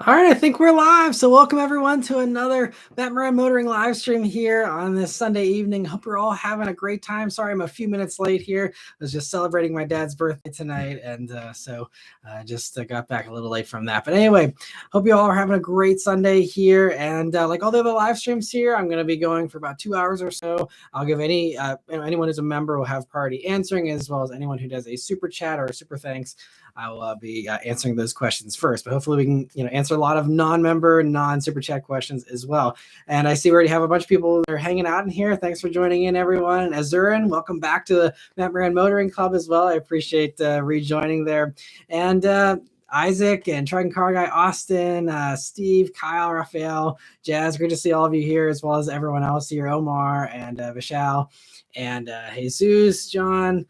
All right, I think we're live. So, welcome everyone to another Maran Motoring live stream here on this Sunday evening. Hope you're all having a great time. Sorry, I'm a few minutes late here. I was just celebrating my dad's birthday tonight, and so I just got back a little late from that. But anyway, hope you all are having a great Sunday here. And like all the other live streams here, I'm going to be going for about 2 hours or so. I'll give anyone who's a member will have priority answering, as well as anyone who does a super chat or a super thanks. I will be answering those questions first, but hopefully we can, answer a lot of non-member, non-super chat questions as well. And I see we already have a bunch of people that are hanging out in here. Thanks for joining in, everyone. And Azurin, welcome back to the Matt Moran Motoring Club as well. I appreciate rejoining there. And Isaac and Triton Car Guy, Austin, Steve, Kyle, Raphael, Jazz. Great to see all of you here, as well as everyone else here, Omar and Vishal and Jesus, John.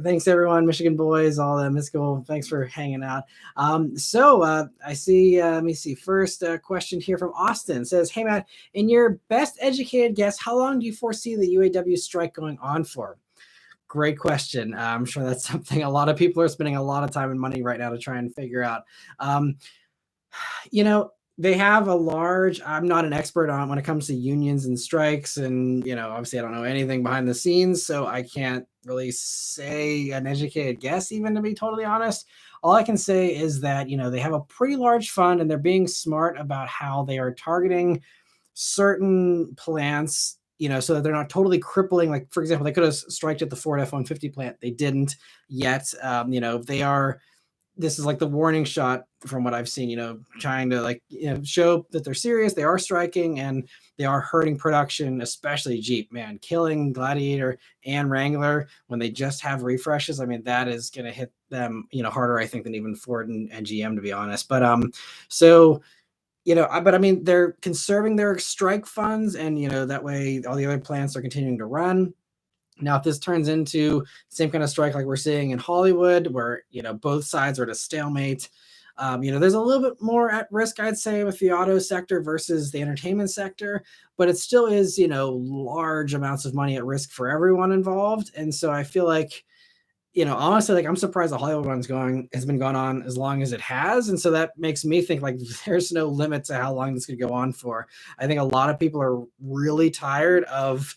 Thanks everyone, Michigan boys, all the mystical. Thanks for hanging out. I see. Let me see. First question here from Austin says, "Hey Matt, in your best educated guess, how long do you foresee the UAW strike going on for?" Great question. I'm sure that's something a lot of people are spending a lot of time and money right now to try and figure out. Um, you know, they have a large, I'm not an expert on when it comes to unions and strikes. And, obviously I don't know anything behind the scenes, so I can't really say an educated guess, even to be totally honest. All I can say is that, they have a pretty large fund and they're being smart about how they are targeting certain plants, so that they're not totally crippling. Like, for example, they could have striked at the Ford F-150 plant. They didn't yet. They are, this is like the warning shot from what I've seen, trying to show that they're serious. They are striking and they are hurting production, especially Jeep, man, killing Gladiator and Wrangler when they just have refreshes. I mean, that is going to hit them, harder, I think, than even Ford and GM, to be honest. But, but I mean, they're conserving their strike funds and, that way all the other plants are continuing to run. Now, if this turns into the same kind of strike like we're seeing in Hollywood, where both sides are at a stalemate, there's a little bit more at risk, I'd say, with the auto sector versus the entertainment sector, but it still is, large amounts of money at risk for everyone involved. And so I feel like, honestly, like I'm surprised the Hollywood has been going on as long as it has. And so that makes me think like there's no limit to how long this could go on for. I think a lot of people are really tired of,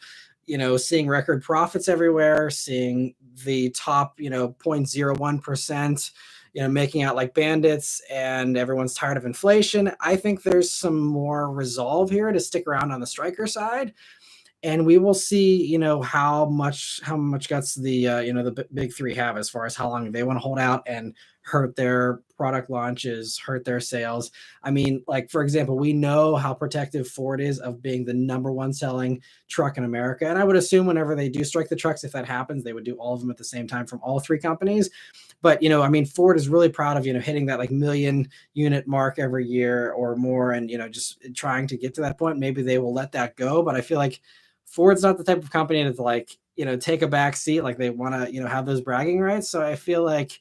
seeing record profits everywhere, seeing the top, 0.01%, making out like bandits, and everyone's tired of inflation. I think there's some more resolve here to stick around on the striker side. And we will see, how much guts the big three have as far as how long they want to hold out and hurt their product launches, hurt their sales. I mean, like, for example, we know how protective Ford is of being the number one selling truck in America. And I would assume whenever they do strike the trucks, if that happens, they would do all of them at the same time from all three companies. But, I mean, Ford is really proud of, hitting that like million unit mark every year or more. And, just trying to get to that point. Maybe they will let that go. But I feel like Ford's not the type of company that's like, take a back seat. Like they want to, have those bragging rights. So I feel like,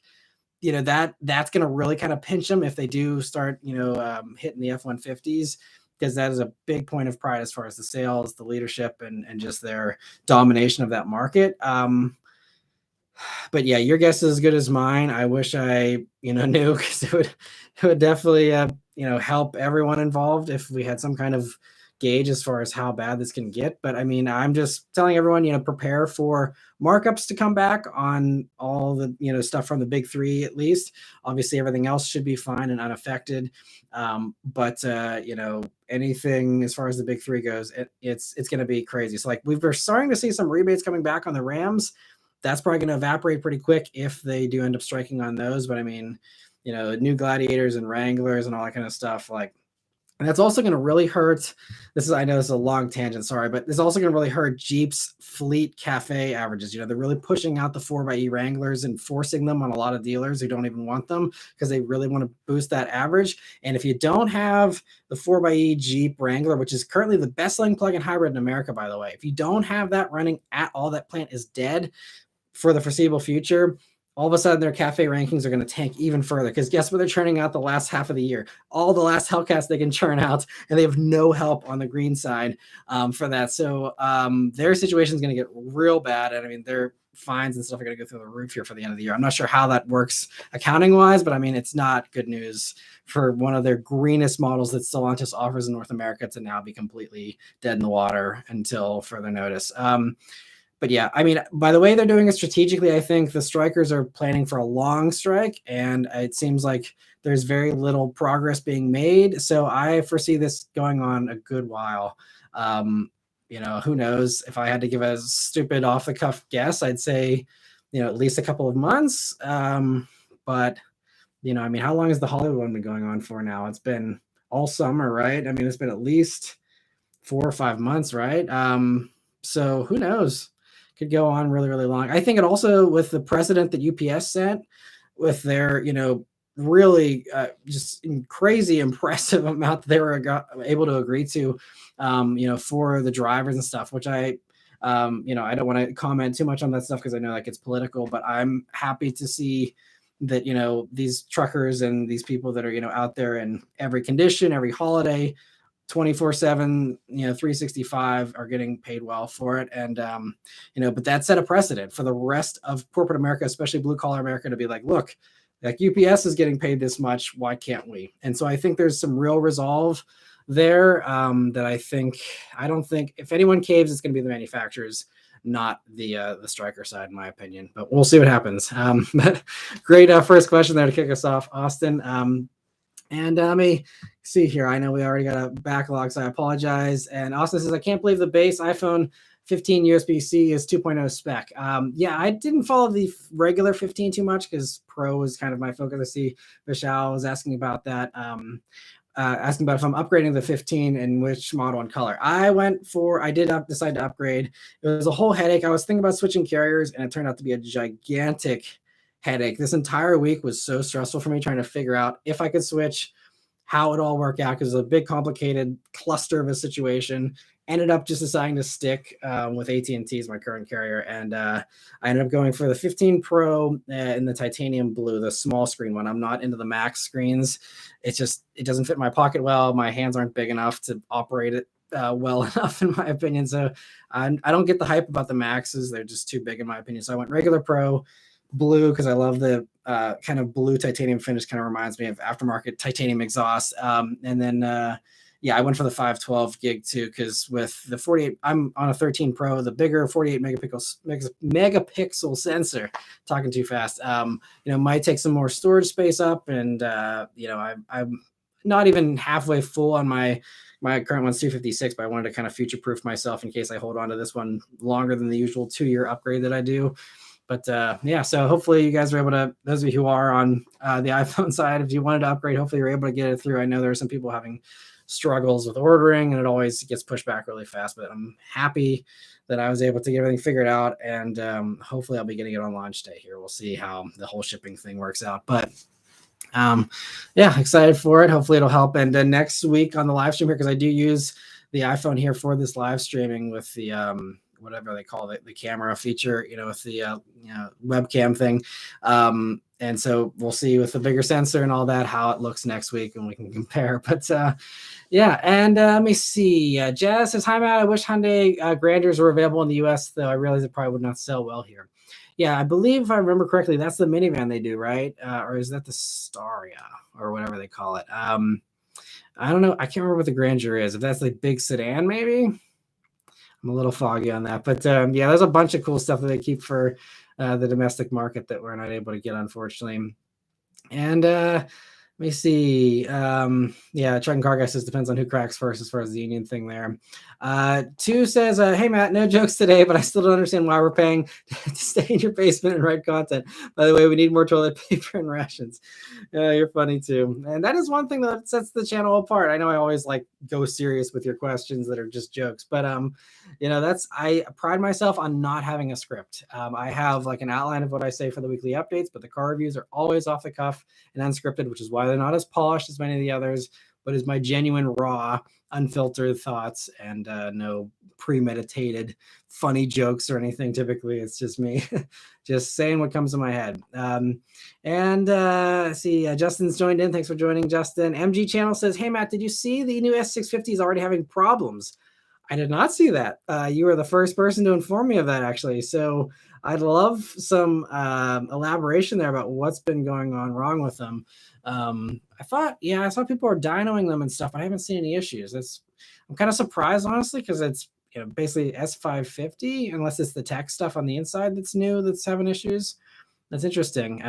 that's going to really kind of pinch them if they do start, hitting the F-150s, because that is a big point of pride as far as the sales, the leadership, and just their domination of that market. But yeah, your guess is as good as mine. I wish I, knew, because it would definitely, help everyone involved if we had some kind of gauge as far as how bad this can get. But I mean, I'm just telling everyone, prepare for markups to come back on all the, stuff from the big three, at least. Obviously, everything else should be fine and unaffected. But anything as far as the big three goes, it's going to be crazy. So like we're starting to see some rebates coming back on the Rams. That's probably going to evaporate pretty quick if they do end up striking on those. But I mean, new Gladiators and Wranglers and all that kind of stuff, like, and that's also going to really hurt. I know this is a long tangent, sorry, but it's also going to really hurt Jeep's fleet cafe averages. They're really pushing out the 4xe Wranglers and forcing them on a lot of dealers who don't even want them because they really want to boost that average. And if you don't have the 4xe Jeep Wrangler, which is currently the best-selling plug-in hybrid in America, by the way, if you don't have that running at all, that plant is dead for the foreseeable future. All of a sudden their cafe rankings are going to tank even further, because guess what they're churning out the last half of the year? All the last Hellcats they can churn out, and they have no help on the green side for that. So their situation is going to get real bad. And I mean, they're fines and stuff are going to go through the roof here for the end of the year. I'm not sure how that works accounting wise, but I mean, it's not good news for one of their greenest models that Stellantis offers in North America to now be completely dead in the water until further notice. But yeah, I mean, by the way they're doing it strategically, I think the strikers are planning for a long strike, and it seems like there's very little progress being made. So I foresee this going on a good while. Who knows? If I had to give a stupid off the cuff guess, I'd say, at least a couple of months. But I mean, how long has the Hollywood one been going on for now? It's been all summer, right? I mean, it's been at least 4 or 5 months, right? So who knows? Could go on really, really long. I think it also, with the precedent that UPS set with their, really just crazy impressive amount that they were able to agree to, for the drivers and stuff, which I don't want to comment too much on that stuff because I know that gets political, but I'm happy to see that, these truckers and these people that are, out there in every condition, every holiday, 24/7, 365 are getting paid well for it. And, but that set a precedent for the rest of corporate America, especially blue collar America, to be like, look, like UPS is getting paid this much. Why can't we? And so I think there's some real resolve there that I don't think if anyone caves, it's going to be the manufacturers, not the striker side, in my opinion, but we'll see what happens. But great first question there to kick us off, Austin. And let me see here. I know we already got a backlog, so I apologize. And Austin says, I can't believe the base iPhone 15 USB-C is 2.0 spec. Yeah, I didn't follow the regular 15 too much because Pro was kind of my focus. I see Vishal was asking about that. Asking about if I'm upgrading the 15 and which model and color. I did decide to upgrade. It was a whole headache. I was thinking about switching carriers, and it turned out to be a gigantic headache. This entire week was so stressful for me trying to figure out if I could switch, how it all worked out, because it was a big, complicated cluster of a situation. Ended up just deciding to stick with AT&T as my current carrier, and I ended up going for the 15 Pro in the titanium blue, the small screen one. I'm not into the Max screens. It doesn't fit my pocket well. My hands aren't big enough to operate it well enough, in my opinion. So I don't get the hype about the Maxes. They're just too big, in my opinion. So I went regular Pro blue because I love the kind of blue titanium finish. Kind of reminds me of aftermarket titanium exhaust. And then I went for the 512 gig too, because with the 48, I'm on a 13 Pro, the bigger 48 megapixel sensor. Talking too fast. Might take some more storage space up, and I'm not even halfway full on my current one's 256, but I wanted to kind of future proof myself in case I hold on to this one longer than the usual 2-year upgrade that I do. But so hopefully you guys are able to, those of you who are on the iPhone side, if you wanted to upgrade, hopefully you're able to get it through. I know there are some people having struggles with ordering, and it always gets pushed back really fast, but I'm happy that I was able to get everything figured out, and hopefully I'll be getting it on launch day here. We'll see how the whole shipping thing works out, but excited for it. Hopefully it'll help. And then next week on the live stream here, because I do use the iPhone here for this live streaming with the whatever they call it, the camera feature, with the webcam thing. And so we'll see with the bigger sensor and all that how it looks next week, and we can compare. But and let me see. Jazz says, "Hi Matt, I wish Hyundai Grandeurs were available in the US, though I realize it probably would not sell well here." Yeah, I believe if I remember correctly, that's the minivan they do, right? Or is that the Staria or whatever they call it? I don't know. I can't remember what the Grandeur is. If that's the big sedan, maybe. I'm a little foggy on that, but there's a bunch of cool stuff that they keep for the domestic market that we're not able to get, unfortunately. And let me see. Truck and Car Guy says depends on who cracks first as far as the union thing there. 2 says, hey Matt, no jokes today, but I still don't understand why we're paying to stay in your basement and write content. By the way, we need more toilet paper and rations. You're funny too. And that is one thing that sets the channel apart. I know I always go serious with your questions that are just jokes, but I pride myself on not having a script. I have an outline of what I say for the weekly updates, but the car reviews are always off the cuff and unscripted, which is why they're not as polished as many of the others, but is my genuine, raw, unfiltered thoughts, and no premeditated funny jokes or anything. Typically it's just me just saying what comes to my head. Justin's joined in. Thanks for joining, Justin. MG Channel says, hey Matt, did you see the new S650 is already having problems? I did not see that. You were the first person to inform me of that, actually. So I'd love some elaboration there about what's been going on wrong with them. I saw people are dynoing them and stuff, but I haven't seen any issues. I'm kind of surprised, honestly, because it's basically S550, unless it's the tech stuff on the inside that's new that's having issues. That's interesting.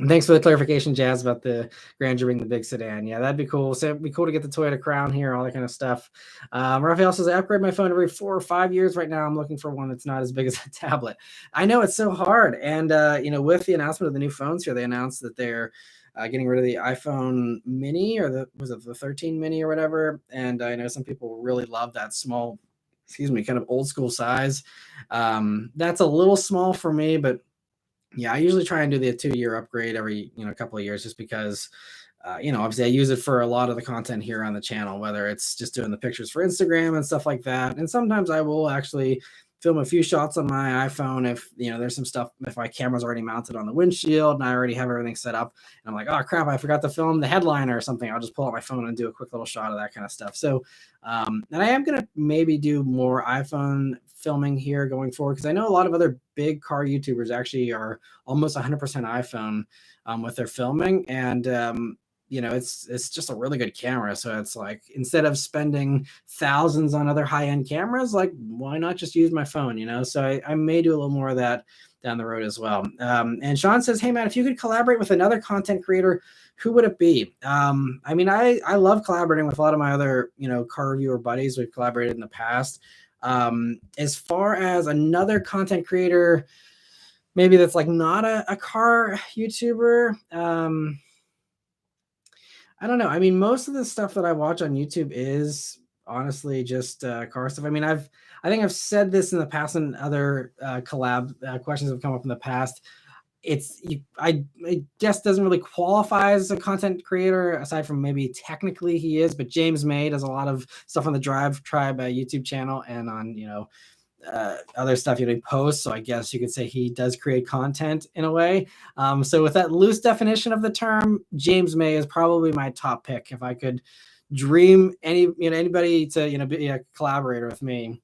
Thanks for the clarification, Jazz, about the Grandeur being the big sedan. Yeah, that'd be cool. So it'd be cool to get the Toyota Crown here, all that kind of stuff. Raphael says, I upgrade my phone every 4 or 5 years. Right now, I'm looking for one that's not as big as a tablet. I know it's so hard. And, with the announcement of the new phones here, they announced that they're getting rid of the iPhone mini, or was it the 13 mini or whatever. And I know some people really love that small, kind of old school size. That's a little small for me, but yeah, I usually try and do the 2-year upgrade every, couple of years, just because, obviously I use it for a lot of the content here on the channel, whether it's just doing the pictures for Instagram and stuff like that. And sometimes I will actually film a few shots on my iPhone if, there's some stuff, if my camera's already mounted on the windshield and I already have everything set up and I'm like, oh crap, I forgot to film the headliner or something. I'll just pull out my phone and do a quick little shot of that kind of stuff. So, and I am going to maybe do more iPhone filming here going forward, because I know a lot of other big car YouTubers actually are almost 100% iPhone with their filming. And, it's just a really good camera. So it's like, instead of spending thousands on other high-end cameras, like, why not just use my phone, So I may do a little more of that down the road as well. And Sean says, hey man, if you could collaborate with another content creator, who would it be? I love collaborating with a lot of my other, car reviewer buddies. We've collaborated in the past. As far as another content creator, maybe that's like not a car YouTuber, I don't know. I mean, most of the stuff that I watch on YouTube is honestly just car stuff. I mean, I think I've said this in the past, and other collab questions have come up in the past. I guess doesn't really qualify as a content creator, aside from maybe technically he is, but James May does a lot of stuff on the Drive Tribe YouTube channel and on, other stuff he posts. So I guess you could say he does create content in a way. So with that loose definition of the term, James May is probably my top pick. If I could dream anybody to, be a collaborator with me,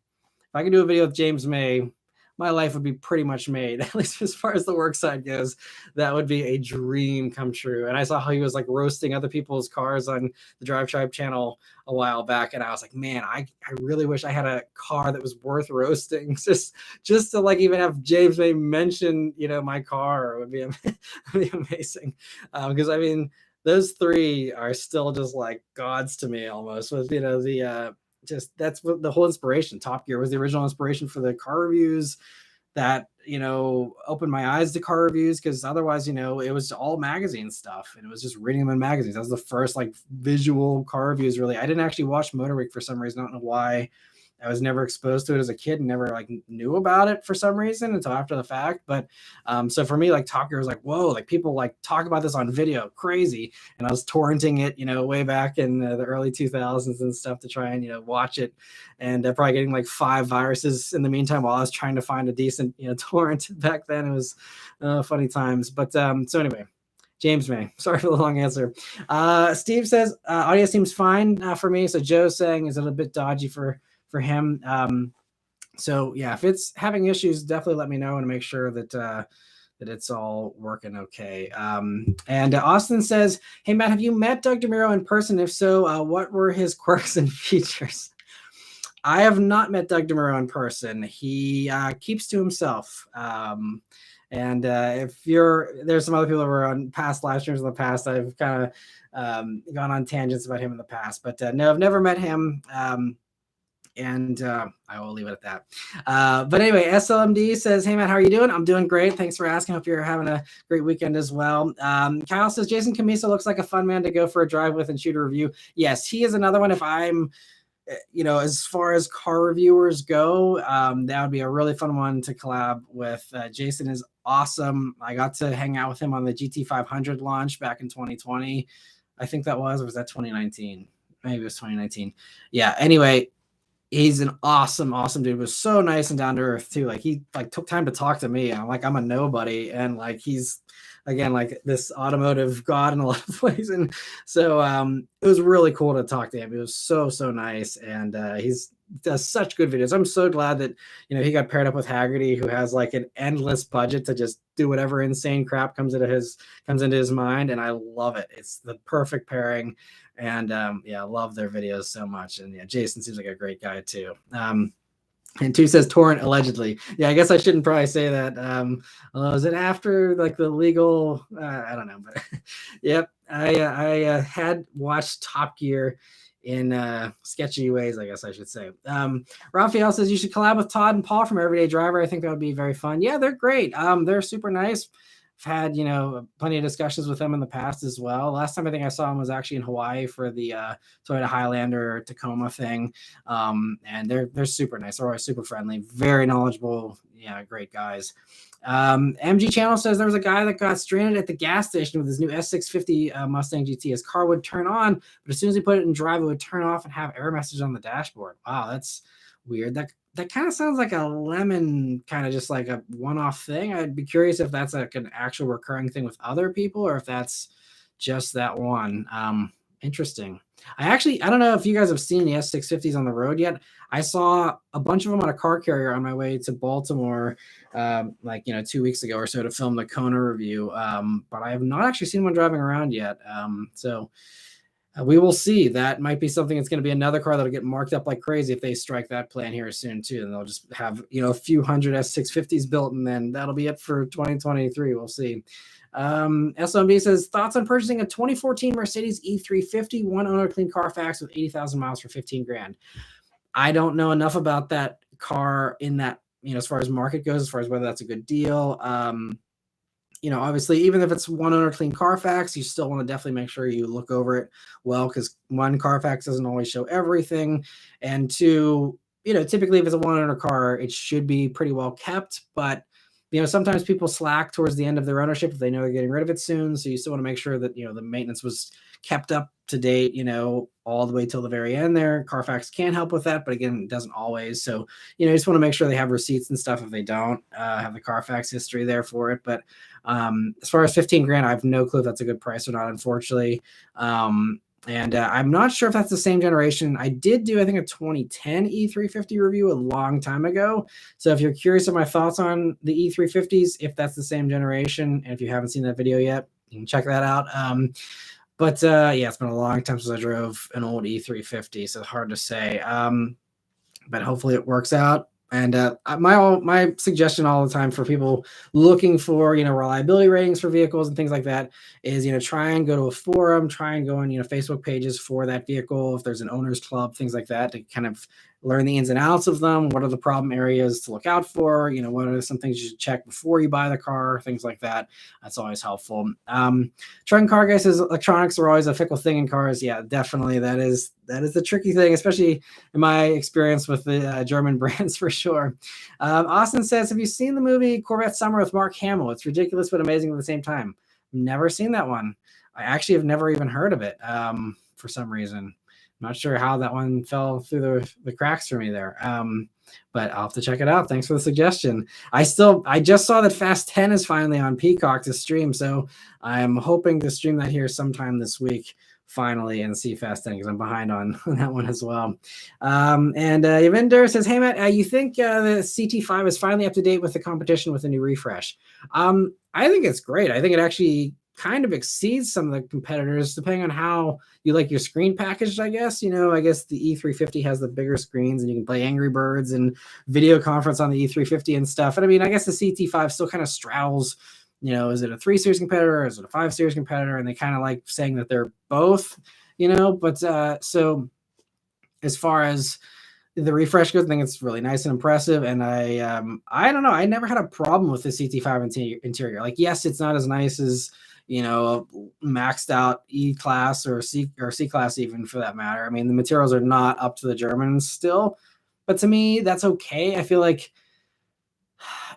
if I could do a video with James May, my life would be pretty much made, at least as far as the work side goes. That would be a dream come true. And I saw how he was like roasting other people's cars on the Drive Tribe channel a while back. And I was like, man, I really wish I had a car that was worth roasting, just to like even have James May mention, my car would be, be amazing. Because I mean, those three are still just like gods to me almost, with, that's what the whole inspiration. Top Gear was the original inspiration for the car reviews that, opened my eyes to car reviews, because otherwise, it was all magazine stuff and it was just reading them in magazines. That was the first like visual car reviews, really. I didn't actually watch Motor Week for some reason. I don't know why. I was never exposed to it as a kid and never like knew about it for some reason until after the fact. But so for me, like Top Gear was like, whoa, like people like talk about this on video, crazy. And I was torrenting it, way back in the early 2000s and stuff to try and, watch it. And probably getting like 5 viruses in the meantime while I was trying to find a decent, torrent back then. It was funny times. But so anyway. James May. Sorry for the long answer. Steve says, audio seems fine for me. So Joe's saying, is it a bit dodgy for him? So yeah, if it's having issues, definitely let me know and make sure that that it's all working okay. And Austin says, hey Matt, have you met Doug DeMuro in person? If so, what were his quirks and features? I have not met Doug DeMuro in person. He keeps to himself. And if there's some other people that were on past live streams in the past, I've kind of gone on tangents about him in the past, but no, I've never met him. And I will leave it at that. But anyway, SLMD says, hey, Matt, how are you doing? I'm doing great. Thanks for asking. Hope you're having a great weekend as well. Kyle says, Jason Camisa looks like a fun man to go for a drive with and shoot a review. Yes, he is another one. If I'm, as far as car reviewers go, that would be a really fun one to collab with. Jason is awesome. I got to hang out with him on the GT500 launch back in 2020. I think that was, or was that 2019? Maybe it was 2019. Yeah, anyway, he's an awesome dude. He was so nice and down to earth too. Like he like took time to talk to me. And I'm like, I'm a nobody. And like, he's again, like this automotive god in a lot of ways. And so it was really cool to talk to him. It was so nice, and he's does such good videos. I'm so glad that he got paired up with Haggerty, who has like an endless budget to just do whatever insane crap comes into his mind, and I love it. It's the perfect pairing, and yeah, I love their videos so much. And yeah, Jason seems like a great guy too. And two says torrent allegedly. Yeah, I guess I shouldn't probably say that. Is it after like the legal? I don't know, but yep. I had watched Top Gear in sketchy ways, I guess I should say. Raphael says you should collab with Todd and Paul from Everyday Driver. I think that would be very fun. Yeah, they're great. They're super nice. I've had plenty of discussions with them in the past as well. Last time I think I saw them was actually in Hawaii for the Toyota Highlander Tacoma thing, and they're super nice. They're always super friendly, very knowledgeable. Yeah, great guys. MG Channel says there was a guy that got stranded at the gas station with his new S650 Mustang GT. His car would turn on, but as soon as he put it in drive, it would turn off and have error message on the dashboard. Wow, that's weird. That kind of sounds like a Lemon, kind of just like a one-off thing. I'd be curious if that's like an actual recurring thing with other people, or if that's just that one. Interesting. I don't know if you guys have seen the S650s on the road yet. I saw a bunch of them on a car carrier on my way to Baltimore, 2 weeks ago or so to film the Kona review. But I have not actually seen one driving around yet. We will see. That might be something that's going to be another car that'll get marked up like crazy if they strike that plan here soon too. And they'll just have, a few hundred S650s built, and then that'll be it for 2023. We'll see. SMB says thoughts on purchasing a 2014 Mercedes E350 one owner clean Carfax with 80,000 miles for 15 grand. I don't know enough about that car in that, as far as market goes, as far as whether that's a good deal. Obviously, even if it's one owner clean Carfax, you still want to definitely make sure you look over it well, because one, Carfax doesn't always show everything, and two, typically if it's a one owner car, it should be pretty well kept, but sometimes people slack towards the end of their ownership if they know they're getting rid of it soon. So you still want to make sure that, the maintenance was kept up to date, all the way till the very end there. Carfax can help with that, but again, it doesn't always. So, you just want to make sure they have receipts and stuff if they don't have the Carfax history there for it. But as far as 15 grand, I have no clue if that's a good price or not, unfortunately. And I'm not sure if that's the same generation. I did do, I think, a 2010 E350 review a long time ago. So if you're curious of my thoughts on the E350s, if that's the same generation, and if you haven't seen that video yet, you can check that out. Yeah, it's been a long time since I drove an old E350, so it's hard to say. But hopefully it works out. And my suggestion all the time for people looking for, reliability ratings for vehicles and things like that is, try and go to a forum, try and go on, Facebook pages for that vehicle. If there's an owner's club, things like that, to kind of learn the ins and outs of them. What are the problem areas to look out for? What are some things you should check before you buy the car? Things like that. That's always helpful. Truck and Car Guy says electronics are always a fickle thing in cars. Yeah, definitely. That is the tricky thing, especially in my experience with the German brands for sure. Austin says, have you seen the movie Corvette Summer with Mark Hamill? It's ridiculous but amazing at the same time. Never seen that one. I actually have never even heard of it for some reason. Not sure how that one fell through the cracks for me there. But I'll have to check it out. Thanks for the suggestion. I just saw that Fast 10 is finally on Peacock to stream, so I'm hoping to stream that here sometime this week finally and see Fast 10, because I'm behind on that one as well. And Yavinder says, hey Matt, you think the CT5 is finally up to date with the competition with a new refresh? I think it's great. I think it actually kind of exceeds some of the competitors, depending on how you like your screen packaged, I guess. I guess the E350 has the bigger screens, and you can play Angry Birds and video conference on the E350 and stuff. And I mean, I guess the CT5 still kind of straddles, is it a 3 Series competitor? Is it a 5 Series competitor? And they kind of like saying that they're both, but so as far as the refresh goes, I think it's really nice and impressive. And I don't know, I never had a problem with the CT5 interior. Like, yes, it's not as nice as, a maxed out E-Class or C-Class even, for that matter. I mean, the materials are not up to the Germans still, but to me, that's okay. I feel like,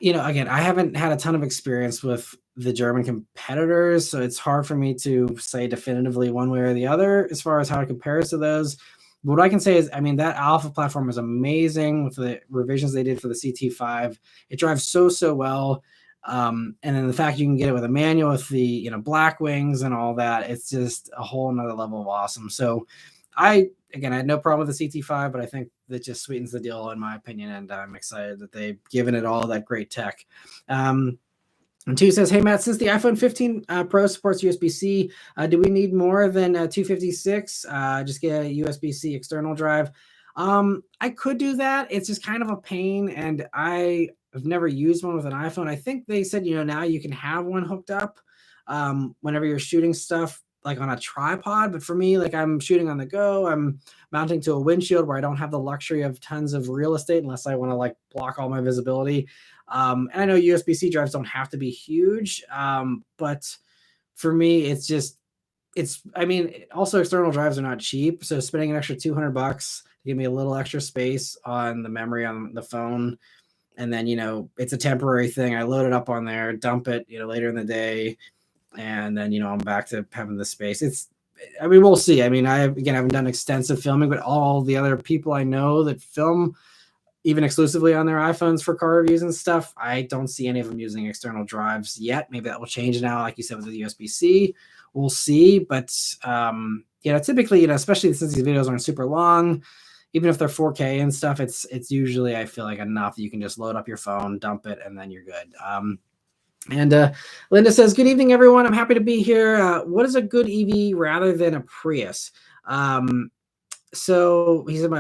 again, I haven't had a ton of experience with the German competitors, so it's hard for me to say definitively one way or the other as far as how it compares to those. But what I can say is, I mean, that Alpha platform is amazing with the revisions they did for the CT5. It drives so well. And then the fact you can get it with a manual with the, black wings and all that, it's just a whole nother level of awesome. So I had no problem with the CT5, but I think that just sweetens the deal in my opinion. And I'm excited that they've given it all that great tech. And two says, hey, Matt, since the iPhone 15 Pro supports USB-C, do we need more than 256? Just get a USB-C external drive. I could do that. It's just kind of a pain, and I have never used one with an iPhone. I think they said, now you can have one hooked up whenever you're shooting stuff like on a tripod. But for me, like I'm shooting on the go, I'm mounting to a windshield where I don't have the luxury of tons of real estate unless I want to like block all my visibility. And I know USB-C drives don't have to be huge, but for me, also external drives are not cheap. So spending an extra $200 to give me a little extra space on the memory on the phone. And then, it's a temporary thing. I load it up on there, dump it, later in the day. And then, I'm back to having the space. We'll see. I haven't done extensive filming, but all the other people I know that film even exclusively on their iPhones for car reviews and stuff, I don't see any of them using external drives yet. Maybe that will change now, like you said, with the USB-C. We'll see. But, typically, especially since these videos aren't super long, even if they're 4K and stuff, it's usually, I feel like, enough that you can just load up your phone, dump it, and then you're good. And Linda says, good evening, everyone. I'm happy to be here. What is a good EV rather than a Prius? So he said,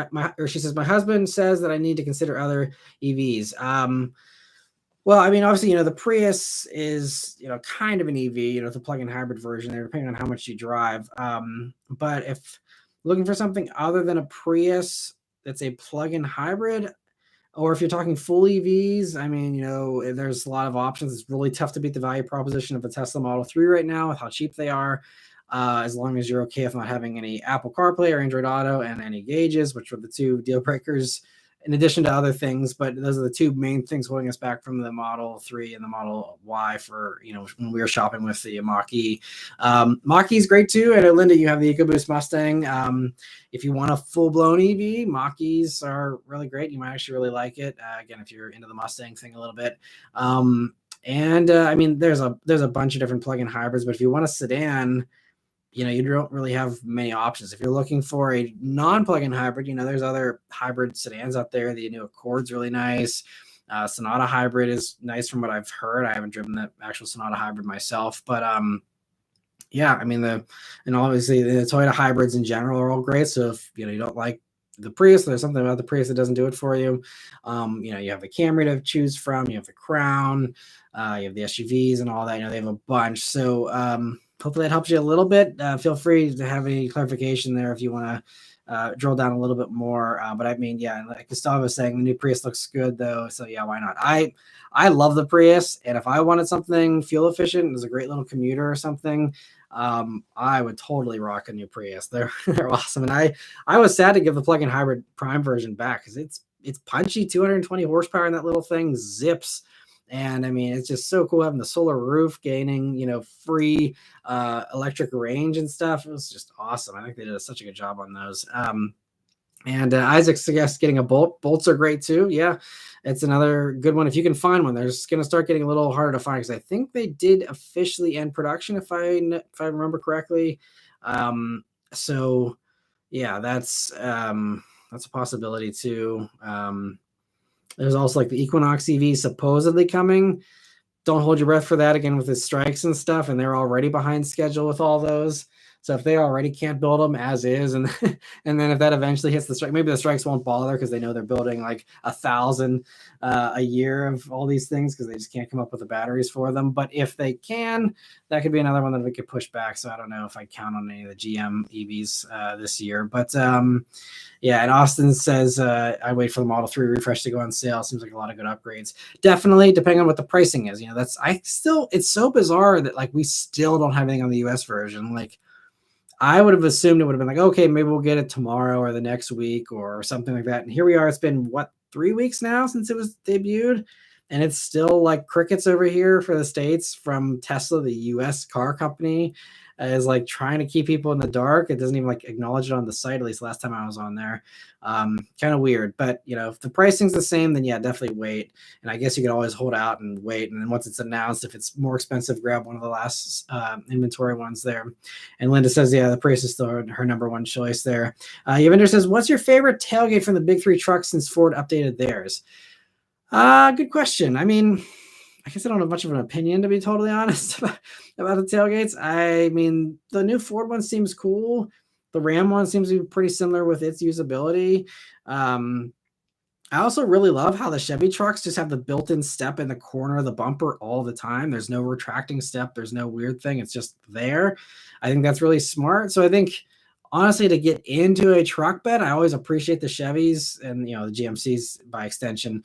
she says, my husband says that I need to consider other EVs. Well, obviously, the Prius is, kind of an EV, the plug-in hybrid version there, depending on how much you drive. But if looking for something other than a Prius that's a plug-in hybrid, or if you're talking full EVs, there's a lot of options. It's really tough to beat the value proposition of the Tesla Model 3 right now with how cheap they are. As long as you're okay with not having any Apple CarPlay or Android Auto and any gauges, which were the two deal breakers in addition to other things. But those are the two main things holding us back from the Model 3 and the Model Y for, when we were shopping with the Mach-E. Mach-E is great too. I know, Linda, you have the EcoBoost Mustang. If you want a full-blown EV, Mach-E's are really great. You might actually really like it. Again, if you're into the Mustang thing a little bit. There's a bunch of different plug-in hybrids, but if you want a sedan, you don't really have many options. If you're looking for a non-plug-in hybrid, there's other hybrid sedans out there. The new Accord's really nice. Sonata hybrid is nice from what I've heard. I haven't driven the actual Sonata hybrid myself, but and obviously the Toyota hybrids in general are all great. So if you don't like the Prius, there's something about the Prius that doesn't do it for you. You have the Camry to choose from. You have the Crown. You have the SUVs and all that. They have a bunch. So hopefully that helps you a little bit. Feel free to have any clarification there if you want to drill down a little bit more. But like Gustavo was saying, the new Prius looks good though. So yeah, why not? I love the Prius, and if I wanted something fuel efficient, there's a great little commuter or something, I would totally rock a new Prius. They're awesome. And I was sad to give the plug-in hybrid Prime version back because it's punchy, 220 horsepower in that little thing, zips. And it's just so cool having the solar roof, gaining, free electric range and stuff. It was just awesome. I think they did such a good job on those. And Isaac suggests getting a Bolt. Bolts are great too. Yeah, it's another good one if you can find one. They're just going to start getting a little harder to find because I think they did officially end production if I remember correctly. So yeah, that's a possibility too. There's also like the Equinox EV supposedly coming. Don't hold your breath for that again with the strikes and stuff, and they're already behind schedule with all those. So if they already can't build them as is, and and then if that eventually hits the strike, maybe the strikes won't bother because they know they're building like 1,000 a year of all these things because they just can't come up with the batteries for them. But if they can, that could be another one that we could push back. So I don't know if I count on any of the GM EVs this year. But yeah, and Austin says, I wait for the Model 3 refresh to go on sale. Seems like a lot of good upgrades. Definitely, depending on what the pricing is. It's so bizarre that like we still don't have anything on the US version. Like I would have assumed it would have been like, okay, maybe we'll get it tomorrow or the next week or something like that. And here we are. It's been 3 weeks now since it was debuted. and it's still like crickets over here for the States from Tesla, the US car company, is like trying to keep people in the dark. It doesn't even like acknowledge it on the site, at least last time I was on there. Kind of weird, but if the pricing's the same, then yeah, definitely wait. And I guess you could always hold out and wait. And then once it's announced, if it's more expensive, grab one of the last inventory ones there. And Linda says, yeah, the Prius is still her number one choice there. Yavinder says, what's your favorite tailgate from the big three trucks since Ford updated theirs? Good question. I mean, I guess I don't have much of an opinion, to be totally honest, about the tailgates. I mean, the new Ford one seems cool. The Ram one seems to be pretty similar with its usability. I also really love how the Chevy trucks just have the built-in step in the corner of the bumper all the time. There's no retracting step. There's no weird thing. It's just there. I think that's really smart. So I think, honestly, to get into a truck bed, I always appreciate the Chevys and, the GMCs by extension.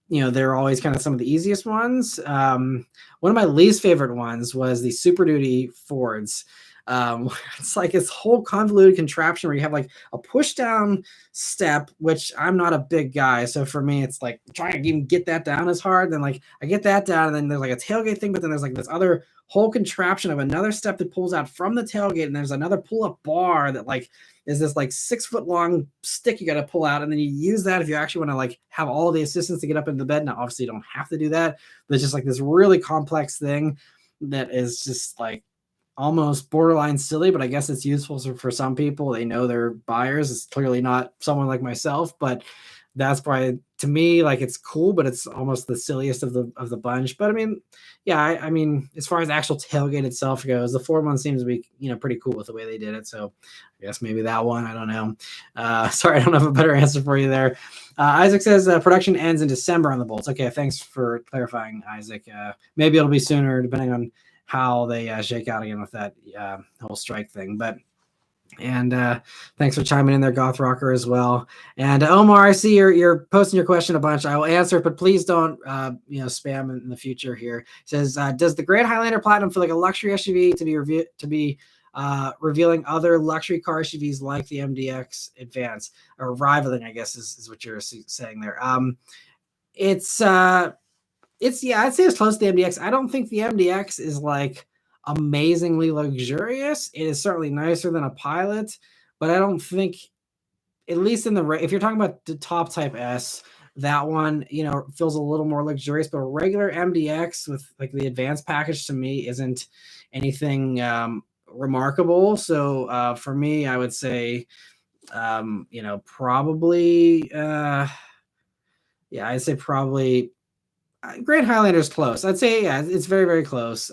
They're always kind of some of the easiest ones. One of my least favorite ones was the Super Duty Fords. It's like this whole convoluted contraption where you have like a push down step, which I'm not a big guy. So for me, it's like trying to even get that down is hard. Then like I get that down, and then there's like a tailgate thing, but then there's like this other whole contraption of another step that pulls out from the tailgate, and there's another pull-up bar that like is this like 6 foot long stick you got to pull out, and then you use that if you actually want to like have all the assistance to get up into the bed. Now, obviously, you don't have to do that, but it's just like this really complex thing that is just like almost borderline silly, but I guess it's useful for some people. They know their buyers. It's clearly not someone like myself, but that's probably, to me, like it's cool, but it's almost the silliest of the bunch. But I mean, yeah, I mean, as far as the actual tailgate itself goes, the Ford one seems to be, pretty cool with the way they did it. So I guess maybe that one, I don't know. Sorry, I don't have a better answer for you there. Isaac says production ends in December on the Bolts. Okay, thanks for clarifying, Isaac. Maybe it'll be sooner, depending on how they shake out again with that whole strike thing. But thanks for chiming in there, Goth Rocker, as well. And Omar, I see you're posting your question a bunch. I will answer it, but please don't spam in the future here. It says, does the Grand Highlander Platinum feel like a luxury SUV to be revealing other luxury car SUVs like the MDX Advance, or rivaling, I guess is what you're saying there. I'd say it's close to the MDX. I don't think the MDX is like amazingly luxurious. It is certainly nicer than a Pilot, but I don't think, at least if you're talking about the top type S, that one, feels a little more luxurious, but a regular MDX with like the advanced package to me isn't anything remarkable. So for me, I would say, probably, I'd say probably Grand Highlander is close. I'd say, yeah, it's very, very close.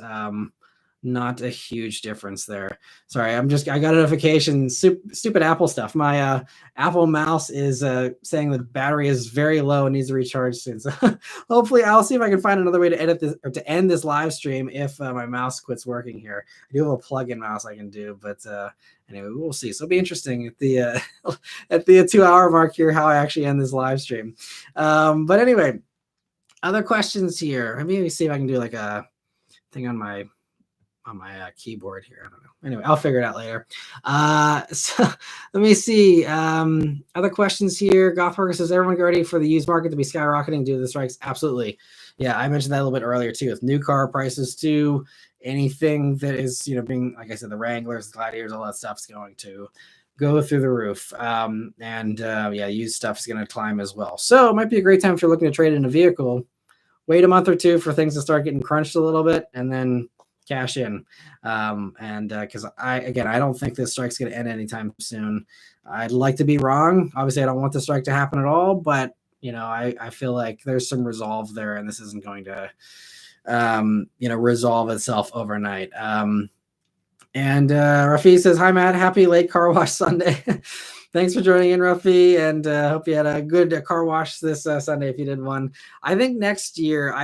Not a huge difference there. Sorry, I got a notification. Stupid Apple stuff. My Apple mouse is saying the battery is very low and needs to recharge soon. So hopefully, I'll see if I can find another way to edit this or to end this live stream if my mouse quits working here. I do have a plug-in mouse I can do, but anyway, we'll see. So it'll be interesting at the at the 2-hour mark here how I actually end this live stream. But anyway, other questions here. Let me see if I can do like a thing on my keyboard here. I don't know. Anyway, I'll figure it out later. So let me see. Other questions here. Gothworker says, everyone get ready for the used market to be skyrocketing due to the strikes. Absolutely. Yeah, I mentioned that a little bit earlier too. With new car prices too, anything that is, being, like I said, the Wranglers, the Gladiators, all that stuff's going to go through the roof. Used stuff is going to climb as well. So it might be a great time if you're looking to trade in a vehicle. Wait a month or two for things to start getting crunched a little bit, and then cash in. Because I don't think this strike's going to end anytime soon. I'd like to be wrong. Obviously, I don't want the strike to happen at all, but I feel like there's some resolve there, and this isn't going to resolve itself overnight. Rafi says, hi Matt, happy late car wash Sunday. Thanks for joining in, Rafi, and hope you had a good car wash this Sunday if you did one. I think next year,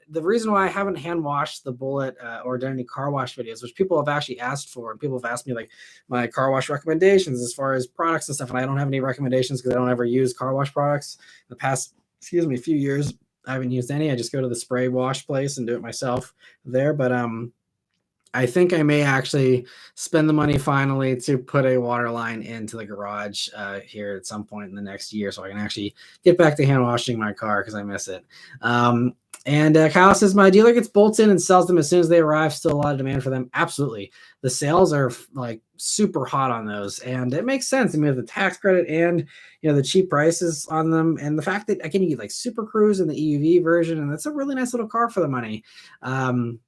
the reason why I haven't hand washed the Bullet or done any car wash videos, which people have actually asked for, and people have asked me like my car wash recommendations as far as products and stuff, and I don't have any recommendations because I don't ever use car wash products. The past, few years, I haven't used any. I just go to the spray wash place and do it myself there. But I think I may actually spend the money finally to put a water line into the garage here at some point in the next year, so I can actually get back to hand washing my car because I miss it. And Kyle says, my dealer gets bolts in and sells them as soon as they arrive. Still a lot of demand for them. Absolutely. The sales are like super hot on those. And it makes sense. I mean, with the tax credit and, the cheap prices on them. And the fact that I can get like Super Cruise and the EUV version. And that's a really nice little car for the money. And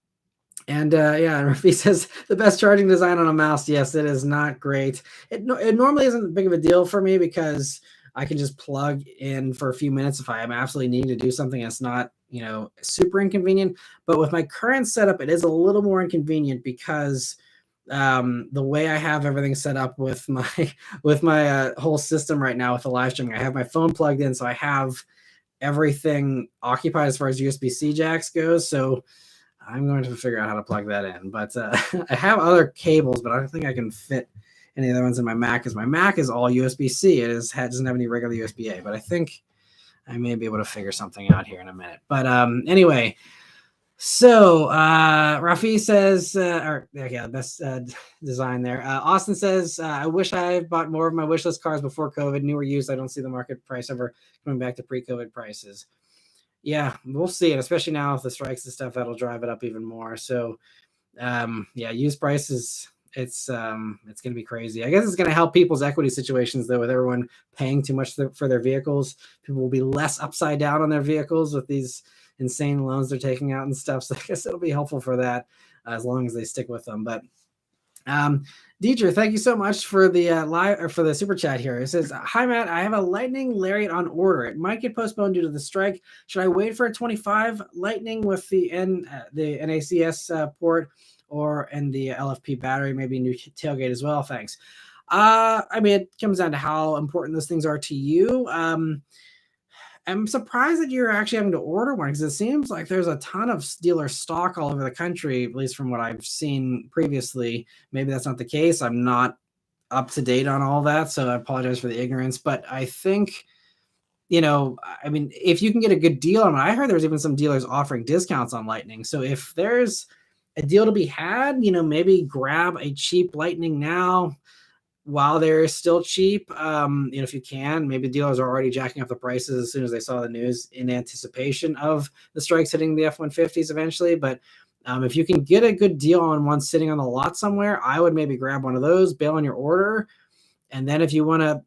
Rafi says the best charging design on a mouse. Yes, it is not great. It normally isn't big of a deal for me because I can just plug in for a few minutes if I am absolutely needing to do something that's not, super inconvenient. But with my current setup, it is a little more inconvenient because the way I have everything set up with my whole system right now with the live streaming, I have my phone plugged in, so I have everything occupied as far as USB-C jacks goes. So I'm going to figure out how to plug that in. But I have other cables, but I don't think I can fit any other ones in my Mac because my Mac is all USB-C. Doesn't have any regular USB-A, but I think I may be able to figure something out here in a minute. But anyway, so Rafi says, best design there. Austin says, I wish I bought more of my wish list cars before COVID. New or used, I don't see the market price ever coming back to pre-COVID prices. Yeah, we'll see. And especially now with the strikes and stuff, that'll drive it up even more. So used prices, it's going to be crazy. I guess it's going to help people's equity situations though, with everyone paying too much for their vehicles. People will be less upside down on their vehicles with these insane loans they're taking out and stuff. So I guess it'll be helpful for that as long as they stick with them. But Deidre, thank you so much for the live or for the super chat here. It says, "Hi Matt, I have a Lightning Lariat on order. It might get postponed due to the strike. Should I wait for a 25 Lightning with the NACS port and the LFP battery, maybe new tailgate as well? Thanks." I mean, it comes down to how important those things are to you. I'm surprised that you're actually having to order one because it seems like there's a ton of dealer stock all over the country, at least from what I've seen previously. Maybe that's not the case. I'm not up to date on all that, so I apologize for the ignorance. But I think, I mean, if you can get a good deal on it, I heard there's even some dealers offering discounts on Lightning. So if there's a deal to be had, maybe grab a cheap Lightning now while they're still cheap. If you can, maybe dealers are already jacking up the prices as soon as they saw the news in anticipation of the strikes hitting the F-150s eventually. But if you can get a good deal on one sitting on the lot somewhere, I would maybe grab one of those, bail on your order. And then if you want to,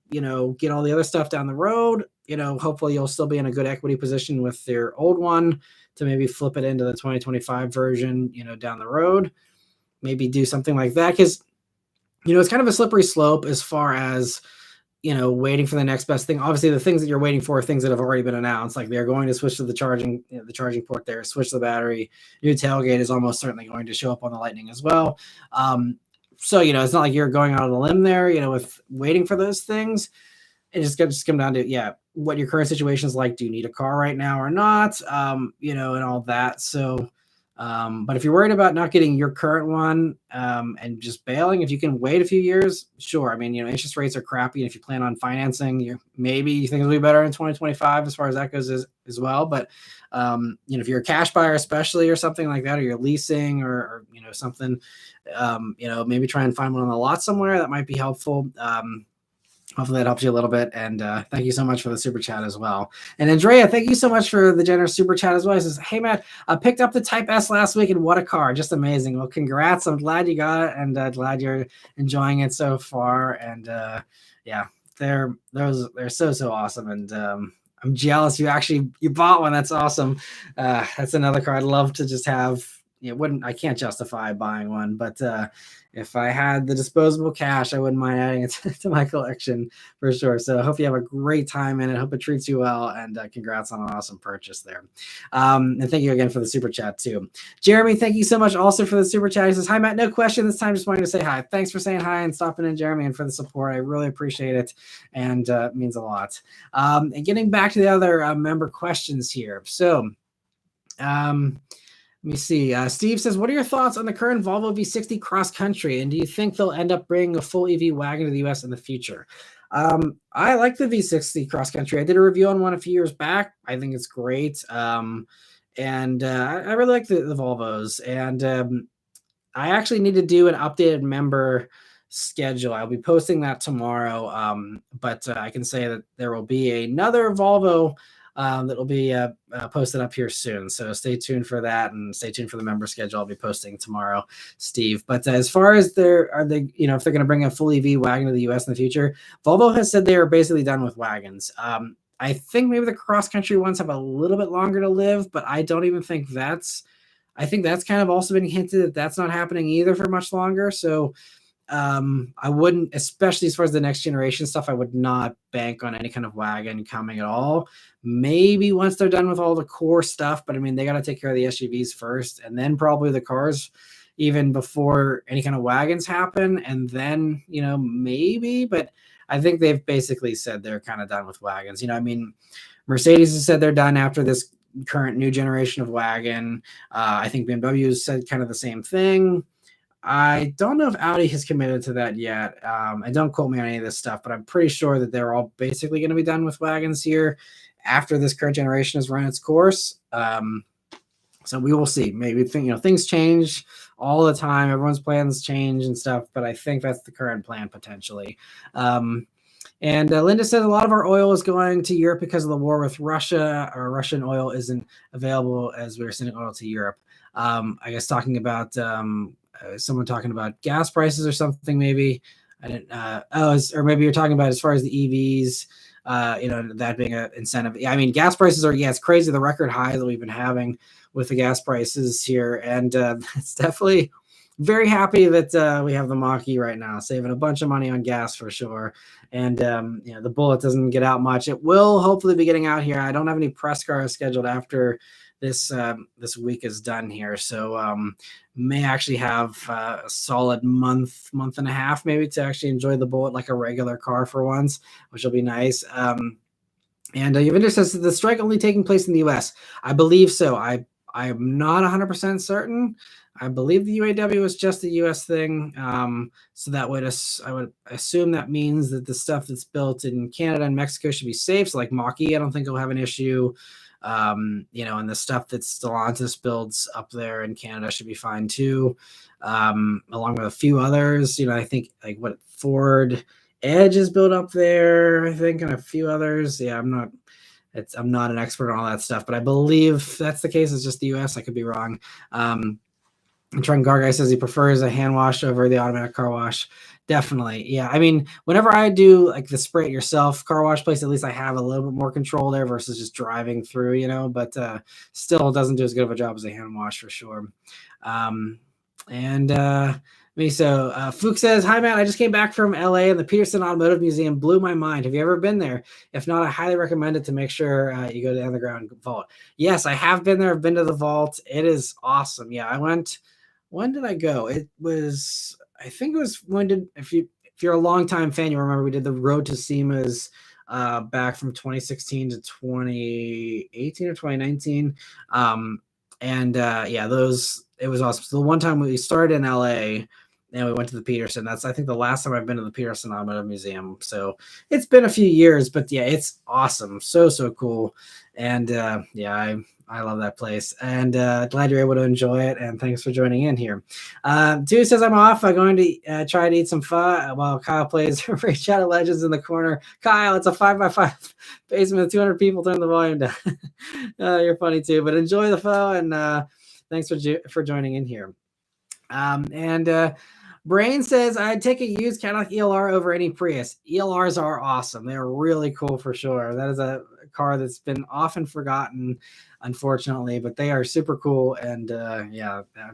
get all the other stuff down the road, hopefully you'll still be in a good equity position with your old one to maybe flip it into the 2025 version, down the road. Maybe do something like that because it's kind of a slippery slope as far as, waiting for the next best thing. Obviously, the things that you're waiting for are things that have already been announced. Like they're going to switch to the charging port there, switch the battery. New tailgate is almost certainly going to show up on the Lightning as well. So, it's not like you're going out on a limb there, with waiting for those things. It just come down to, what your current situation is like. Do you need a car right now or not? And all that. So, but if you're worried about not getting your current one and just bailing, if you can wait a few years, sure. I mean, interest rates are crappy. And if you plan on financing, maybe you think it'll be better in 2025 as far as that goes as well. But, if you're a cash buyer, especially or something like that, or you're leasing or something, maybe try and find one on the lot somewhere that might be helpful. Hopefully that helps you a little bit. And thank you so much for the super chat as well. And Andrea, thank you so much for the generous super chat as well. He says, "Hey, Matt, I picked up the Type S last week and what a car. Just amazing." Well, congrats. I'm glad you got it and glad you're enjoying it so far. And they're so awesome. And I'm jealous you bought one. That's awesome. That's another car I'd love to just have. I can't justify buying one, but if I had the disposable cash, I wouldn't mind adding it to my collection for sure. So I hope you have a great time in it. I hope it treats you well, and congrats on an awesome purchase there. And thank you again for the super chat too. Jeremy, thank you so much also for the super chat. He says, "Hi Matt, no question this time. Just wanted to say hi. Thanks for saying hi and stopping in, Jeremy, and for the support. I really appreciate it, and it means a lot." And getting back to the other member questions here. So, let me see. Steve says, "What are your thoughts on the current Volvo V60 cross country? And do you think they'll end up bringing a full EV wagon to the US in the future?" I like the V60 cross country. I did a review on one a few years back. I think it's great. And I really like the Volvos. And I actually need to do an updated member schedule. I'll be posting that tomorrow. But I can say that there will be another Volvo that'll be posted up here soon. So stay tuned for that, and stay tuned for the member schedule I'll be posting tomorrow, Steve. But as far as if they're going to bring a full EV wagon to the US in the future, Volvo has said they are basically done with wagons. I think maybe the cross-country ones have a little bit longer to live, but I don't even think I think that's kind of also been hinted that that's not happening either for much longer. So I wouldn't, especially as far as the next generation stuff, I would not bank on any kind of wagon coming at all. Maybe once they're done with all the core stuff, but I mean, they got to take care of the SUVs first, and then probably the cars even before any kind of wagons happen. And then, maybe, but I think they've basically said they're kind of done with wagons. I mean, Mercedes has said they're done after this current new generation of wagon. I think BMW has said kind of the same thing. I don't know if Audi has committed to that yet. And don't quote me on any of this stuff, but I'm pretty sure that they're all basically going to be done with wagons here after this current generation has run its course. So we will see. Maybe things change all the time. Everyone's plans change and stuff, but I think that's the current plan potentially. And Linda said a lot of our oil is going to Europe because of the war with Russia. Our Russian oil isn't available as we're sending oil to Europe. I guess talking about someone talking about gas prices or something, maybe. I didn't. Or maybe you're talking about as far as the EVs. That being an incentive. Yeah, I mean, gas prices are, it's crazy, the record high that we've been having with the gas prices here. And it's definitely very happy that we have the Mach-E right now, saving a bunch of money on gas for sure. And, the Bullet doesn't get out much. It will hopefully be getting out here. I don't have any press cars scheduled after this week is done here. So may actually have a solid month and a half maybe to actually enjoy the Bullet like a regular car for once, which will be nice. And Yavinder says the strike only taking place in the US. I believe so. I'm not 100% certain. I believe the UAW is just a US thing. So that would, I would assume that means that the stuff that's built in Canada and Mexico should be safe. So like Mach-E, I don't think will have an issue. And the stuff that Stellantis builds up there in Canada should be fine too. Along with a few others, I think like what Ford Edge is built up there, I think, and a few others. Yeah, I'm not an expert on all that stuff, but I believe that's the case. It's just the US. I could be wrong. Trent Garguy says he prefers a hand wash over the automatic car wash. Definitely. Yeah. I mean, whenever I do like the spray it yourself car wash place, at least I have a little bit more control there versus just driving through, but still doesn't do as good of a job as a hand wash for sure. Fuchs says, hi, Matt. I just came back from LA and the Peterson Automotive Museum blew my mind. Have you ever been there? If not, I highly recommend it to make sure you go to the underground vault. Yes, I have been there. I've been to the vault. It is awesome. Yeah, I went. When did I go? I think it was if you're a longtime fan, you remember we did the Road to SEMA's back from 2016 to 2018 or 2019. It was awesome. So the one time we started in LA and we went to the Peterson, that's I think the last time I've been to the Peterson Automotive Museum. So it's been a few years, but yeah, it's awesome. So cool. And I love that place, and glad you're able to enjoy it. And thanks for joining in here. Two says I'm off. I'm going to try to eat some pho while Kyle plays Raid Shadow Legends in the corner. Kyle, it's a 5x5 basement with 200 people. Turn the volume down. You're funny too, but enjoy the pho, and thanks for joining in here. Brain says, I'd take a used Cadillac ELR over any Prius. ELRs are awesome. They're really cool for sure. That is a car that's been often forgotten, unfortunately, but they are super cool. And that'd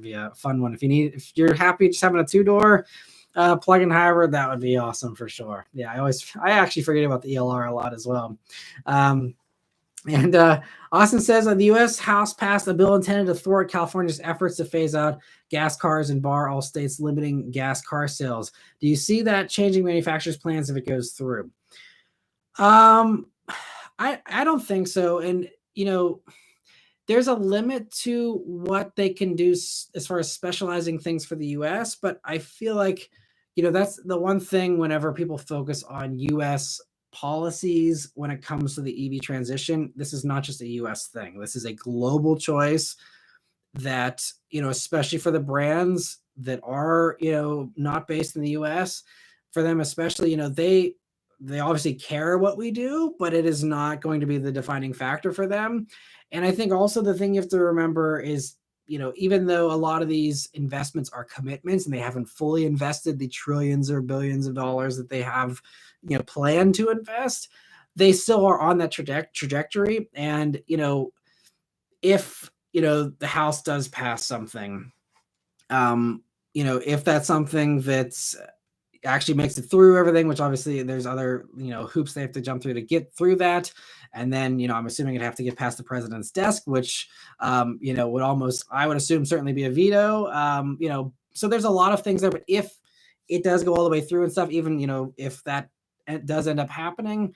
be a fun one. If you're happy just having a two-door plug-in hybrid, that would be awesome for sure. Yeah, I actually forget about the ELR a lot as well. Austin says the U.S. House passed a bill intended to thwart California's efforts to phase out gas cars and bar all states limiting gas car sales. Do you see that changing manufacturers' plans if it goes through? I don't think so. And, there's a limit to what they can do as far as specializing things for the U.S., but I feel like, that's the one thing whenever people focus on U.S. policies when it comes to the EV transition, this is not just a US thing. This is a global choice that, especially for the brands that are, not based in the US, for them especially, they obviously care what we do, but it is not going to be the defining factor for them. And I think also the thing you have to remember is, even though a lot of these investments are commitments and they haven't fully invested the trillions or billions of dollars that they have, planned to invest, they still are on that trajectory. And, if, the House does pass something, if that's something that's actually makes it through everything, which obviously there's other, hoops they have to jump through to get through that. And then, I'm assuming it'd have to get past the president's desk, which, would almost, I would assume, certainly be a veto. So there's a lot of things there, but if it does go all the way through and stuff, even, if that does end up happening,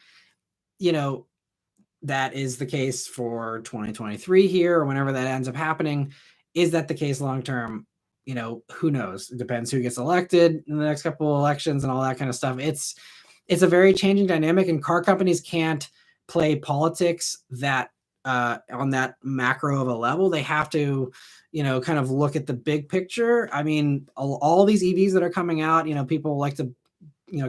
that is the case for 2023 here or whenever that ends up happening. Is that the case long term? Who knows? It depends who gets elected in the next couple of elections and all that kind of stuff. It's a very changing dynamic, and car companies can't play politics that on that macro of a level. They have to, kind of look at the big picture. I mean, all these EVs that are coming out, people like to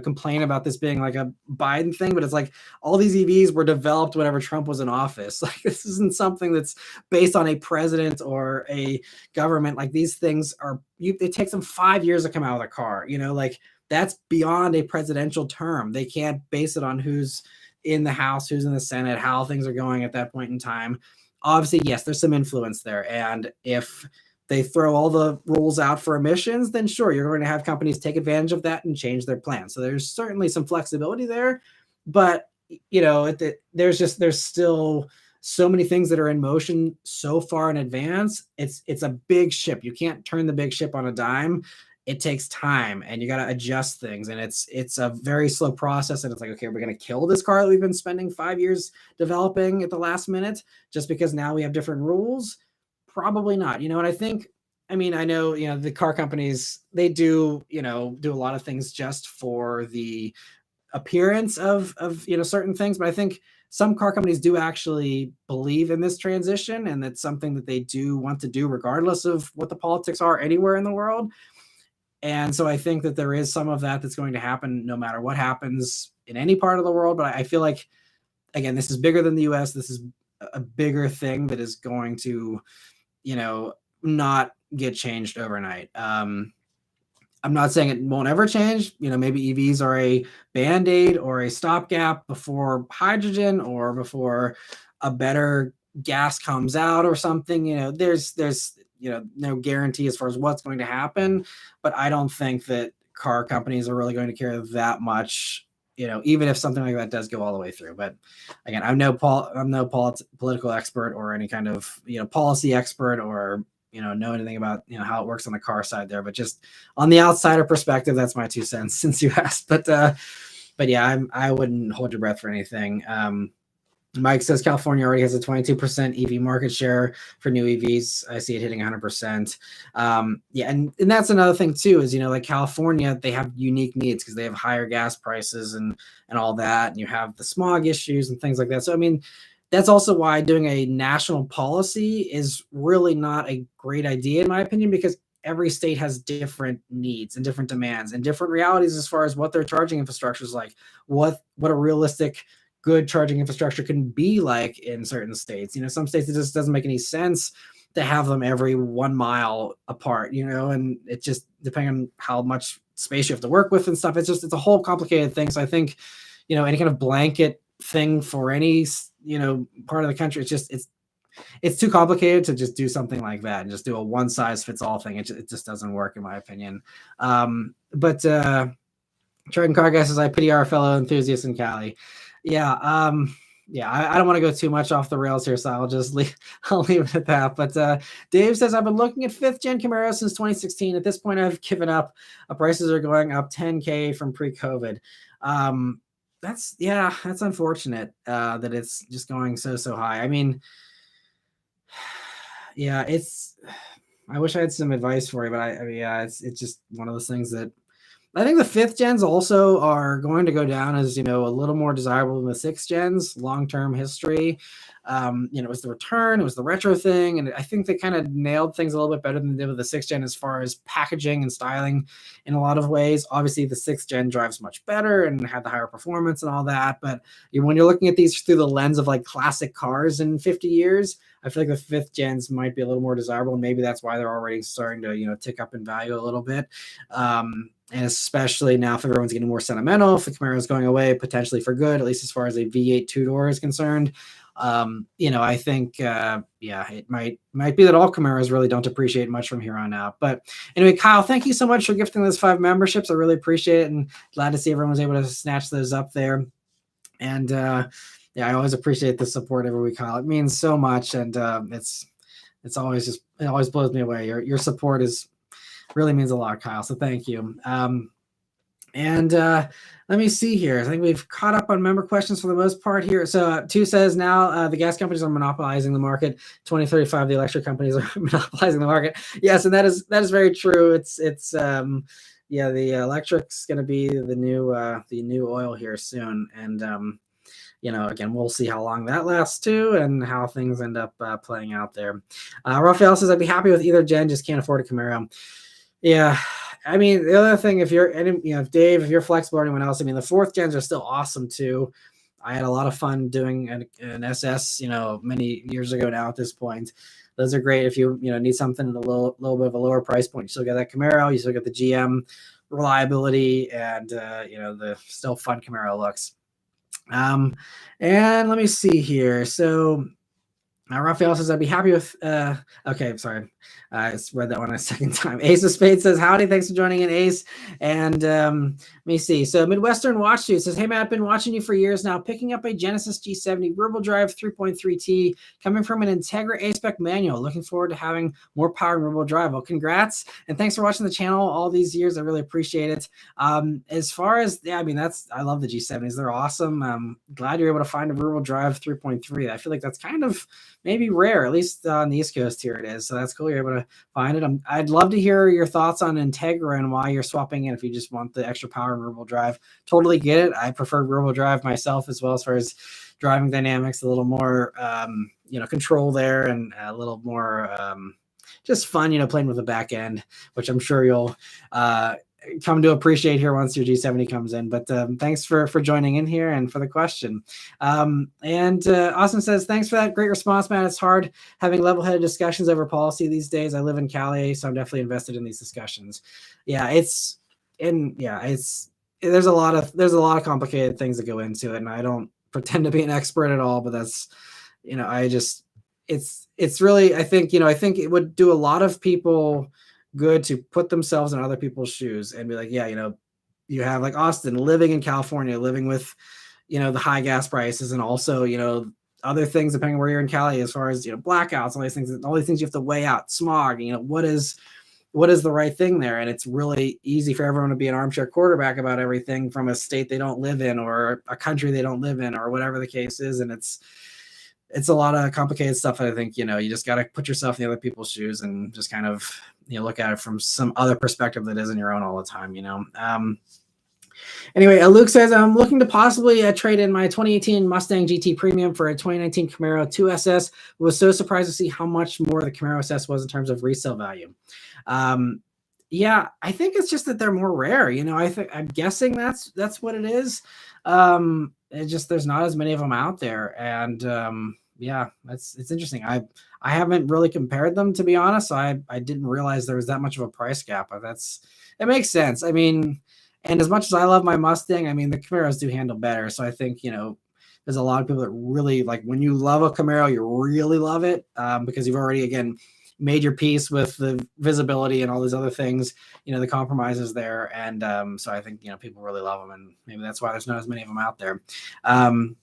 complain about this being like a Biden thing, but it's like all these EVs were developed whenever Trump was in office. Like, this isn't something that's based on a president or a government. Like, these things are, it takes them 5 years to come out of the car, like that's beyond a presidential term. They can't base it on who's in the House, who's in the Senate, how things are going at that point in time. Obviously, yes, there's some influence there. And if they throw all the rules out for emissions, then sure, you're going to have companies take advantage of that and change their plans. So there's certainly some flexibility there, but there's still so many things that are in motion so far in advance. It's a big ship. You can't turn the big ship on a dime. It takes time, and you got to adjust things, and it's a very slow process. And it's like, okay, we're going to kill this car that we've been spending 5 years developing at the last minute just because now we have different rules. Probably not, and I think, I know, the car companies, they do, do a lot of things just for the appearance of, certain things. But I think some car companies do actually believe in this transition, and it's something that they do want to do regardless of what the politics are anywhere in the world. And so I think that there is some of that that's going to happen no matter what happens in any part of the world. But I feel like, again, this is bigger than the US. This is a bigger thing that is going to, not get changed overnight. I'm not saying it won't ever change. Maybe EVs are a band-aid or a stopgap before hydrogen or before a better gas comes out or something. There's no guarantee as far as what's going to happen, but I don't think that car companies are really going to care that much, even if something like that does go all the way through. But again, I'm no political expert or any kind of, policy expert or, know anything about, how it works on the car side there, but just on the outsider perspective, that's my 2 cents since you asked. But yeah, I wouldn't hold your breath for anything. Mike says California already has a 22% EV market share for new EVs. I see it hitting 100%. Yeah, and that's another thing too, is, like California, they have unique needs because they have higher gas prices and all that, and you have the smog issues and things like that. So that's also why doing a national policy is really not a great idea, in my opinion, because every state has different needs and different demands and different realities as far as what their charging infrastructure is like, what a realistic good charging infrastructure can be like in certain states. Some states, it just doesn't make any sense to have them every 1 mile apart, and it just, depending on how much space you have to work with and stuff, it's a whole complicated thing. So I think, any kind of blanket thing for any, part of the country, it's too complicated to just do something like that and just do a one size fits all thing. It just doesn't work, in my opinion. But Triton Car Guy says, I pity our fellow enthusiasts in Cali. Yeah, I don't want to go too much off the rails here, so I'll leave it at that. But Dave says, I've been looking at 5th gen Camaro since 2016. At this point, I've given up. Prices are going up $10K from pre-COVID. That's unfortunate that it's just going so high. Yeah, I wish I had some advice for you, but it's just one of those things that I think the fifth gens also are going to go down as, a little more desirable than the sixth gens, long-term history. It was the return, it was the retro thing, and I think they kind of nailed things a little bit better than they did with the sixth gen as far as packaging and styling in a lot of ways. Obviously, the sixth gen drives much better and had the higher performance and all that, but when you're looking at these through the lens of like classic cars in 50 years, I feel like the fifth gens might be a little more desirable, and maybe that's why they're already starting to, tick up in value a little bit. And especially now if everyone's getting more sentimental, if the Camaro is going away potentially for good, at least as far as a V8 two-door is concerned. I think, it might be that all Camaros really don't appreciate much from here on out. But anyway, Kyle, thank you so much for gifting those 5 memberships. I really appreciate it, and glad to see everyone was able to snatch those up there. And I always appreciate the support every week, Kyle. It means so much, and it always blows me away. Your support really means a lot, Kyle. So thank you. Let me see here. I think we've caught up on member questions for the most part here. So 2 says now the gas companies are monopolizing the market. 2035, the electric companies are monopolizing the market. Yes, and that is very true. The electric's going to be the new oil here soon, and again, we'll see how long that lasts too, and how things end up playing out there. Raphael says, I'd be happy with either gen, just can't afford a Camaro. Yeah, I mean, the other thing, if Dave, if you're flexible or anyone else, I mean, the 4th gens are still awesome too. I had a lot of fun doing an SS, many years ago now at this point. Those are great if you need something at a little bit of a lower price point. You still get that Camaro, you still get the GM reliability, and the still fun Camaro looks. And let me see here. So Raphael says, I'd be happy with, okay, sorry. I read that one a second time. Ace of Spades says, howdy, thanks for joining in, Ace. And let me see. So Midwestern Watch Dude says, hey, Matt, I've been watching you for years now, picking up a Genesis G70 rear-wheel drive 3.3T coming from an Integra A-Spec manual. Looking forward to having more power in rear-wheel drive. Well, congrats. And thanks for watching the channel all these years. I really appreciate it. As far as, I love the G70s. They're awesome. I'm glad you're able to find a rear-wheel drive 3.3. I feel like that's kind of maybe rare, at least on the East Coast here it is. So that's cool. You're able to find it. I'd love to hear your thoughts on Integra and why you're swapping in if you just want the extra power in rear-wheel drive. Totally get it. I prefer rear-wheel drive myself as well, as far as driving dynamics, a little more, control there, and a little more just fun, playing with the back end, which I'm sure you'll come to appreciate here once your G70 comes in. But thanks for joining in here and for the question. And Austin says, thanks for that great response, Matt. It's hard having level-headed discussions over policy these days. I live in Cali, so I'm definitely invested in these discussions. there's a lot of complicated things that go into it, and I don't pretend to be an expert at all, but that's, it's really, I think it would do a lot of people good to put themselves in other people's shoes and be like, you have like Austin living in California, living with, the high gas prices, and also, other things depending on where you're in Cali, as far as, blackouts, all these things you have to weigh out, smog, what is the right thing there. And it's really easy for everyone to be an armchair quarterback about everything from a state they don't live in, or a country they don't live in, or whatever the case is. And it's a lot of complicated stuff. I think, you just got to put yourself in the other people's shoes and just kind of, look at it from some other perspective that isn't your own all the time, Anyway, Luke says, I'm looking to possibly trade in my 2018 Mustang GT Premium for a 2019 Camaro 2SS. Was so surprised to see how much more the Camaro SS was in terms of resale value. I think it's just that they're more rare. I'm guessing that's what it is. It just, there's not as many of them out there. And it's interesting. I haven't really compared them, to be honest. So I didn't realize there was that much of a price gap. But it makes sense. I mean, and as much as I love my Mustang, I mean, the Camaros do handle better. So I think, there's a lot of people that really, like, when you love a Camaro, you really love it, because you've already, again, made your peace with the visibility and all these other things, the compromises there. And so I think, people really love them, and maybe that's why there's not as many of them out there. And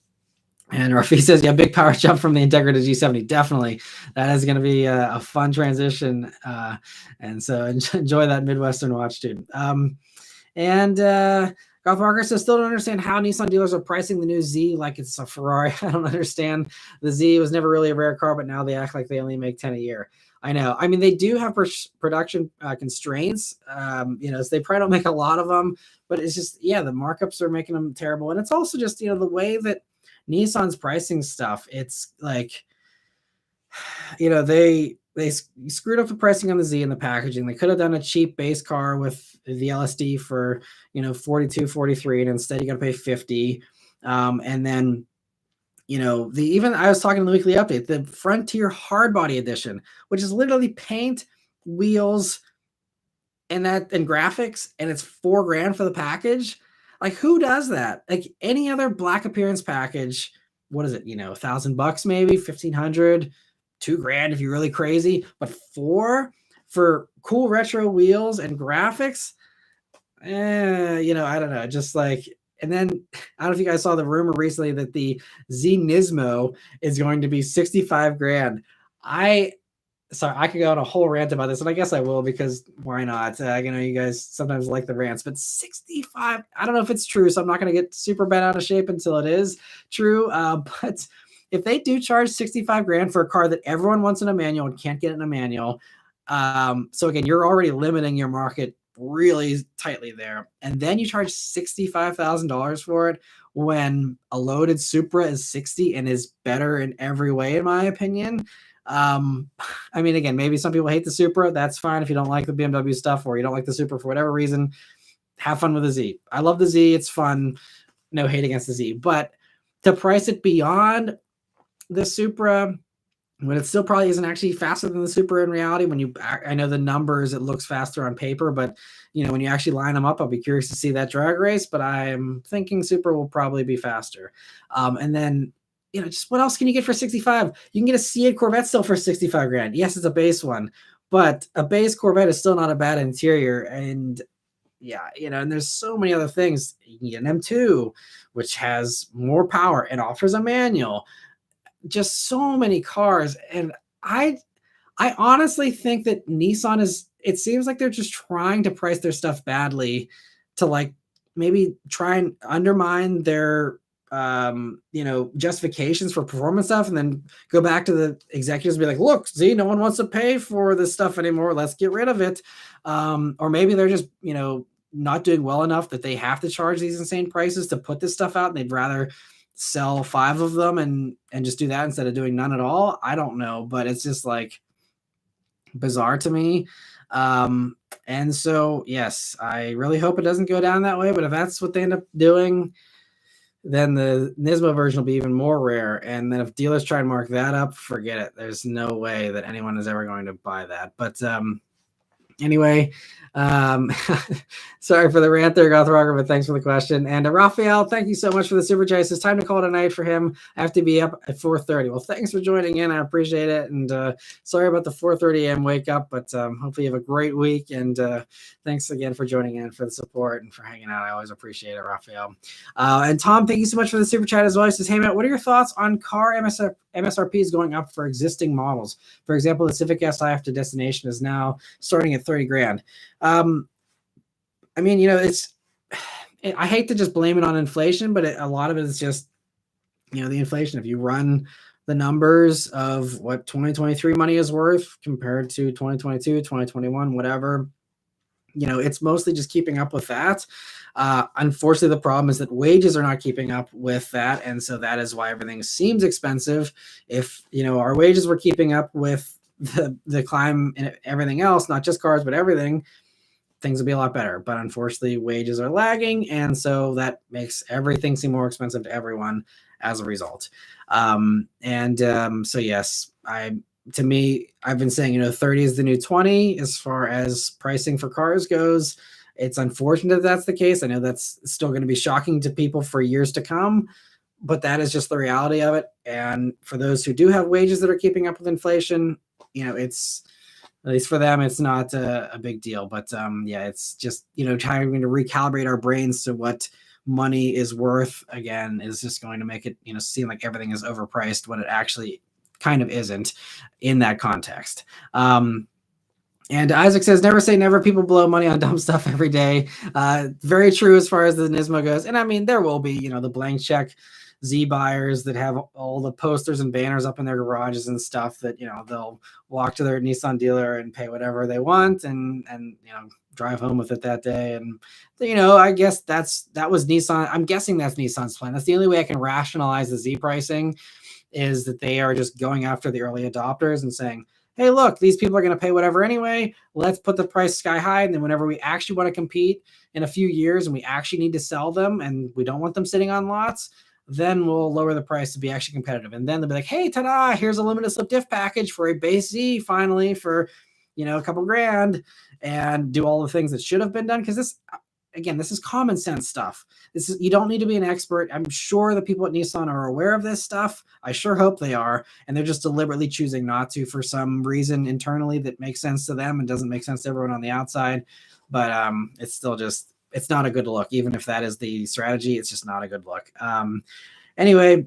Rafi says, big power jump from the Integra to G70. Definitely. That is going to be a fun transition. And so enjoy that Midwestern watch, dude. Golf Marker says, still don't understand how Nissan dealers are pricing the new Z like it's a Ferrari. I don't understand. The Z was never really a rare car, but now they act like they only make 10 a year. I know. I mean, they do have production constraints, so they probably don't make a lot of them, but it's just, yeah, the markups are making them terrible. And it's also just, the way that Nissan's pricing stuff, it's like, they screwed up the pricing on the Z and the packaging. They could have done a cheap base car with the LSD for, 42, 43, and instead you got to pay 50. And then, even I was talking in the weekly update, the Frontier Hardbody Edition, which is literally paint, wheels, and graphics, and it's $4,000 for the package. Like, who does that? Like, any other black appearance package, what is it? $1,000 maybe, 1,500, $2,000 if you're really crazy. But for cool retro wheels and graphics, I don't know. Just like, and then I don't know if you guys saw the rumor recently that the Z Nismo is going to be $65,000. Sorry, I could go on a whole rant about this, and I guess I will, because why not? You guys sometimes like the rants, but 65, I don't know if it's true, so I'm not going to get super bent out of shape until it is true. But if they do charge $65,000 for a car that everyone wants in a manual and can't get in a manual, so again, you're already limiting your market really tightly there, and then you charge $65,000 for it when a loaded Supra is 60 and is better in every way, in my opinion. I mean, again, maybe some people hate the Supra. That's fine if you don't like the BMW stuff, or you don't like the Supra for whatever reason. Have fun with the Z. I love the Z. It's fun. No hate against the Z. But to price it beyond the Supra, when it still probably isn't actually faster than the Supra in reality, I know the numbers, it looks faster on paper, but when you actually line them up, I'll be curious to see that drag race. But I'm thinking Supra will probably be faster. And then, just what else can you get for 65? You can get a Seat Corvette still for $65,000. Yes, it's a base one, but a base Corvette is still not a bad interior. And yeah, and there's so many other things. You can get an M2, which has more power and offers a manual. Just so many cars. And I honestly think that Nissan it seems like they're just trying to price their stuff badly to, like, maybe try and undermine their justifications for performance stuff, and then go back to the executives and be like, look, see, no one wants to pay for this stuff anymore. Let's get rid of it. Or maybe they're just, not doing well enough that they have to charge these insane prices to put this stuff out, and they'd rather sell 5 of them and just do that instead of doing none at all. I don't know, but it's just like bizarre to me. And so, yes, I really hope it doesn't go down that way, but if that's what they end up doing, then the Nismo version will be even more rare. And then if dealers try and mark that up, forget it. There's no way that anyone is ever going to buy that. But anyway, sorry for the rant there, Gothrocker, but thanks for the question. And Raphael, thank you so much for the super chat. It's time to call it a night for him. I have to be up at 4:30. Well, thanks for joining in. I appreciate it. And sorry about the 4:30 a.m. wake up, but hopefully you have a great week. And thanks again for joining in, for the support, and for hanging out. I always appreciate it, Raphael. And Tom, thank you so much for the super chat as well. He says, hey, Matt, what are your thoughts on car MSRPs going up for existing models? For example, the Civic Si after destination is now starting at $30,000. I mean, I hate to just blame it on inflation, but a lot of it is just, the inflation. If you run the numbers of what 2023 money is worth compared to 2022, 2021, whatever, it's mostly just keeping up with that. Unfortunately, the problem is that wages are not keeping up with that. And so that is why everything seems expensive. If, our wages were keeping up with the climb and everything else, not just cars, but everything, things would be a lot better. But unfortunately, wages are lagging. And so that makes everything seem more expensive to everyone as a result. So yes, to me, I've been saying, 30 is the new 20 as far as pricing for cars goes. It's unfortunate that's the case. I know that's still going to be shocking to people for years to come, but that is just the reality of it. And for those who do have wages that are keeping up with inflation, it's, at least for them, it's not a big deal. But it's just, trying to recalibrate our brains to what money is worth again is just going to make it, seem like everything is overpriced when it actually kind of isn't in that context. And Isaac says, never say never. People blow money on dumb stuff every day. Very true as far as the Nismo goes. And I mean, there will be, the blank check Z buyers that have all the posters and banners up in their garages and stuff that, they'll walk to their Nissan dealer and pay whatever they want and drive home with it that day. And, I guess that was Nissan. I'm guessing that's Nissan's plan. That's the only way I can rationalize the Z pricing, is that they are just going after the early adopters and saying, hey, look, these people are going to pay whatever anyway. Let's put the price sky high. And then whenever we actually want to compete in a few years and we actually need to sell them and we don't want them sitting on lots, then we'll lower the price to be actually competitive. And then they'll be like, hey, ta-da, here's a limited slip diff package for a base Z finally for, a couple grand, and do all the things that should have been done. Because this is common sense stuff. You don't need to be an expert. I'm sure the people at Nissan are aware of this stuff. I sure hope they are. And they're just deliberately choosing not to for some reason internally that makes sense to them and doesn't make sense to everyone on the outside. But it's still it's not a good look. Even if that is the strategy, it's just not a good look. Anyway,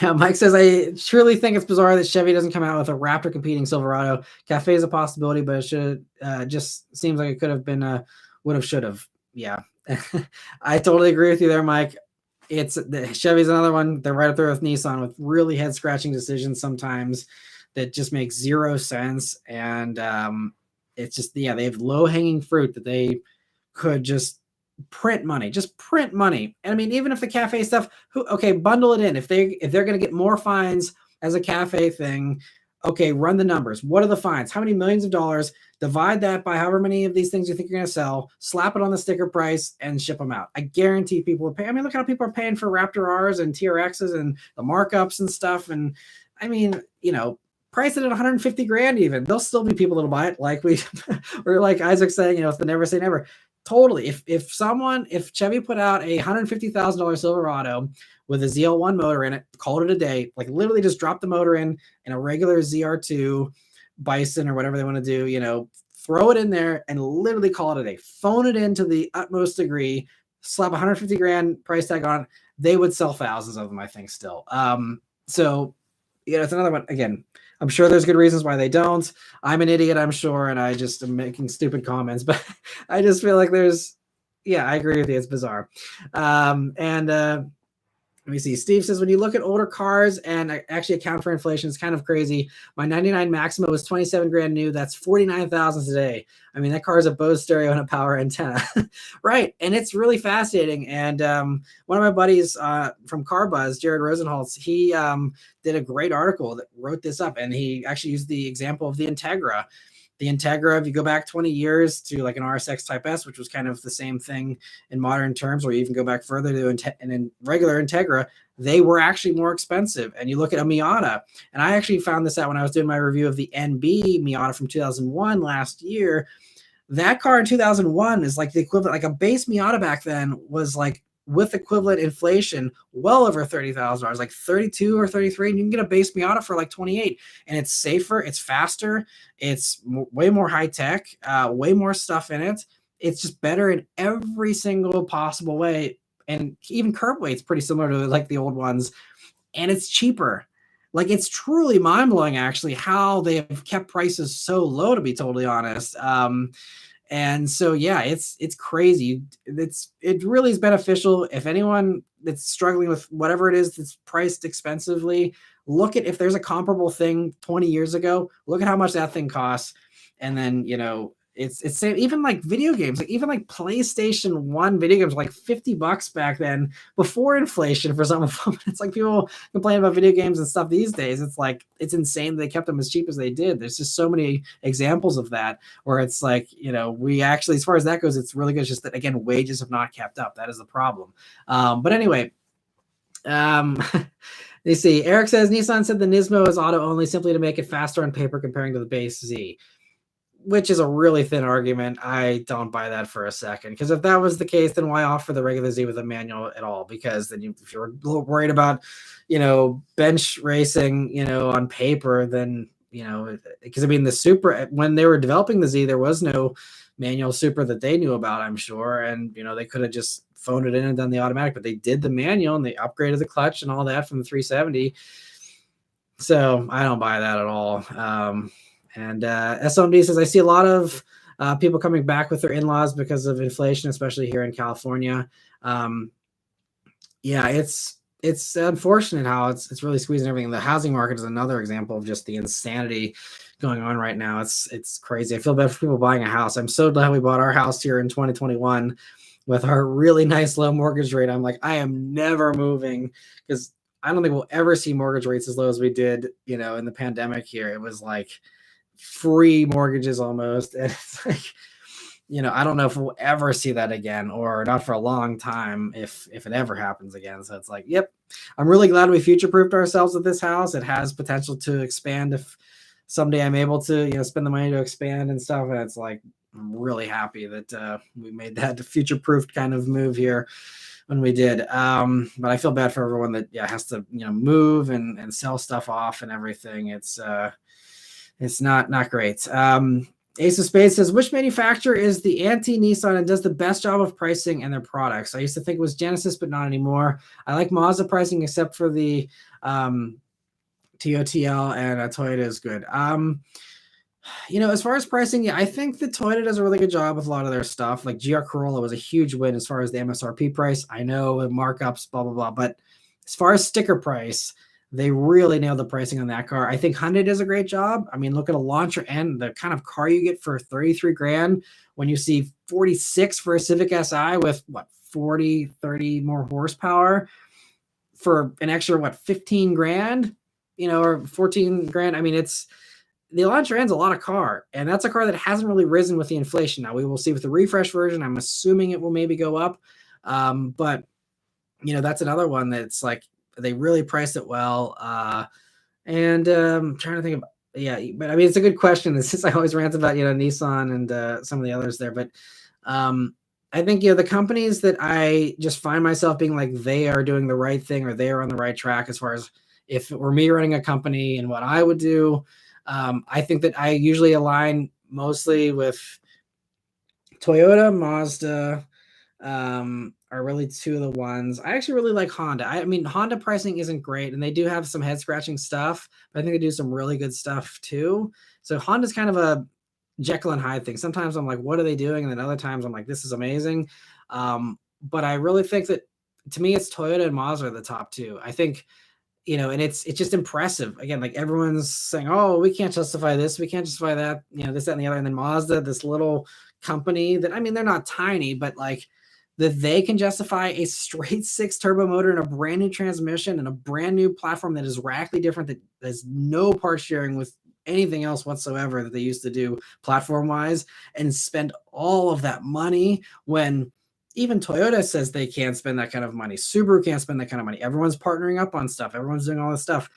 Mike says, I truly think it's bizarre that Chevy doesn't come out with a Raptor competing Silverado. Cafe is a possibility, but it should just seems like it could have been would have, should have. Yeah, I totally agree with you there, Mike. Chevy's another one. They're right up there with Nissan with really head scratching decisions sometimes that just make zero sense. And it's just, they have low hanging fruit that they could just print money. And I mean, even if the cafe stuff, bundle it in. If they're going to get more fines as a cafe thing, okay, run the numbers. What are the fines? How many millions of dollars? Divide that by however many of these things you think you're going to sell, slap it on the sticker price, and ship them out. I guarantee people will pay. I mean, look how people are paying for Raptor Rs and TRXs and the markups and stuff. And I mean, price it at 150 grand even. There'll still be people that'll buy it, like or like Isaac's saying, it's the never say never. Totally. If Chevy put out a $150,000 Silverado with a ZL1 motor in it, called it a day, like literally just drop the motor in a regular ZR2 Bison or whatever they want to do, throw it in there and literally call it a day, phone it in to the utmost degree, slap 150 grand price tag on it, they would sell thousands of them, I think, still. So, it's another one. Again, I'm sure there's good reasons why they don't. I'm an idiot, I'm sure, and I just am making stupid comments, but I just feel like I agree with you. It's bizarre. Let me see. Steve says, when you look at older cars and actually account for inflation, it's kind of crazy. My 99 Maxima was 27 grand new. That's 49,000 today. I mean, that car is a Bose stereo and a power antenna. Right. And it's really fascinating. And one of my buddies from Car Buzz, Jared Rosenholtz, he did a great article that wrote this up. And he actually used the example of the Integra. The Integra, if you go back 20 years to like an RSX Type S, which was kind of the same thing in modern terms, or you even go back further to an regular Integra, they were actually more expensive. And you look at a Miata, and I actually found this out when I was doing my review of the NB Miata from 2001 last year. That car in 2001 is like the equivalent, like a base Miata back then was like, with equivalent inflation, well over $30,000, like 32 or 33, and you can get a base Miata for like 28, and it's safer, it's faster, it's way more high tech, way more stuff in it. It's just better in every single possible way, and even curb weight's pretty similar to like the old ones, and it's cheaper. Like, it's truly mind blowing, actually, how they have kept prices so low, to be totally honest. And so, yeah, it's crazy. It really is beneficial. If anyone that's struggling with whatever it is that's priced expensively, look at if there's a comparable thing 20 years ago, look at how much that thing costs. And then, it's same, even like video games, like even like PlayStation 1 video games, like $50 back then before inflation for some of them. It's like people complain about video games and stuff these days. It's like, it's insane they kept them as cheap as they did. There's just so many examples of that where it's like, we actually, as far as that goes, it's really good. It's just that, again, wages have not kept up. That is the problem. But anyway, you see, Eric says, Nissan said the Nismo is auto only simply to make it faster on paper comparing to the base Z, which is a really thin argument. I don't buy that for a second, because if that was the case, then why offer the regular Z with a manual at all? Because then if you're worried about, bench racing, on paper, then, because I mean, the Supra, when they were developing the Z, there was no manual Supra that they knew about, I'm sure. And, they could have just phoned it in and done the automatic, but they did the manual and they upgraded the clutch and all that from the 370. So I don't buy that at all. And SOMD says, I see a lot of people coming back with their in-laws because of inflation, especially here in California. Yeah, it's unfortunate how it's really squeezing everything. The housing market is another example of just the insanity going on right now. It's crazy. I feel bad for people buying a house. I'm so glad we bought our house here in 2021 with our really nice low mortgage rate. I'm like, I am never moving because I don't think we'll ever see mortgage rates as low as we did, in the pandemic here. It was like free mortgages almost. And it's like, I don't know if we'll ever see that again, or not for a long time, if it ever happens again. So it's like, yep, I'm really glad we future proofed ourselves with this house. It has potential to expand if someday I'm able to, spend the money to expand and stuff. And it's like, I'm really happy that we made that future proofed kind of move here when we did. But I feel bad for everyone that has to move and sell stuff off and everything. It's not great. Ace of Spades says, which manufacturer is the anti-Nissan and does the best job of pricing and their products? I used to think it was Genesis, but not anymore. I like Mazda pricing except for the TOTL, and Toyota is good. As far as pricing, I think that Toyota does a really good job with a lot of their stuff. Like GR Corolla was a huge win as far as the MSRP price. I know markups, blah, blah, blah. But as far as sticker price, they really nailed the pricing on that car. I think Hyundai does a great job. I mean, look at a launcher and the kind of car you get for 33 grand when you see 46 for a Civic Si with 40, 30 more horsepower for an extra, 15 grand, or 14 grand. I mean, the Elantra's a lot of car, and that's a car that hasn't really risen with the inflation. Now we will see with the refresh version. I'm assuming it will maybe go up. But that's another one that's like, they really priced it well. And I'm trying to think of, but I mean, it's a good question. Since I always rant about, Nissan and some of the others there, but I think, the companies that I just find myself being like, they are doing the right thing or they are on the right track as far as if it were me running a company and what I would do. I think that I usually align mostly with Toyota, Mazda, are really two of the ones. I actually really like Honda. I mean, Honda pricing isn't great, and they do have some head scratching stuff, but I think they do some really good stuff too. So Honda's kind of a Jekyll and Hyde thing. Sometimes I'm like, what are they doing? And then other times I'm like, this is amazing. But I really think that to me, it's Toyota and Mazda are the top two. I think, and it's just impressive. Again, like everyone's saying, oh, we can't justify this, we can't justify that, this, that, and the other. And then Mazda, this little company that, I mean, they're not tiny, but like, that they can justify a straight 6 turbo motor and a brand new transmission and a brand new platform that is radically different, that has no part sharing with anything else whatsoever that they used to do platform wise, and spend all of that money when even Toyota says they can't spend that kind of money. Subaru can't spend that kind of money. Everyone's partnering up on stuff. Everyone's doing all this stuff.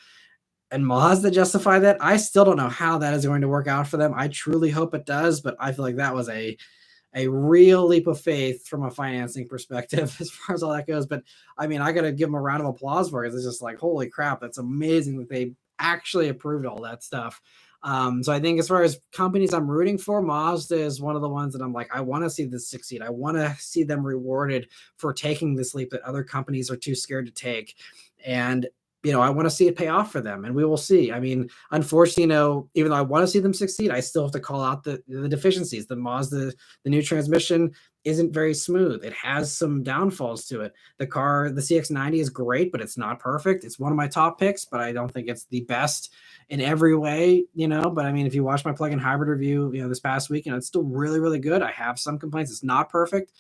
And Mazda justify that. I still don't know how that is going to work out for them. I truly hope it does, but I feel like that was a real leap of faith from a financing perspective as far as all that goes. But I mean, I got to give them a round of applause for it. It's just like, holy crap, that's amazing that they actually approved all that stuff. So I think as far as companies I'm rooting for, Mazda is one of the ones that I'm like, I want to see this succeed. I want to see them rewarded for taking this leap that other companies are too scared to take. And I want to see it pay off for them, and we will see. I mean, unfortunately, even though I want to see them succeed, I still have to call out the deficiencies. The Mazda, the new transmission isn't very smooth. It has some downfalls to it. The CX-90 is great, but it's not perfect. It's one of my top picks, but I don't think it's the best in every way, But I mean, if you watch my plug-in hybrid review, this past week, it's still really, really good. I have some complaints. It's not perfect.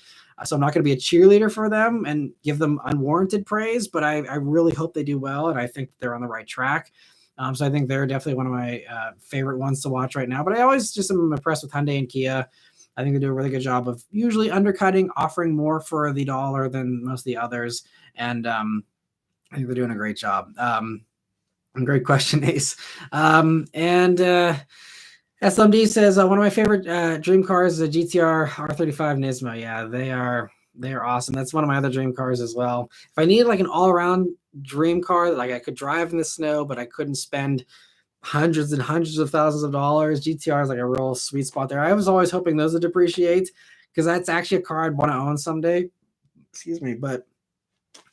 So I'm not going to be a cheerleader for them and give them unwarranted praise, but I really hope they do well, and I think they're on the right track. So I think they're definitely one of my favorite ones to watch right now. But I always just am impressed with Hyundai and Kia. I think they do a really good job of usually undercutting, offering more for the dollar than most of the others, and I think they're doing a great job. Great question, Ace. SMD says one of my favorite dream cars is a GTR R35 Nismo. Yeah, they are awesome. That's one of my other dream cars as well. If I needed like an all-around dream car that like I could drive in the snow, but I couldn't spend hundreds and hundreds of thousands of dollars, GTR is like a real sweet spot there. I was always hoping those would depreciate because that's actually a car I'd want to own someday. Excuse me, but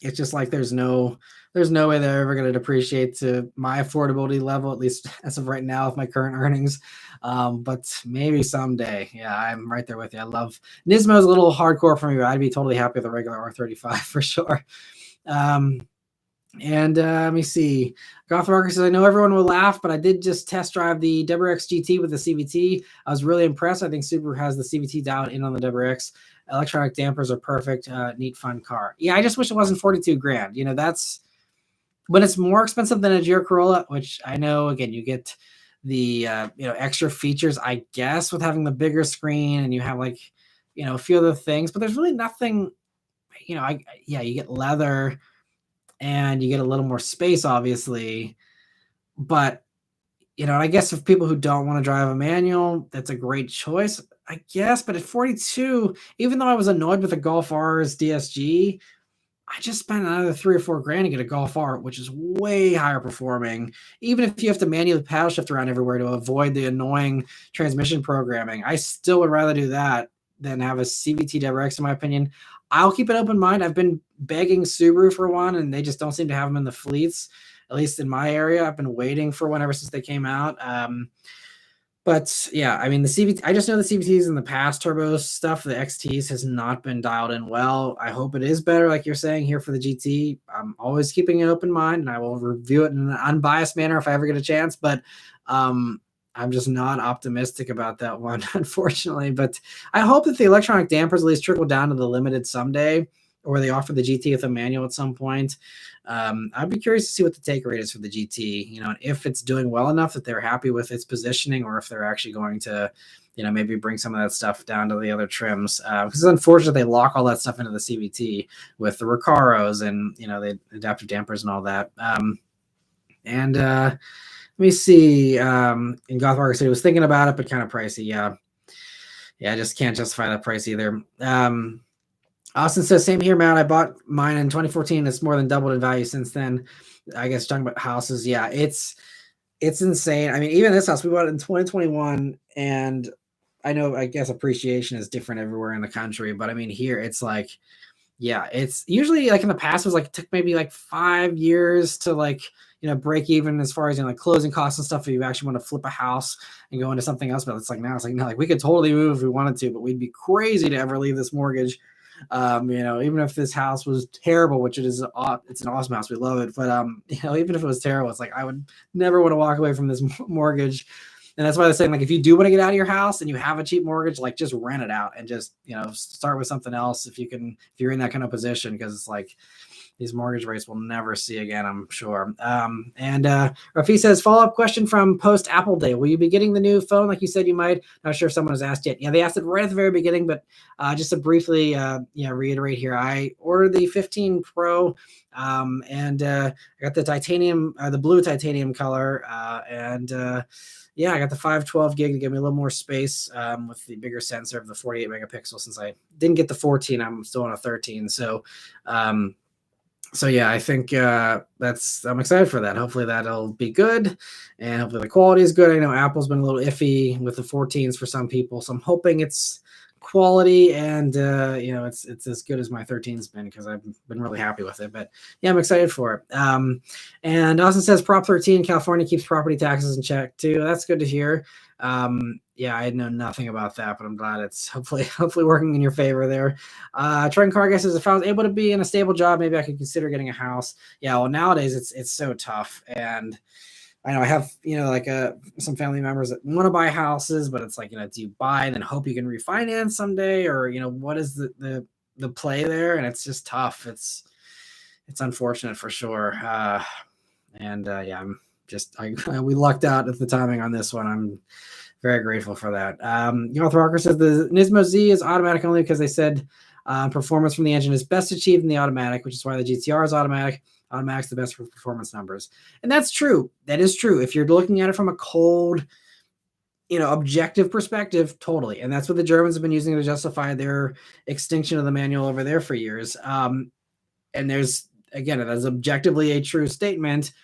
it's just like there's no way they're ever going to depreciate to my affordability level, at least as of right now with my current earnings. But maybe someday. Yeah, I'm right there with you. I love Nismo is a little hardcore for me, but I'd be totally happy with a regular R35 for sure. And let me see. Goth Rocker says, I know everyone will laugh, but I did just test drive the WRX GT with the CVT. I was really impressed. I think Subaru has the CVT dialed in on the WRX. Electronic dampers are perfect. Neat, fun car. Yeah, I just wish it wasn't 42 grand. That's when it's more expensive than a Geo Corolla, which I know, again, you get the extra features, I guess, with having the bigger screen, and you have like a few other things, but there's really nothing. You get leather and you get a little more space, obviously. But I guess if people who don't want to drive a manual, that's a great choice, I guess. But at 42, even though I was annoyed with the Golf R's DSG, I just spent another 3 or 4 grand to get a Golf R, which is way higher performing. Even if you have to manually paddle shift around everywhere to avoid the annoying transmission programming, I still would rather do that than have a CVT WRX, in my opinion. I'll keep an open mind. I've been begging Subaru for one, and they just don't seem to have them in the fleets, at least in my area. I've been waiting for one ever since they came out. But yeah, I mean, the CVT, I just know the CVTs in the past turbo stuff, the XTs has not been dialed in well. I hope it is better, like you're saying here for the GT. I'm always keeping an open mind, and I will review it in an unbiased manner if I ever get a chance. But I'm just not optimistic about that one, unfortunately. But I hope that the electronic dampers at least trickle down to the limited someday, or they offer the GT with a manual at some point. I'd be curious to see what the take rate is for the GT, and if it's doing well enough that they're happy with its positioning, or if they're actually going to, maybe bring some of that stuff down to the other trims. Because it's unfortunate they lock all that stuff into the CVT with the Recaros and, the adaptive dampers and all that. And let me see. In Goth Rocker City, was thinking about it, but kind of pricey. Yeah, I just can't justify that price either. Austin says, same here, Matt. I bought mine in 2014. It's more than doubled in value since then. I guess talking about houses. Yeah, it's insane. I mean, even this house, we bought it in 2021, and I guess appreciation is different everywhere in the country, but I mean, here it's like, yeah, it's usually like in the past, it was like, it took maybe like 5 years to like, break even as far as, like closing costs and stuff. If you actually want to flip a house and go into something else, but it's like now it's like, no, like we could totally move if we wanted to, but we'd be crazy to ever leave this mortgage. Even if this house was terrible, which it's an awesome house, we love it. But even if it was terrible, it's like I would never want to walk away from this mortgage. And that's why they're saying, like, if you do want to get out of your house and you have a cheap mortgage, like just rent it out and just start with something else if you're in that kind of position, because it's like these mortgage rates we'll never see again, I'm sure. And Rafi says, follow-up question from post Apple Day. Will you be getting the new phone like you said you might? Not sure if someone has asked yet. Yeah, they asked it right at the very beginning, but just to briefly reiterate here, I ordered the 15 Pro, and I got the titanium, the blue titanium color, and I got the 512 gig to give me a little more space, with the bigger sensor of the 48 megapixel. Since I didn't get the 14, I'm still on a 13. So yeah, I think I'm excited for that. Hopefully that'll be good, and hopefully the quality is good. I know Apple's been a little iffy with the 14s for some people, so I'm hoping it's quality and it's as good as my 13's been, because I've been really happy with it. But yeah, I'm excited for it. And Austin says Prop 13 California keeps property taxes in check too. That's good to hear. I know nothing about that, but I'm glad it's hopefully working in your favor there. Trent Car says, if I was able to be in a stable job, maybe I could consider getting a house. Yeah, well, nowadays it's so tough. And I know I have, some family members that want to buy houses, but it's like, do you buy and then hope you can refinance someday? Or, what is the play there? And it's just tough. It's unfortunate for sure. We lucked out at the timing on this one. I'm very grateful for that. North Rocker says the Nismo Z is automatic only because they said performance from the engine is best achieved in the automatic, which is why the GTR is automatic. Automatic's the best for performance numbers. And that's true. That is true. If you're looking at it from a cold, objective perspective, totally. And that's what the Germans have been using to justify their extinction of the manual over there for years. And there's, again, that's objectively a true statement.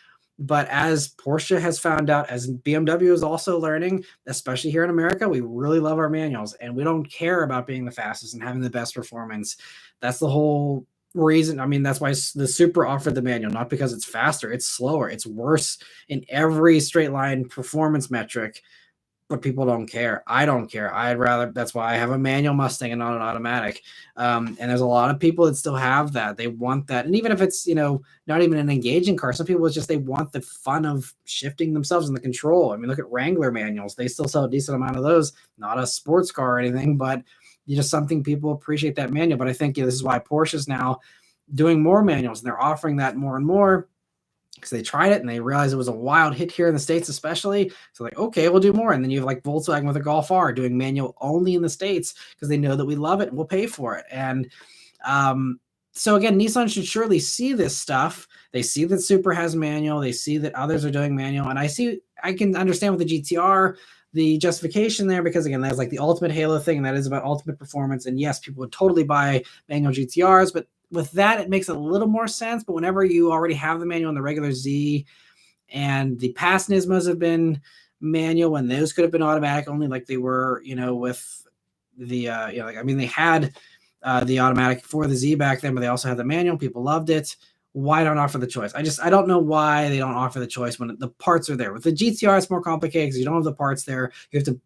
But as Porsche has found out, as BMW is also learning, especially here in America, we really love our manuals, and we don't care about being the fastest and having the best performance. That's the whole reason. I mean, that's why the Supra offered the manual, not because it's faster, it's slower, it's worse in every straight line performance metric. but people don't care. I don't care. I'd rather, that's why I have a manual Mustang and not an automatic. And there's a lot of people that still have that. They want that. And even if it's, not even an engaging car, some people, it's just, they want the fun of shifting themselves in the control. I mean, look at Wrangler manuals. They still sell a decent amount of those, not a sports car or anything, but just something people appreciate that manual. But I think this is why Porsche's now doing more manuals, and they're offering that more and more, because they tried it and they realized it was a wild hit here in the States, especially. So like, okay, we'll do more. And then you have like Volkswagen with a Golf R doing manual only in the States because they know that we love it and we'll pay for it. And so again, Nissan should surely see this stuff. They see that Supra has manual. They see that others are doing manual. And I can understand with the GTR, the justification there, because again, that's like the ultimate halo thing, and that is about ultimate performance. And yes, people would totally buy manual GTRs, but with that, it makes a little more sense. But whenever you already have the manual in the regular Z, and the past Nismos have been manual when those could have been automatic only, like they were, with the, they had the automatic for the Z back then, but they also had the manual. People loved it. Why don't offer the choice? I don't know why they don't offer the choice when the parts are there. With the GTR, it's more complicated because you don't have the parts there. You have to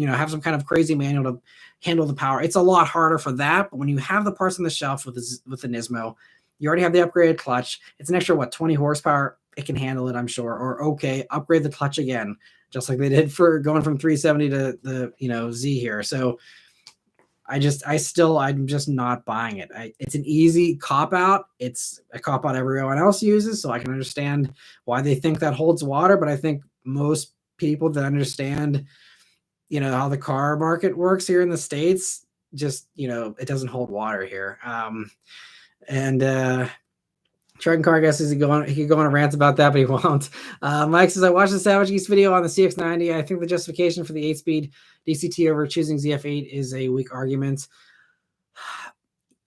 have some kind of crazy manual to handle the power. It's a lot harder for that. But when you have the parts on the shelf with the Nismo, you already have the upgraded clutch. It's an extra 20 horsepower. It can handle it, I'm sure. Or okay, upgrade the clutch again, just like they did for going from 370 to the Z here. So I'm just not buying it. It's an easy cop out. It's a cop out everyone else uses, so I can understand why they think that holds water. But I think most people that understand, how the car market works here in the States, just, it doesn't hold water here. Trenton Car, I guess, he could go on a rant about that, but he won't. Mike says, I watched the Savage Geese video on the CX-90. I think the justification for the 8-speed DCT over choosing ZF8 is a weak argument.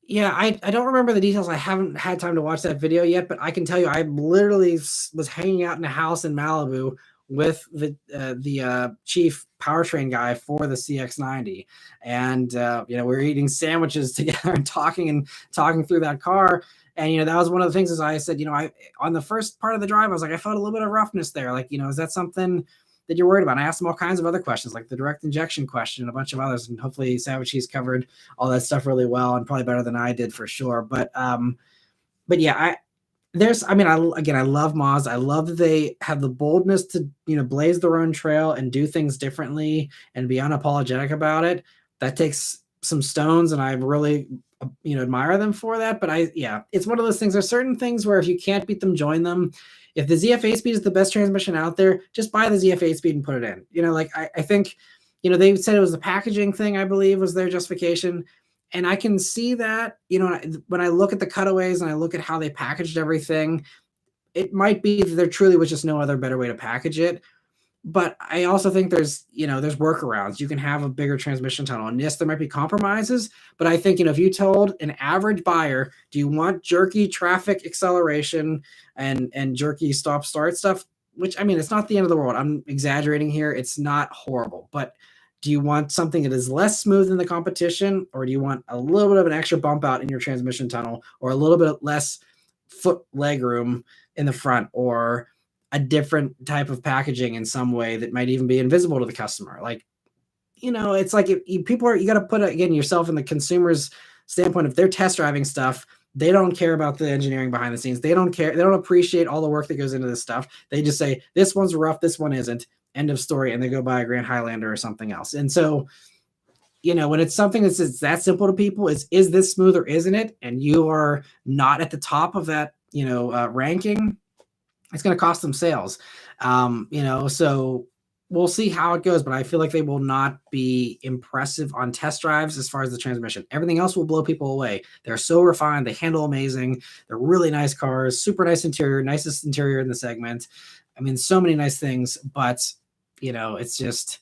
Yeah, I don't remember the details. I haven't had time to watch that video yet, but I can tell you I literally was hanging out in a house in Malibu with the chief powertrain guy for the CX-90. And, we were eating sandwiches together and talking through that car. And, that was one of the things, as I said, on the first part of the drive, I was like, I felt a little bit of roughness there. Like, is that something that you're worried about? And I asked him all kinds of other questions, like the direct injection question and a bunch of others. And hopefully Savage Cheese covered all that stuff really well, and probably better than I did for sure. But yeah, I love Mazda. I love that they have the boldness to, blaze their own trail and do things differently and be unapologetic about it. That takes some stones, and I really, admire them for that. But it's one of those things. There's certain things where if you can't beat them, join them. If the ZF8 speed is the best transmission out there, just buy the ZF8 speed and put it in. I think, they said it was the packaging thing, I believe, was their justification. And I can see that, when I look at the cutaways and I look at how they packaged everything, it might be that there truly was just no other better way to package it. But I also think there's workarounds. You can have a bigger transmission tunnel. And yes, there might be compromises, but I think, if you told an average buyer, do you want jerky traffic acceleration and jerky stop start stuff? Which, it's not the end of the world. I'm exaggerating here. It's not horrible, but do you want something that is less smooth than the competition, or do you want a little bit of an extra bump out in your transmission tunnel, or a little bit less foot leg room in the front, or a different type of packaging in some way that might even be invisible to the customer? Like, it's like you got to put, again, yourself in the consumer's standpoint. If they're test driving stuff, they don't care about the engineering behind the scenes. They don't care. They don't appreciate all the work that goes into this stuff. They just say, this one's rough, this one isn't. End of story. And they go buy a Grand Highlander or something else. And so, when it's something that's that simple to people, is this smooth or isn't it? And you are not at the top of that, ranking, it's going to cost them sales. So we'll see how it goes, but I feel like they will not be impressive on test drives as far as the transmission. Everything else will blow people away. They're so refined. They handle amazing. They're really nice cars, super nice interior, nicest interior in the segment. So many nice things, but it's just,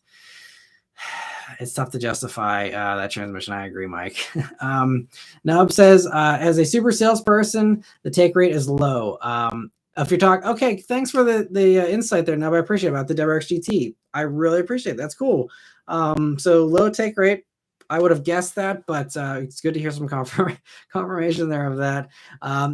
it's tough to justify that transmission. I agree, Mike. Nub says, as a super salesperson, the take rate is low. If you're talking, okay, thanks for the insight there, Nub. I appreciate about the WRX GT. I really appreciate it. That's cool. So low take rate. I would have guessed that, but it's good to hear some confirmation there of that.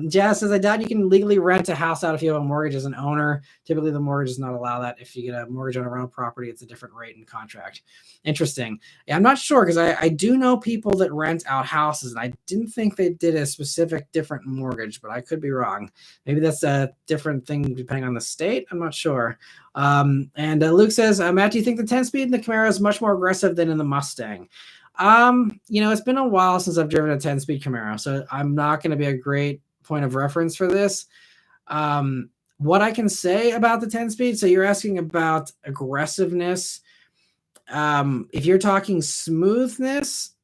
Jazz says, I doubt you can legally rent a house out if you have a mortgage as an owner. Typically, the mortgage does not allow that. If you get a mortgage on a rental property, it's a different rate and contract. Interesting. Yeah, I'm not sure because I do know people that rent out houses, and I didn't think they did a specific different mortgage, but I could be wrong. Maybe that's a different thing depending on the state. I'm not sure. And Luke says, Matt, do you think the 10-speed in the Camaro is much more aggressive than in the Mustang? It's been a while since I've driven a 10-speed Camaro, so I'm not going to be a great point of reference for this. What I can say about the 10-speed, so you're asking about aggressiveness. If you're talking smoothness,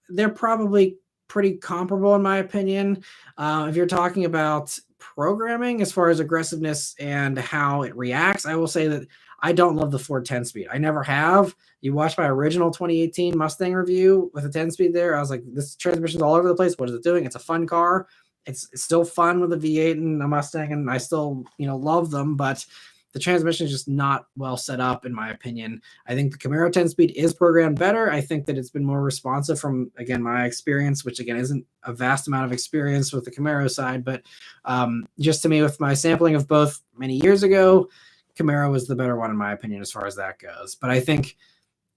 they're probably pretty comparable in my opinion. If you're talking about programming as far as aggressiveness and how it reacts, I will say that I don't love the Ford 10-speed. I never have. You watched my original 2018 Mustang review with a 10-speed there. I was like, this transmission's all over the place. What is it doing? It's a fun car. It's still fun with a V8 and a Mustang, and I still, love them, but the transmission is just not well set up, in my opinion. I think the Camaro 10-speed is programmed better. I think that it's been more responsive from, again, my experience, which, again, isn't a vast amount of experience with the Camaro side. But just to me, with my sampling of both many years ago, Camaro was the better one, in my opinion, as far as that goes. But I think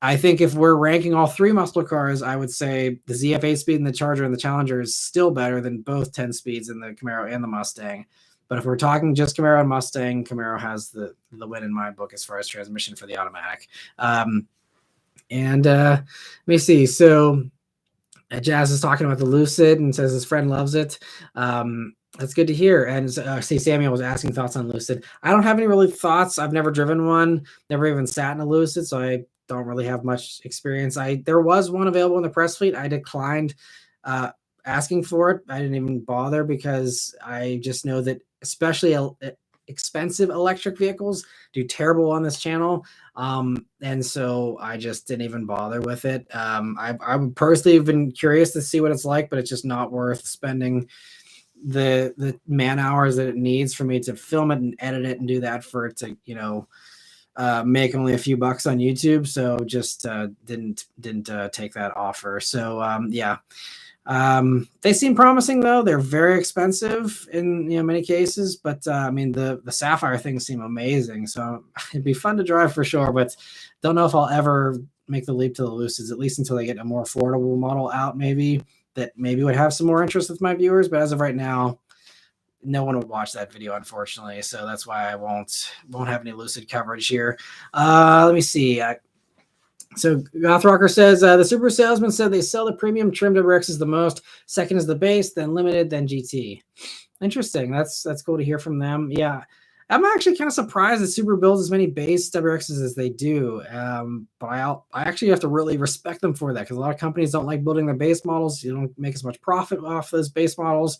if we're ranking all three muscle cars, I would say the ZF 8-speed and the Charger and the Challenger is still better than both 10-speeds in the Camaro and the Mustang. But if we're talking just Camaro and Mustang, Camaro has the win in my book as far as transmission for the automatic. Let me see. So Jazz is talking about the Lucid and says his friend loves it. That's good to hear. And see, Samuel was asking thoughts on Lucid. I don't have any really thoughts. I've never driven one, never even sat in a Lucid, so I don't really have much experience. There was one available in the press fleet. I declined asking for it. I didn't even bother because I just know that especially expensive electric vehicles do terrible on this channel. And so I just didn't even bother with it. I would personally have been curious to see what it's like, but it's just not worth spending the man hours that it needs for me to film it and edit it and do that for it to, make only a few bucks on YouTube. So just didn't take that offer. So yeah. They seem promising though. They're very expensive in many cases, but the Sapphire things seem amazing. So it'd be fun to drive for sure, but don't know if I'll ever make the leap to the Lucids, at least until they get a more affordable model out, maybe that maybe would have some more interest with my viewers. But as of right now, no one would watch that video, unfortunately. So that's why I won't have any Lucid coverage here. Let me see. So Goth Rocker says the Subaru salesman said they sell the premium trim WRXs the most. Second is the base, then limited, then GT. Interesting. That's cool to hear from them. Yeah, I'm actually kind of surprised that Subaru builds as many base WRXs as they do. But I actually have to really respect them for that because a lot of companies don't like building their base models. You don't make as much profit off those base models.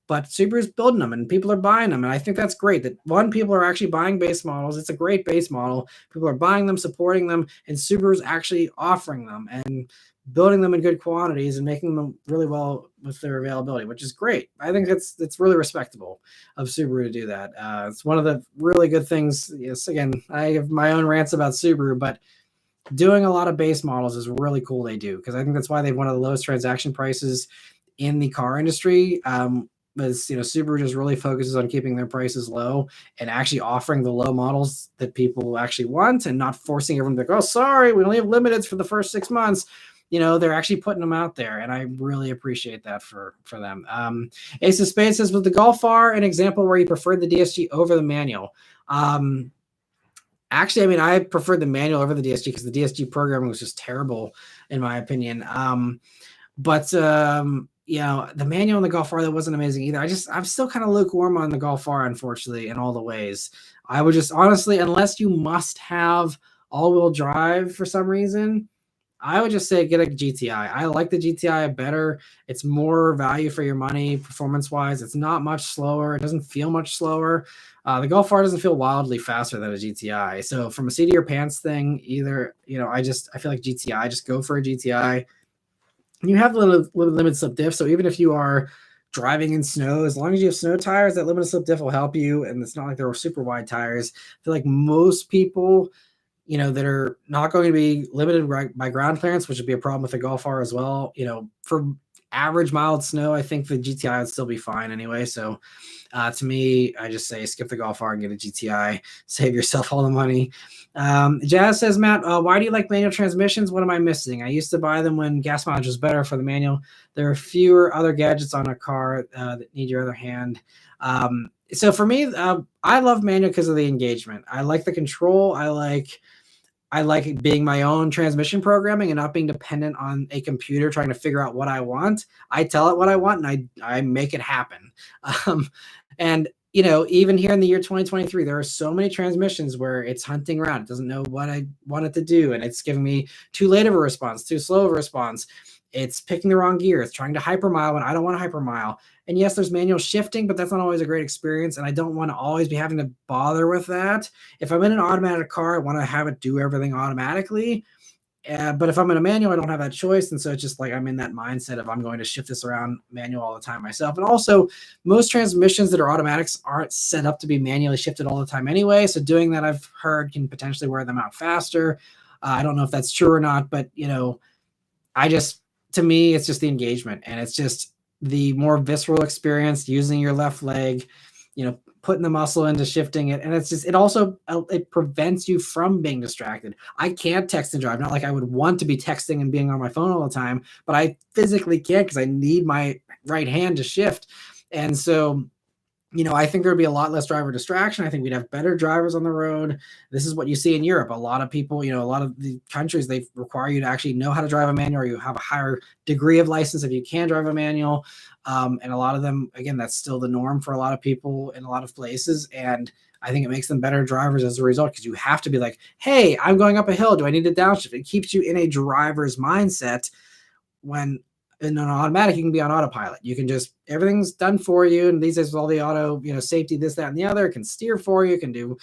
But Subaru's building them and people are buying them. And I think that's great that people are actually buying base models. It's a great base model. People are buying them, supporting them, and Subaru's actually offering them and building them in good quantities and making them really well with their availability, which is great. I think it's really respectable of Subaru to do that. It's one of the really good things. Yes, again, I have my own rants about Subaru, but doing a lot of base models is really cool they do, because I think that's why they've one of the lowest transaction prices in the car industry. Subaru just really focuses on keeping their prices low and actually offering the low models that people actually want and not forcing everyone to go, oh, sorry, we only have limiteds for the first 6 months. They're actually putting them out there, and I really appreciate that for them. Ace of Spades says, with the Golf R, an example where you preferred the DSG over the manual. Actually, I preferred the manual over the DSG because the DSG programming was just terrible, in my opinion. The manual in the Golf R, that wasn't amazing either. I'm still kind of lukewarm on the Golf R, unfortunately, in all the ways. I would just honestly, unless you must have all-wheel drive for some reason, I would just say get a GTI. I like the GTI better. It's more value for your money, performance-wise. It's not much slower. It doesn't feel much slower. The Golf R doesn't feel wildly faster than a GTI. So from a seat of your pants thing, either, I feel like GTI, just go for a GTI. You have limited slip diff, so even if you are driving in snow, as long as you have snow tires, that limited slip diff will help you, and it's not like they're super wide tires. I feel like most people that are not going to be limited by ground clearance, which would be a problem with the Golf R as well. For average mild snow, I think the GTI would still be fine anyway. So to me, I just say skip the Golf R and get a GTI. Save yourself all the money. Jazz says, Matt, why do you like manual transmissions? What am I missing? I used to buy them when gas mileage was better for the manual. There are fewer other gadgets on a car that need your other hand. So for me, I love manual because of the engagement. I like the control. I like being my own transmission programming and not being dependent on a computer trying to figure out what I want. I tell it what I want and I make it happen. And even here in the year 2023, there are so many transmissions where it's hunting around. It doesn't know what I want it to do. And it's giving me too late of a response, too slow of a response. It's picking the wrong gear. It's trying to hypermile when I don't want to hypermile. And yes, there's manual shifting, but that's not always a great experience. And I don't want to always be having to bother with that. If I'm in an automatic car, I want to have it do everything automatically. But if I'm in a manual, I don't have that choice. And so it's just like I'm in that mindset of I'm going to shift this around manual all the time myself. And also, most transmissions that are automatics aren't set up to be manually shifted all the time anyway. So doing that, I've heard, can potentially wear them out faster. I don't know if that's true or not, but to me, it's just the engagement, and it's just the more visceral experience using your left leg, putting the muscle into shifting it. And it prevents you from being distracted. I can't text and drive. Not like I would want to be texting and being on my phone all the time, but I physically can't because I need my right hand to shift. And so, I think there'd be a lot less driver distraction. I think we'd have better drivers on the road. This is what you see in Europe. A lot of people, a lot of the countries, they require you to actually know how to drive a manual, or you have a higher degree of license if you can drive a manual. And a lot of them, again, that's still the norm for a lot of people in a lot of places. And I think it makes them better drivers as a result, because you have to be like, hey, I'm going up a hill. Do I need to downshift? It keeps you in a driver's mindset. When in an automatic, you can be on autopilot. You can just, everything's done for you. And these days with all the auto, safety, this, that, and the other, can steer for you, can do,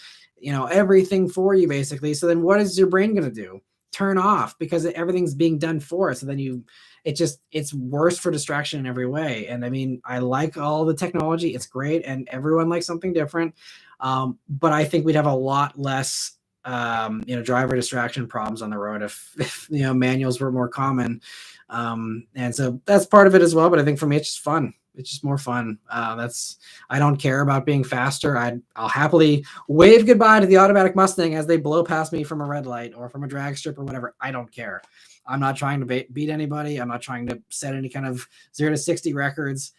everything for you basically. So then what is your brain going to do? Turn off, because everything's being done for us. So then it's worse for distraction in every way. And I mean, I like all the technology. It's great. And everyone likes something different. But I think we'd have a lot less, driver distraction problems on the road if manuals were more common. And so that's part of it as well. But I think for me, it's just fun. It's just more fun. I don't care about being faster. I'll happily wave goodbye to the automatic Mustang as they blow past me from a red light or from a drag strip or whatever. I don't care. I'm not trying to beat anybody. I'm not trying to set any kind of 0 to 60 records.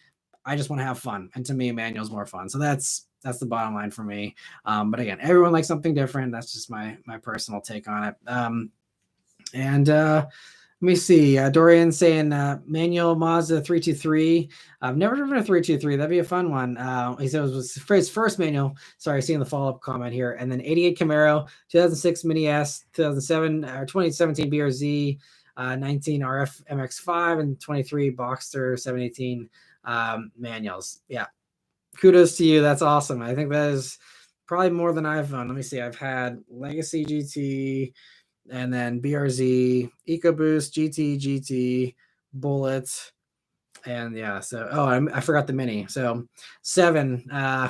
I just want to have fun. And to me, manual's more fun. So that's the bottom line for me. But again, everyone likes something different. That's just my personal take on it. Let me see. Dorian saying manual Mazda 323. I've never driven a 323. That'd be a fun one. He said it was his first manual. Sorry, seeing the follow-up comment here. And then 88 Camaro, 2006 Mini S, 2007 or 2017 BRZ, 19 RF MX5, and 23 Boxster 718 manuals. Yeah. Kudos to you. That's awesome. I think that is probably more than I've done. Let me see. I've had Legacy GT, and then BRZ, EcoBoost, GT, Bullet, and yeah. So, I forgot the Mini. So 7. I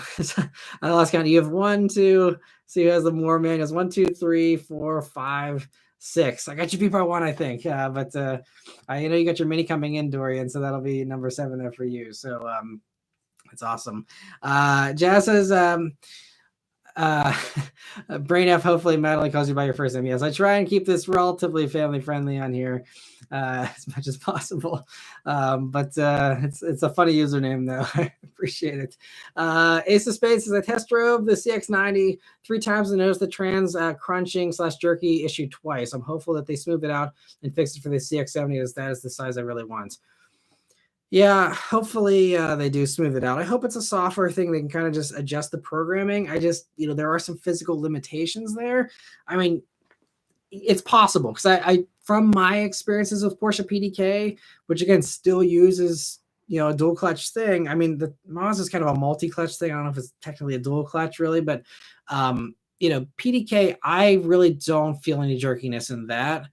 lost count. You have 1, 2. See who has the more manuals. 1, 2, 3, 4, 5, 6. I got you beat by 1, I think. But I know you got your Mini coming in, Dorian. So that'll be number 7 there for you. So it's awesome. Jazz says, Brain F, hopefully Madeline calls you by your first name. Yes, I try and keep this relatively family friendly on here as much as possible. But it's a funny username though. I appreciate it. Ace of Spades says, I test drove the CX90 3 times and noticed the trans crunching / jerky issue twice. I'm hopeful that they smooth it out and fix it for the CX70, as that is the size I really want. Yeah, hopefully they do smooth it out. I hope it's a software thing. They can kind of just adjust the programming. I just, there are some physical limitations there. I mean, it's possible because I from my experiences with Porsche PDK, which again still uses, a dual clutch thing. I mean, the Mazda is kind of a multi-clutch thing. I don't know if it's technically a dual clutch really, but PDK, I really don't feel any jerkiness in that.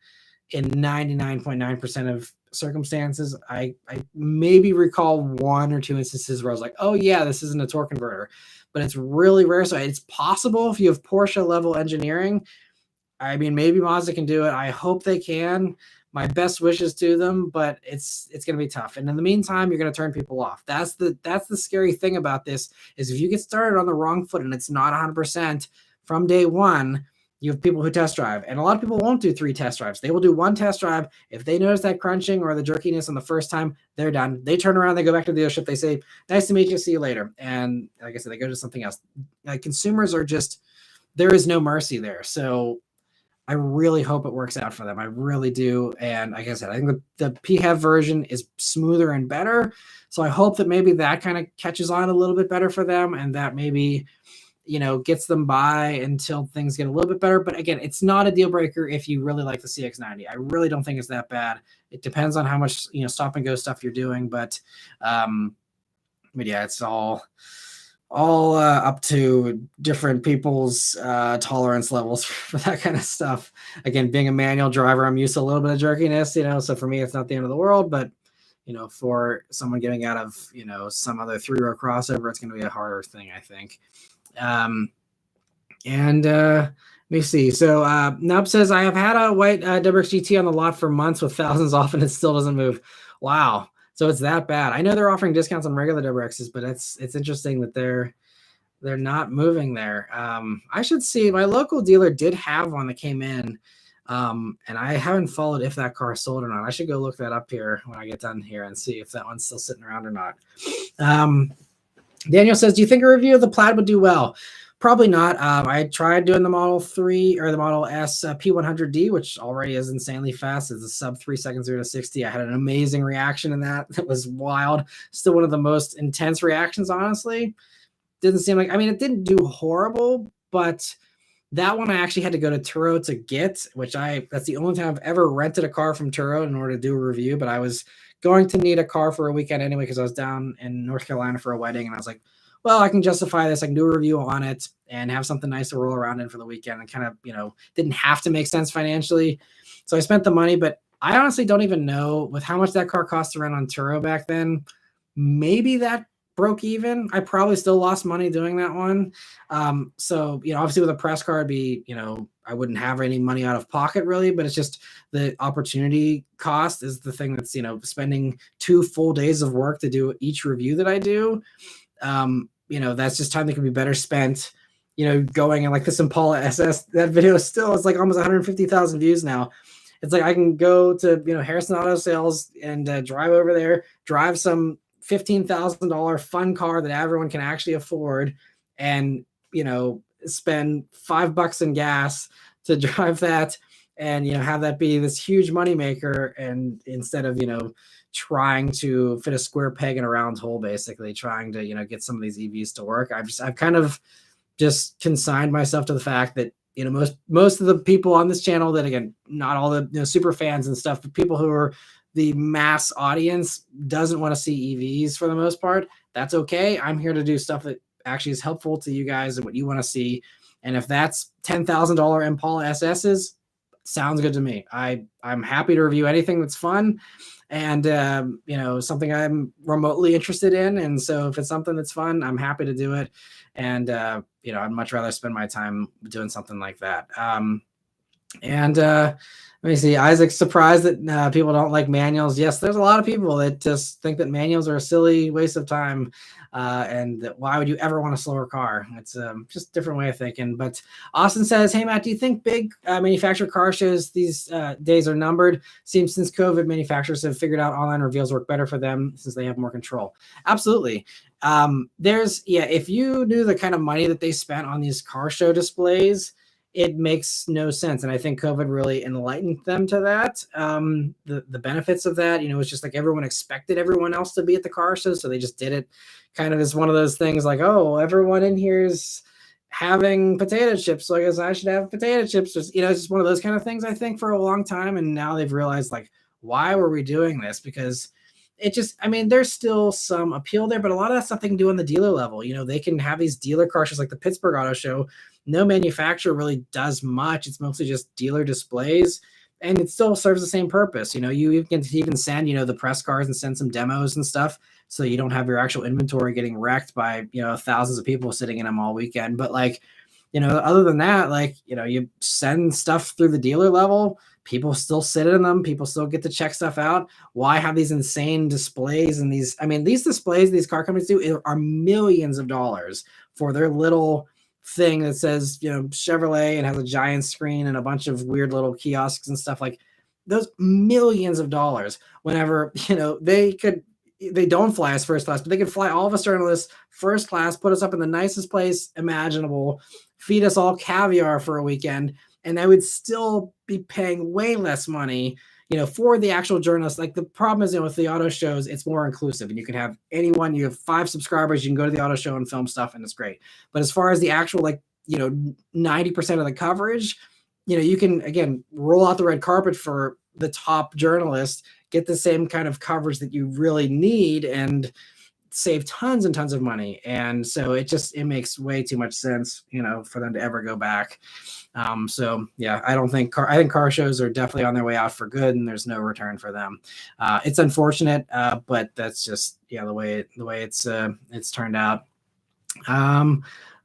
In 99.9% of circumstances, I maybe recall 1 or 2 instances where I was like, oh yeah, this isn't a torque converter, but it's really rare. So it's possible if you have Porsche level engineering, I mean, maybe Mazda can do it. I hope they can. My best wishes to them, but it's going to be tough. And in the meantime, you're going to turn people off. That's the scary thing about this is if you get started on the wrong foot and it's not 100% from day one, you have people who test drive, and a lot of people won't do 3 test drives. They will do 1 test drive. If they notice that crunching or the jerkiness on the first time, they're done. They turn around, they go back to the dealership, they say, "Nice to meet you, see you later." And like I said, they go to something else. Like consumers are just, there is no mercy there. So I really hope it works out for them. I really do. And like I said, I think the PHEV version is smoother and better. So I hope that maybe that kind of catches on a little bit better for them, and that maybe, gets them by until things get a little bit better. But again, it's not a deal breaker if you really like the CX-90. I really don't think it's that bad. It depends on how much, stop and go stuff you're doing. But yeah, it's all up to different people's tolerance levels for that kind of stuff. Again, being a manual driver, I'm used to a little bit of jerkiness, so for me, it's not the end of the world. But, for someone getting out of, some other 3-row crossover, it's going to be a harder thing, I think. Let me see. So Nub says, I have had a white WRX GT on the lot for months with thousands off, and it still doesn't move. Wow. So it's that bad. I know they're offering discounts on regular WRXs, but it's interesting that they're not moving there. I should see. My local dealer did have one that came in, and I haven't followed if that car sold or not. I should go look that up here when I get done here and see if that one's still sitting around or not. Daniel says, do you think a review of the Plaid would do well? Probably not. I tried doing the Model 3 or the Model S P100D, which already is insanely fast. It's a sub 3 seconds 0 to 60. I had an amazing reaction in that. That was wild. Still one of the most intense reactions, honestly. Didn't seem like, it didn't do horrible, but that one I actually had to go to Turo to get, that's the only time I've ever rented a car from Turo in order to do a review. But I was going to need a car for a weekend anyway, because I was down in North Carolina for a wedding, and I was like, well, I can justify this. I can do a review on it and have something nice to roll around in for the weekend, and kind of, didn't have to make sense financially. So I spent the money, but I honestly don't even know with how much that car cost to rent on Turo back then. Maybe that broke even. I probably still lost money doing that one. So, obviously with a press car, it'd be, I wouldn't have any money out of pocket really, but it's just the opportunity cost is the thing that's, spending 2 full days of work to do each review that I do. That's just time that could be better spent, going and like this Impala SS, that video still is like almost 150,000 views now. It's like I can go to, Harrison Auto Sales and drive over there, drive some $15,000 fun car that everyone can actually afford, and, spend $5 in gas to drive that, and, have that be this huge moneymaker. And instead of, trying to fit a square peg in a round hole, basically trying to, get some of these EVs to work. I've kind of just consigned myself to the fact that, most of the people on this channel that, again, not all the super fans and stuff, but people who are the mass audience doesn't want to see EVs for the most part. That's okay. I'm here to do stuff that actually is helpful to you guys and what you want to see. And if that's $10,000 Impala SS's, sounds good to me. I'm happy to review anything that's fun and, something I'm remotely interested in. And so if it's something that's fun, I'm happy to do it. And, I'd much rather spend my time doing something like that. Let me see. Isaac's surprised that people don't like manuals. Yes, there's a lot of people that just think that manuals are a silly waste of time. And that why would you ever want a slower car? It's just a different way of thinking. But Austin says, hey, Matt, do you think big manufacturer car shows these days are numbered? Seems since COVID, manufacturers have figured out online reveals work better for them since they have more control. Absolutely. If you knew the kind of money that they spent on these car show displays, it makes no sense. And I think COVID really enlightened them to that. The benefits of that, it's just like everyone expected everyone else to be at the car show. So they just did it kind of as one of those things like, oh, everyone in here's having potato chips, so I guess I should have potato chips. It's just one of those kind of things, I think, for a long time. And now they've realized, like, why were we doing this? Because it just, there's still some appeal there, but a lot of that stuff they can do on the dealer level. They can have these dealer car shows like the Pittsburgh Auto Show. No manufacturer really does much. It's mostly just dealer displays, and it still serves the same purpose. You can even send, the press cars and send some demos and stuff, so you don't have your actual inventory getting wrecked by, thousands of people sitting in them all weekend. But like, other than that, like, you send stuff through the dealer level, people still sit in them, people still get to check stuff out. Why have these insane displays and these displays these car companies do are millions of dollars for their little thing that says, Chevrolet and has a giant screen and a bunch of weird little kiosks and stuff. Like, those millions of dollars, whenever, they don't fly us first class, but they could fly all of us journalists first class, put us up in the nicest place imaginable, feed us all caviar for a weekend, and I would still be paying way less money, for the actual journalists. Like, the problem is, with the auto shows, it's more inclusive, and you can have anyone. You have 5 subscribers, you can go to the auto show and film stuff, and it's great. But as far as the actual, 90% of the coverage, you can, again, roll out the red carpet for the top journalist, get the same kind of coverage that you really need, and save tons and tons of money. And so it makes way too much sense, for them to ever go back. So yeah, I think car shows are definitely on their way out for good, and there's no return for them. It's unfortunate, but that's just, the way it's turned out.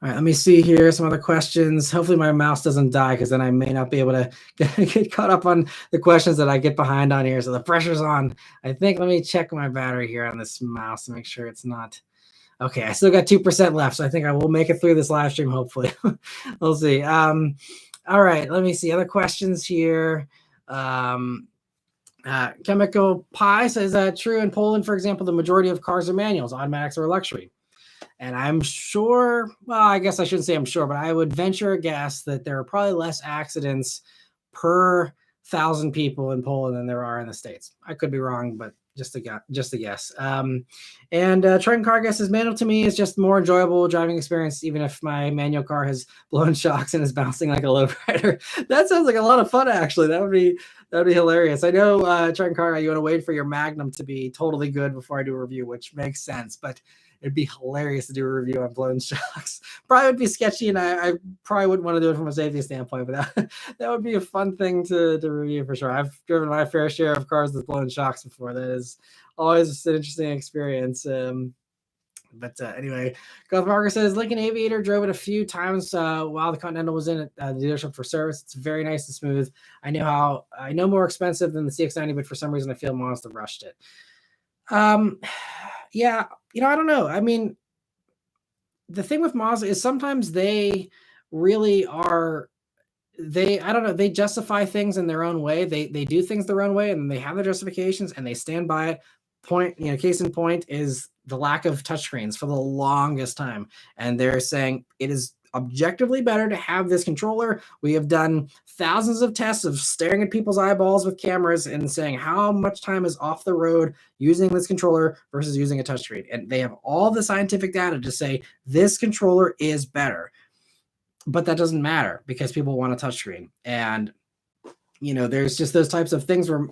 All right, let me see here some other questions. Hopefully my mouse doesn't die, because then I may not be able to get caught up on the questions that I get behind on here. So the pressure's on. I think, let me check my battery here on this mouse to make sure it's not. Okay, I still got 2% left, so I think I will make it through this live stream, hopefully. We'll see. All right, let me see other questions here. Chemical Pie says, true in Poland, for example, the majority of cars are manuals, automatics or luxury. And I'm sure, well, I guess I shouldn't say I'm sure, but I would venture a guess that there are probably less accidents per 1,000 people in Poland than there are in the States. I could be wrong, but just a guess. Trucking car, I guess, is manual to me is just more enjoyable driving experience, even if my manual car has blown shocks and is bouncing like a lowrider. That sounds like a lot of fun, actually. That would be hilarious. I know, trucking car, you want to wait for your Magnum to be totally good before I do a review, which makes sense, but it'd be hilarious to do a review on blown shocks. Probably would be sketchy, and I probably wouldn't want to do it from a safety standpoint, but that would be a fun thing to review for sure. I've driven my fair share of cars with blown shocks before. That is always an interesting experience. Anyway, Golf Marker says, Lincoln Aviator drove it a few times while the Continental was in the dealership for service. It's very nice and smooth. I know more expensive than the CX-90, but for some reason I feel Mazda rushed it. Yeah, I don't know. I mean, the thing with Mazda is sometimes they really are, I don't know, they justify things in their own way. They do things their own way, and they have their justifications, and they stand by it. Case in point is the lack of touchscreens for the longest time. And they're saying it is objectively better to have this controller. We have done thousands of tests of staring at people's eyeballs with cameras and saying how much time is off the road using this controller versus using a touchscreen. And they have all the scientific data to say this controller is better. But that doesn't matter because people want a touchscreen. And, there's just those types of things where,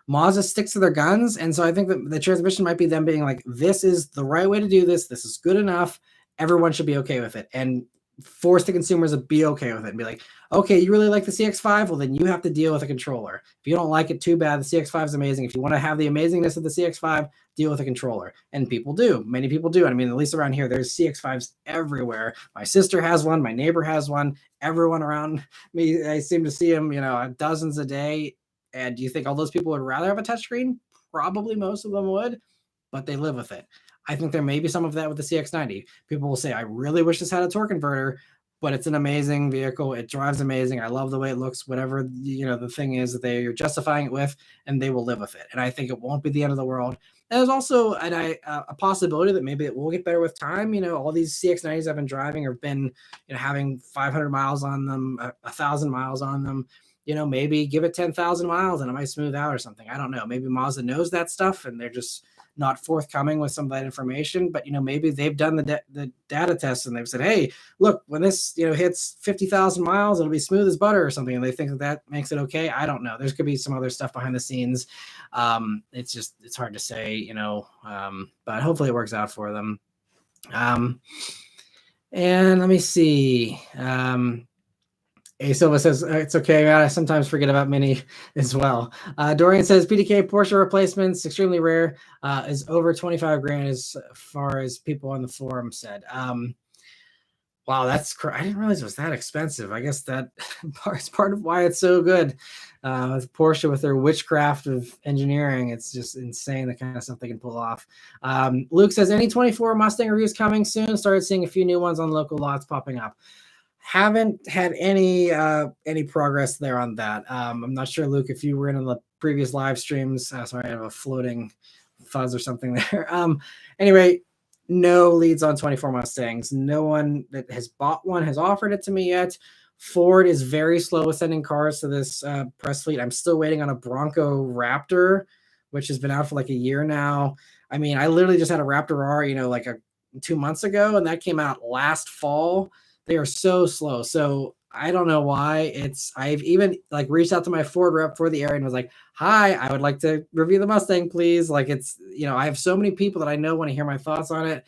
Mazda sticks to their guns. And so I think that the transmission might be them being like, this is the right way to do this. This is good enough. Everyone should be okay with it, and force the consumers to be okay with it and be like, okay, you really like the CX-5? Well, then you have to deal with a controller. If you don't like it, too bad. The CX-5 is amazing. If you want to have the amazingness of the CX-5, deal with a controller. And people do. Many people do. I mean, at least around here, there's CX-5s everywhere. My sister has one. My neighbor has one. Everyone around me, I seem to see them, dozens a day. And do you think all those people would rather have a touchscreen? Probably most of them would, but they live with it. I think there may be some of that with the CX-90. People will say, I really wish this had a torque converter, but it's an amazing vehicle. It drives amazing. I love the way it looks, whatever, the thing is that they're justifying it with, and they will live with it. And I think it won't be the end of the world. And there's also a possibility that maybe it will get better with time. All these CX-90s I've been driving have been, having 500 miles on them, 1,000 miles on them. Maybe give it 10,000 miles and it might smooth out or something. I don't know. Maybe Mazda knows that stuff and they're just not forthcoming with some of that information. But, maybe they've done the data tests and they've said, hey, look, when this, hits 50,000 miles, it'll be smooth as butter or something. And they think that makes it okay. I don't know. There's could be some other stuff behind the scenes. It's hard to say, but hopefully it works out for them. And let me see. A Silva says, it's okay, man. I sometimes forget about Mini as well. Dorian says, PDK Porsche replacements, extremely rare, is over 25 grand as far as people on the forum said. Wow, I didn't realize it was that expensive. I guess that is part of why it's so good. With Porsche, with their witchcraft of engineering, it's just insane the kind of stuff they can pull off. Luke says, any 24 Mustang reviews coming soon? Started seeing a few new ones on local lots popping up. Haven't had any progress there on that. I'm not sure, Luke, if you were in the previous live streams. Sorry, I have a floating fuzz or something there. Anyway, no leads on 24 Mustangs. No one that has bought one has offered it to me yet. Ford is very slow with sending cars to this press fleet. I'm still waiting on a Bronco Raptor, which has been out for like a year now. I mean, I literally just had a Raptor R, like 2 months ago, and that came out last fall. They are so slow. So I don't know why. I've even like reached out to my Ford rep for the area and was like, hi, I would like to review the Mustang, please. Like I have so many people that I know want to hear my thoughts on it.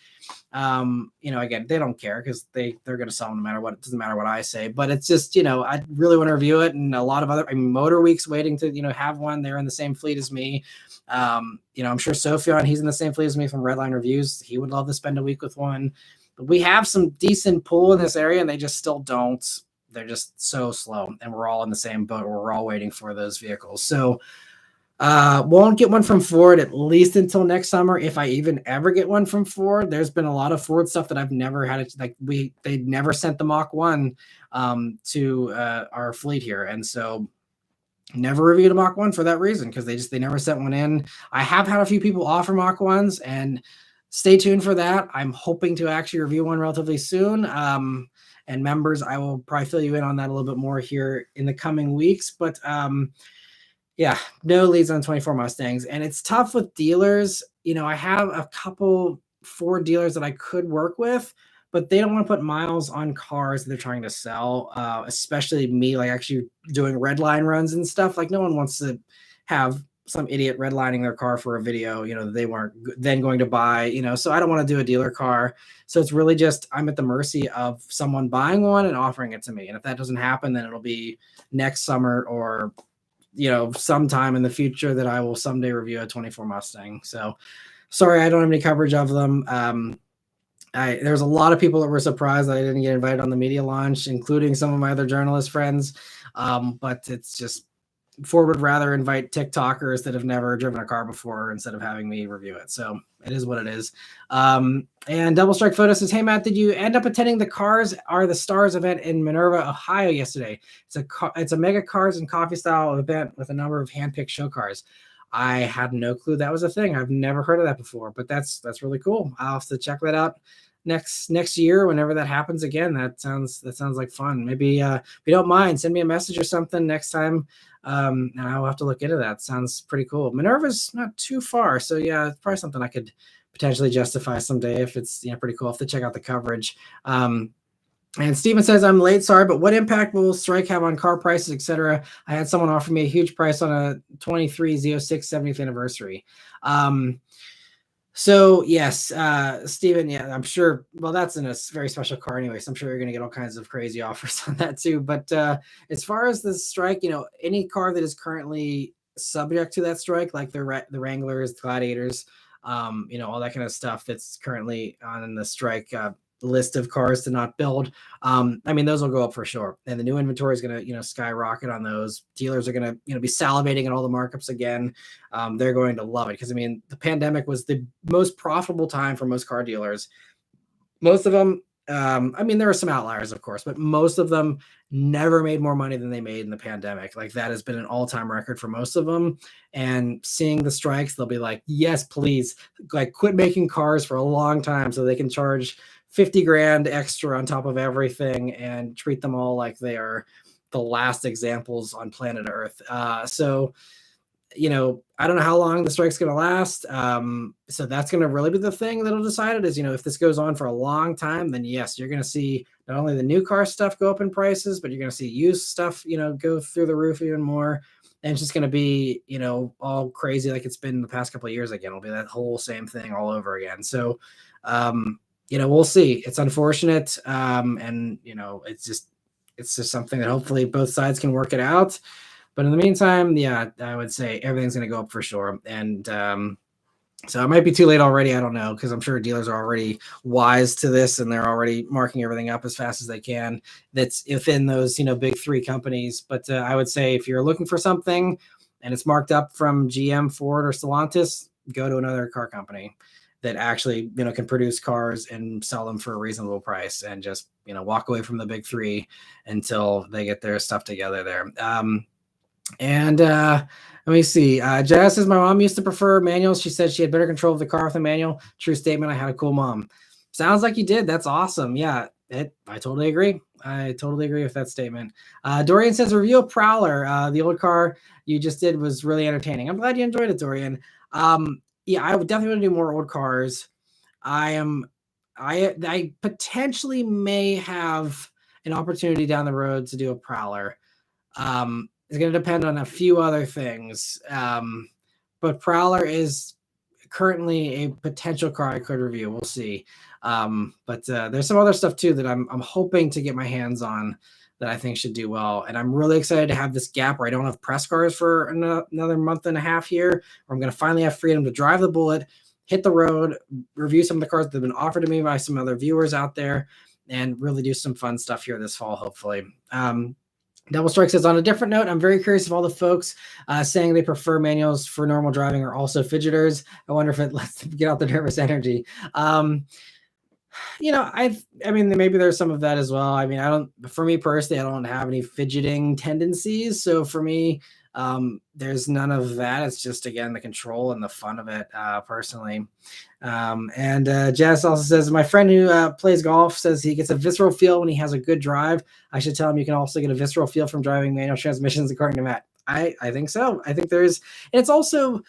Again, they don't care because they're going to sell them no matter what. It doesn't matter what I say, but it's just, I really want to review it. And a lot of Motor Week's waiting to, have one. They're in the same fleet as me. I'm sure Sophion, he's in the same fleet as me from Redline Reviews. He would love to spend a week with one. But we have some decent pull in this area and they just still don't. They're just so slow and we're all in the same boat. We're all waiting for those vehicles. So won't get one from Ford at least until next summer. If I even ever get one from Ford, there's been a lot of Ford stuff that I've never had. They never sent the Mach 1 to our fleet here. And so never reviewed a Mach 1 for that reason, because they never sent one in. I have had a few people offer Mach 1s, and stay tuned for that. I'm hoping to actually review one relatively soon. And members, I will probably fill you in on that a little bit more here in the coming weeks. But yeah, no leads on 24 Mustangs. And it's tough with dealers. I have a couple Ford dealers that I could work with, but they don't want to put miles on cars that they're trying to sell, especially me, like actually doing red line runs and stuff. Like no one wants to have some idiot redlining their car for a video, that they weren't then going to buy, so I don't want to do a dealer car. So it's really just, I'm at the mercy of someone buying one and offering it to me. And if that doesn't happen, then it'll be next summer or, sometime in the future that I will someday review a 24 Mustang. So sorry, I don't have any coverage of them. There's a lot of people that were surprised that I didn't get invited on the media launch, including some of my other journalist friends. But it's just, Ford would rather invite TikTokers that have never driven a car before instead of having me review it. So it is what it is. And Double Strike Photo says, hey, Matt, did you end up attending the Cars Are the Stars event in Minerva, Ohio yesterday? It's a mega cars and coffee style event with a number of handpicked show cars. I had no clue that was a thing. I've never heard of that before, but that's really cool. I'll have to check that out next year whenever that happens again. That sounds like fun. Maybe if you don't mind, send me a message or something next time. And I'll have to look into that. Sounds pretty cool. Minerva's not too far, so yeah, it's probably something I could potentially justify someday if it's pretty cool. I'll have to check out the coverage. And Steven says, I'm late, sorry, but what impact will strike have on car prices, etc.? I had someone offer me a huge price on a 23 Z06 70th anniversary. So yes, Steven, yeah, I'm sure. Well, that's in a very special car anyway, so I'm sure you're going to get all kinds of crazy offers on that too. But as far as the strike, any car that is currently subject to that strike, like the Wranglers, the Gladiators, all that kind of stuff that's currently on the strike list of cars to not build. Those will go up for sure. And the new inventory is going to, skyrocket on those. Dealers are going to, be salivating at all the markups again. They're going to love it because, the pandemic was the most profitable time for most car dealers. Most of them, there are some outliers, of course, but most of them never made more money than they made in the pandemic. Like that has been an all-time record for most of them. And seeing the strikes, they'll be like, yes, please, like quit making cars for a long time so they can charge 50 grand extra on top of everything and treat them all like they are the last examples on planet Earth. So I don't know how long the strike's going to last. So that's going to really be the thing that'll decide it is, if this goes on for a long time, then yes, you're going to see not only the new car stuff go up in prices, but you're going to see used stuff, go through the roof even more. And it's just going to be, all crazy like it's been the past couple of years again. It'll be that whole same thing all over again. So, we'll see. It's unfortunate. And it's just something that hopefully both sides can work it out. But in the meantime, yeah, I would say everything's going to go up for sure. And So it might be too late already. I don't know, because I'm sure dealers are already wise to this and they're already marking everything up as fast as they can. That's within those, big three companies. But I would say if you're looking for something and it's marked up from GM, Ford, or Stellantis, go to another car company that actually, can produce cars and sell them for a reasonable price, and just, walk away from the big three until they get their stuff together there. And let me see. Jazz says, my mom used to prefer manuals. She said she had better control of the car with a manual. True statement. I had a cool mom. Sounds like you did. That's awesome. Yeah, I totally agree. I totally agree with that statement. Dorian says, review of Prowler. The old car you just did was really entertaining. I'm glad you enjoyed it, Dorian. Yeah, I would definitely want to do more old cars. I potentially may have an opportunity down the road to do a Prowler. It's going to depend on a few other things. But Prowler is currently a potential car I could review. We'll see. But there's some other stuff too that I'm hoping to get my hands on that I think should do well. And I'm really excited to have this gap where I don't have press cars for another month and a half here, where I'm going to finally have freedom to drive the Bullet, hit the road, review some of the cars that have been offered to me by some other viewers out there, and really do some fun stuff here this fall, hopefully. Double Strike says, on a different note, I'm very curious if all the folks saying they prefer manuals for normal driving are also fidgeters. I wonder if it lets them get out the nervous energy. I mean, maybe there's some of that as well. I mean, for me personally, I don't have any fidgeting tendencies. So for me, there's none of that. It's just, again, the control and the fun of it, personally. And Jess also says, my friend who plays golf says he gets a visceral feel when he has a good drive. I should tell him you can also get a visceral feel from driving manual transmissions, according to Matt. I think so. I think and it's also,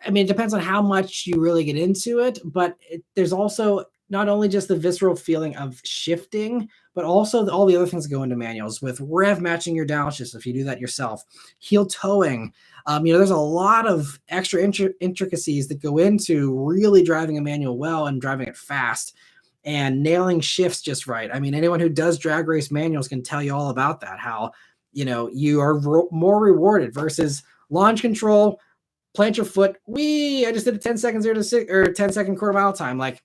I mean, it depends on how much you really get into it, but there's also not only just the visceral feeling of shifting, but also all the other things that go into manuals, with rev matching your downshifts if you do that yourself, heel towing. There's a lot of extra intricacies that go into really driving a manual well and driving it fast and nailing shifts just right. I mean, anyone who does drag race manuals can tell you all about that, how, you are more rewarded versus launch control, plant your foot. I just did a 10 second 0 to 6 or 10-second quarter mile time. Like,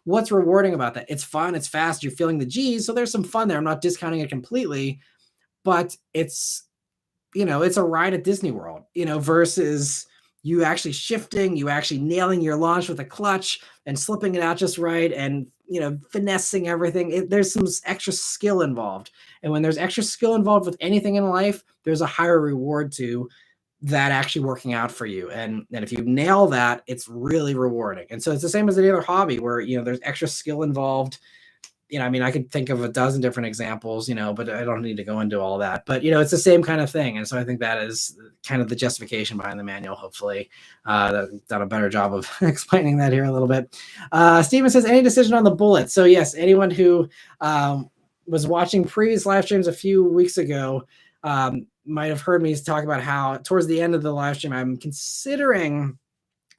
what's rewarding about that? It's fun. It's fast. You're feeling the G's. So there's some fun there. I'm not discounting it completely, but it's a ride at Disney World, versus you actually shifting, you actually nailing your launch with a clutch and slipping it out just right, and, finessing everything. There's some extra skill involved. And when there's extra skill involved with anything in life, there's a higher reward to that actually working out for you. And if you nail that, it's really rewarding. And so it's the same as any other hobby where, there's extra skill involved. I could think of a dozen different examples, but I don't need to go into all that. But, it's the same kind of thing. And so I think that is kind of the justification behind the manual, hopefully. Done a better job of explaining that here a little bit. Steven says, any decision on the Bullet? So, yes, anyone who was watching previous live streams a few weeks ago might have heard me talk about how towards the end of the live stream, I'm considering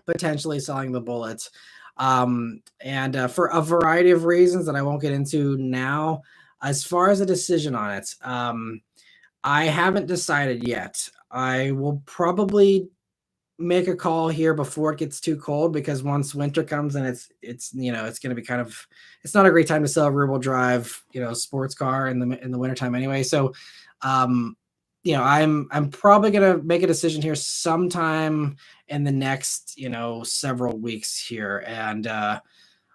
potentially selling the Bullet. And for a variety of reasons that I won't get into now. As far as a decision on it, I haven't decided yet. I will probably make a call here before it gets too cold, because once winter comes and it's going to be it's not a great time to sell a rear wheel drive, sports car in the wintertime anyway. So, I'm probably going to make a decision here sometime in the next, several weeks here, and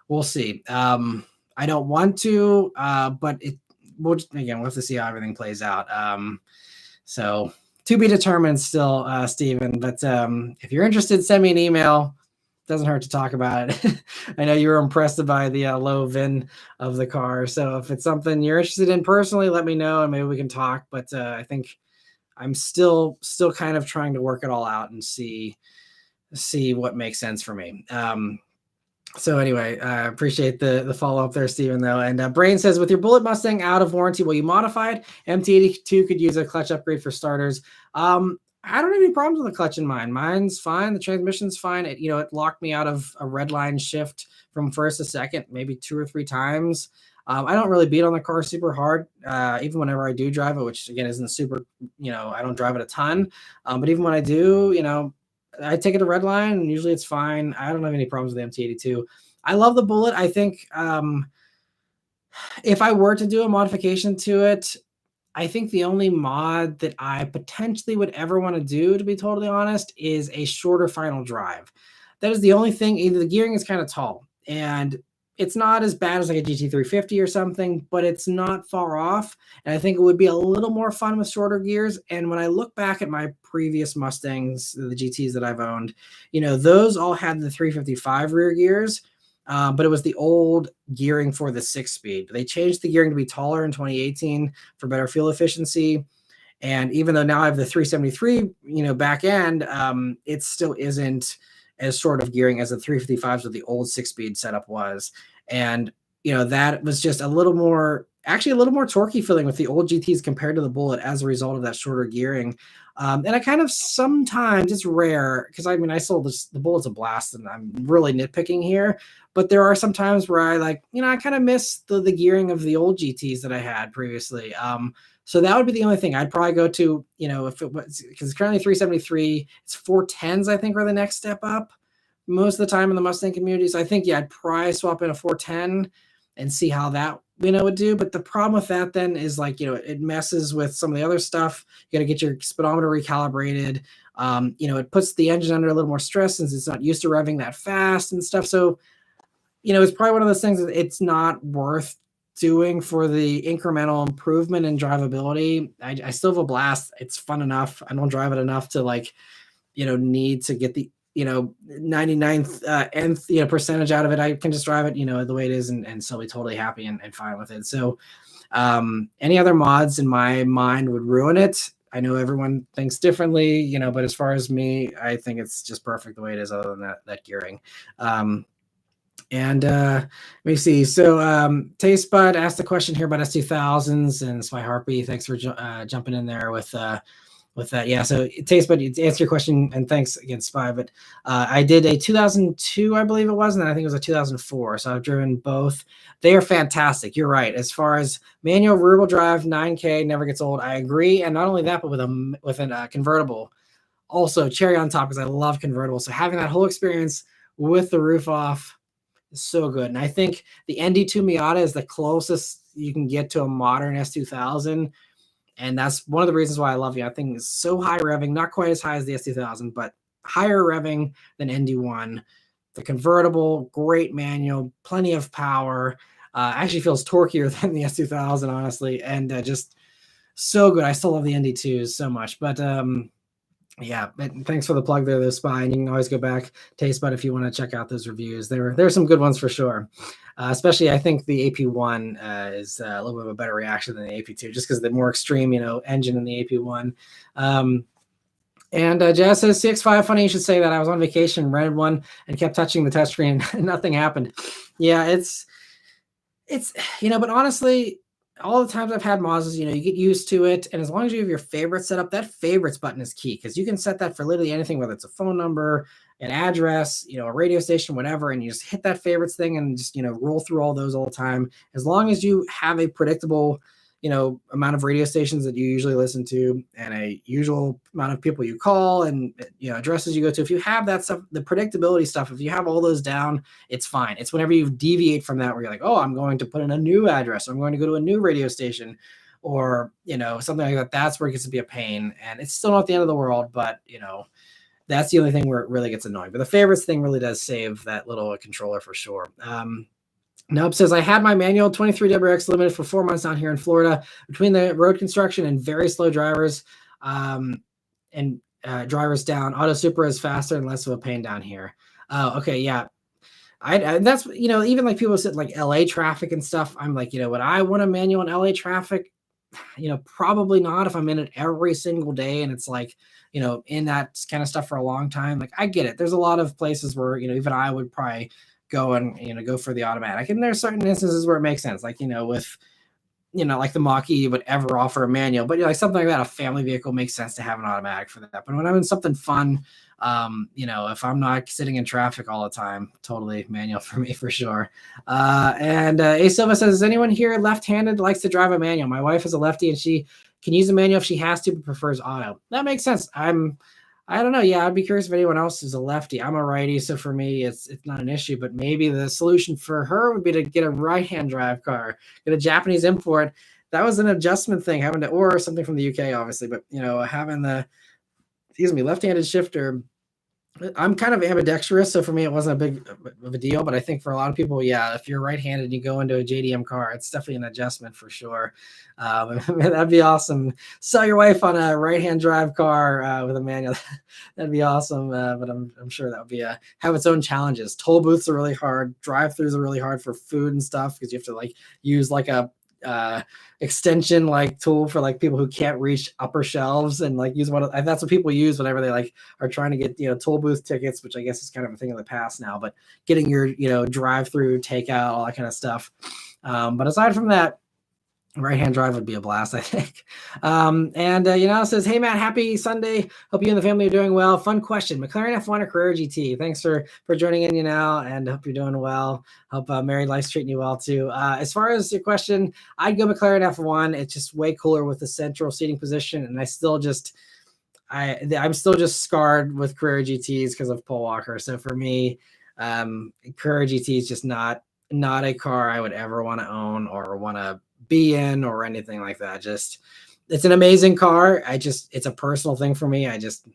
we'll see. I don't want to, but we'll have to see how everything plays out. So to be determined still, Steven, but if you're interested, send me an email. Doesn't hurt to talk about it. I know you were impressed by the low VIN of the car. So if it's something you're interested in personally, let me know and maybe we can talk. But I think I'm still kind of trying to work it all out and see what makes sense for me. So anyway, I appreciate the follow-up there, Steven, though. And Brain says, with your Bullet Mustang out of warranty, will you modify it? MT82 could use a clutch upgrade for starters. I don't have any problems with the clutch in mine. Mine's fine. The transmission's fine. It locked me out of a red line shift from first to second, maybe 2 or 3 times. I don't really beat on the car super hard, even whenever I do drive it, which again isn't super, I don't drive it a ton. But even when I do, I take it to red line, and usually it's fine. I don't have any problems with the MT82. I love the Bullet. I think if I were to do a modification to it, I think the only mod that I potentially would ever want to do, to be totally honest, is a shorter final drive. That is the only thing. Either the gearing is kind of tall, and it's not as bad as like a GT350 or something, but it's not far off. And I think it would be a little more fun with shorter gears. And when I look back at my previous Mustangs, the GTs that I've owned, those all had the 355 rear gears. But it was the old gearing for the 6-speed. They changed the gearing to be taller in 2018 for better fuel efficiency. And even though now I have the 373, back end, it still isn't as short of gearing as the 355s with the old 6-speed setup was. And, that was just a little more torquey feeling with the old GTs compared to the Bullet as a result of that shorter gearing. And I kind of sometimes, it's rare, because I sold the Bullet's a blast, and I'm really nitpicking here, but there are some times where I kind of miss the gearing of the old GTs that I had previously. So that would be the only thing I'd probably go to, if it was, because it's currently 373, it's 410s, I think, are the next step up most of the time in the Mustang community. So I think, I'd probably swap in a 410 and see how that, would do. But the problem with that then is it messes with some of the other stuff. You got to get your speedometer recalibrated. It puts the engine under a little more stress since it's not used to revving that fast and stuff. So, it's probably one of those things that it's not worth doing for the incremental improvement in drivability. I still have a blast. It's fun enough. I don't drive it enough to need to get the 99th nth percentage out of it. I can just drive it the way it is and still be totally happy and fine with it. So any other mods in my mind would ruin it. I know everyone thinks differently, but as far as me, I think it's just perfect the way it is, other than that gearing. Let me see. So Taste Bud asked a question here about S2000s, and Spy Harpy, thanks for jumping in there with that. Yeah, so Taste Bud, to answer your question, and thanks again, Spy, but I did a 2002, I believe it was, and then I think it was a 2004, so I've driven both. They are fantastic. You're right. As far as manual rear-wheel drive, 9K, never gets old. I agree, and not only that, but with a convertible, also cherry on top, because I love convertibles. So having that whole experience with the roof off is so good. And I think the ND2 Miata is the closest you can get to a modern S2000. And that's one of the reasons why I love it. I think it's so high revving, not quite as high as the S2000, but higher revving than ND1. The convertible, great manual, plenty of power. Actually feels torquier than the S2000, honestly. And just so good. I still love the ND2s so much. But yeah, thanks for the plug there, though, Spy. And you can always go back, Taste Bud, if you want to check out those reviews. There are some good ones for sure. Especially, I think the AP1 is a little bit of a better reaction than the AP2, just because the more extreme, engine in the AP1. And Jazz says, CX5, funny you should say that. I was on vacation, rented one, and kept touching the touchscreen, and nothing happened. Yeah, it's but honestly, all the times I've had Mazdas, you get used to it. And as long as you have your favorites set up, that favorites button is key, because you can set that for literally anything, whether it's a phone number, an address, a radio station, whatever. And you just hit that favorites thing and just, roll through all those all the time. As long as you have a predictable, amount of radio stations that you usually listen to, and a usual amount of people you call, and, addresses you go to. If you have that stuff, the predictability stuff, if you have all those down, it's fine. It's whenever you deviate from that where you're like, oh, I'm going to put in a new address, or I'm going to go to a new radio station, or, something like that. That's where it gets to be a pain. And it's still not the end of the world, but, that's the only thing where it really gets annoying. But the favorites thing really does save that little controller for sure. Nope says, I had my manual 23WX limited for 4 months down here in Florida. Between the road construction and very slow drivers, drivers down, Auto Super is faster and less of a pain down here. Okay, yeah. I that's, even like people sit like LA traffic and stuff. I'm like, would I want a manual in LA traffic? Probably not, if I'm in it every single day and it's like, in that kind of stuff for a long time. Like, I get it. There's a lot of places where, even I would probably go and, go for the automatic. And there's certain instances where it makes sense. Like, with, like the Mach-E would ever offer a manual, but like something like that, a family vehicle makes sense to have an automatic for that. But when I'm in something fun, if I'm not sitting in traffic all the time, totally manual for me for sure. A Silva says, is anyone here left-handed, likes to drive a manual? My wife is a lefty and she can use a manual if she has to, but prefers auto. That makes sense. I don't know. Yeah, I'd be curious if anyone else is a lefty. I'm a righty, so for me, it's not an issue. But maybe the solution for her would be to get a right-hand drive car, get a Japanese import. That was an adjustment thing, having to, or something from the UK, obviously. But having the, excuse me, left-handed shifter. I'm kind of ambidextrous, so for me, it wasn't a big of a deal. But I think for a lot of people, yeah, if you're right-handed and you go into a JDM car, it's definitely an adjustment for sure. That'd be awesome. Sell your wife on a right-hand drive car with a manual. That'd be awesome. But I'm sure that would be have its own challenges. Toll booths are really hard. Drive-throughs are really hard for food and stuff because you have to like use like a extension like tool for like people who can't reach upper shelves and like use that's what people use whenever they like are trying to get toll booth tickets, which I guess is kind of a thing of the past now, but getting your drive through takeout, all that kind of stuff. But aside from that, right-hand drive would be a blast, I think. It says, hey, Matt, happy Sunday. Hope you and the family are doing well. Fun question. McLaren F1 or Carrera GT? Thanks for joining in, and hope you're doing well. Hope married life's treating you well, too. As far as your question, I'd go McLaren F1. It's just way cooler with the central seating position, and I'm still just scarred with Carrera GTs because of Paul Walker. So for me, Carrera GT is just not a car I would ever want to own or want to be in or anything like that. Just it's an amazing car. It's a personal thing for me. I just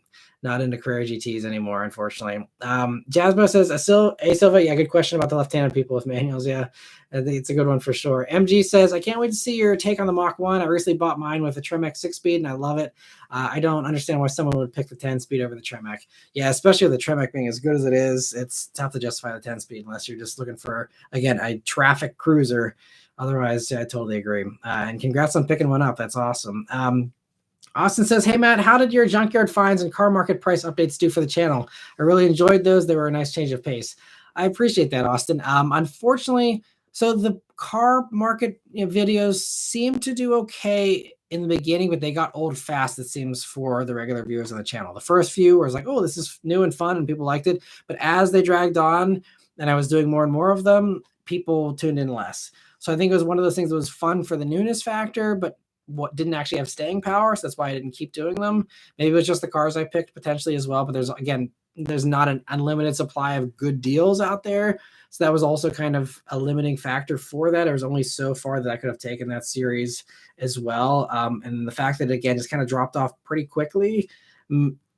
not into Carrera GTs anymore, unfortunately. Jasmo says a Silva. Yeah, good question about the left-handed people with manuals. Yeah, I think it's a good one for sure. MG says, I can't wait to see your take on the Mach 1. I recently bought mine with a Tremec 6-speed, and I love it. I don't understand why someone would pick the 10-speed over the Tremec. Yeah, especially with the Tremec being as good as it is, it's tough to justify the 10-speed unless you're just looking for, again, a traffic cruiser. Otherwise, I totally agree. And congrats on picking one up. That's awesome. Austin says, hey, Matt, how did your junkyard finds and car market price updates do for the channel? I really enjoyed those. They were a nice change of pace. I appreciate that, Austin. Unfortunately, so the car market videos seem to do okay in the beginning, but they got old fast, it seems, for the regular viewers on the channel. The first few was like, oh, this is new and fun, and people liked it. But as they dragged on and I was doing more and more of them, people tuned in less. So I think it was one of those things that was fun for the newness factor, but what didn't actually have staying power. So that's why I didn't keep doing them. Maybe it was just the cars I picked potentially as well. But there's not an unlimited supply of good deals out there. So that was also kind of a limiting factor for that. It was only so far that I could have taken that series as well. And the fact that, again, just kind of dropped off pretty quickly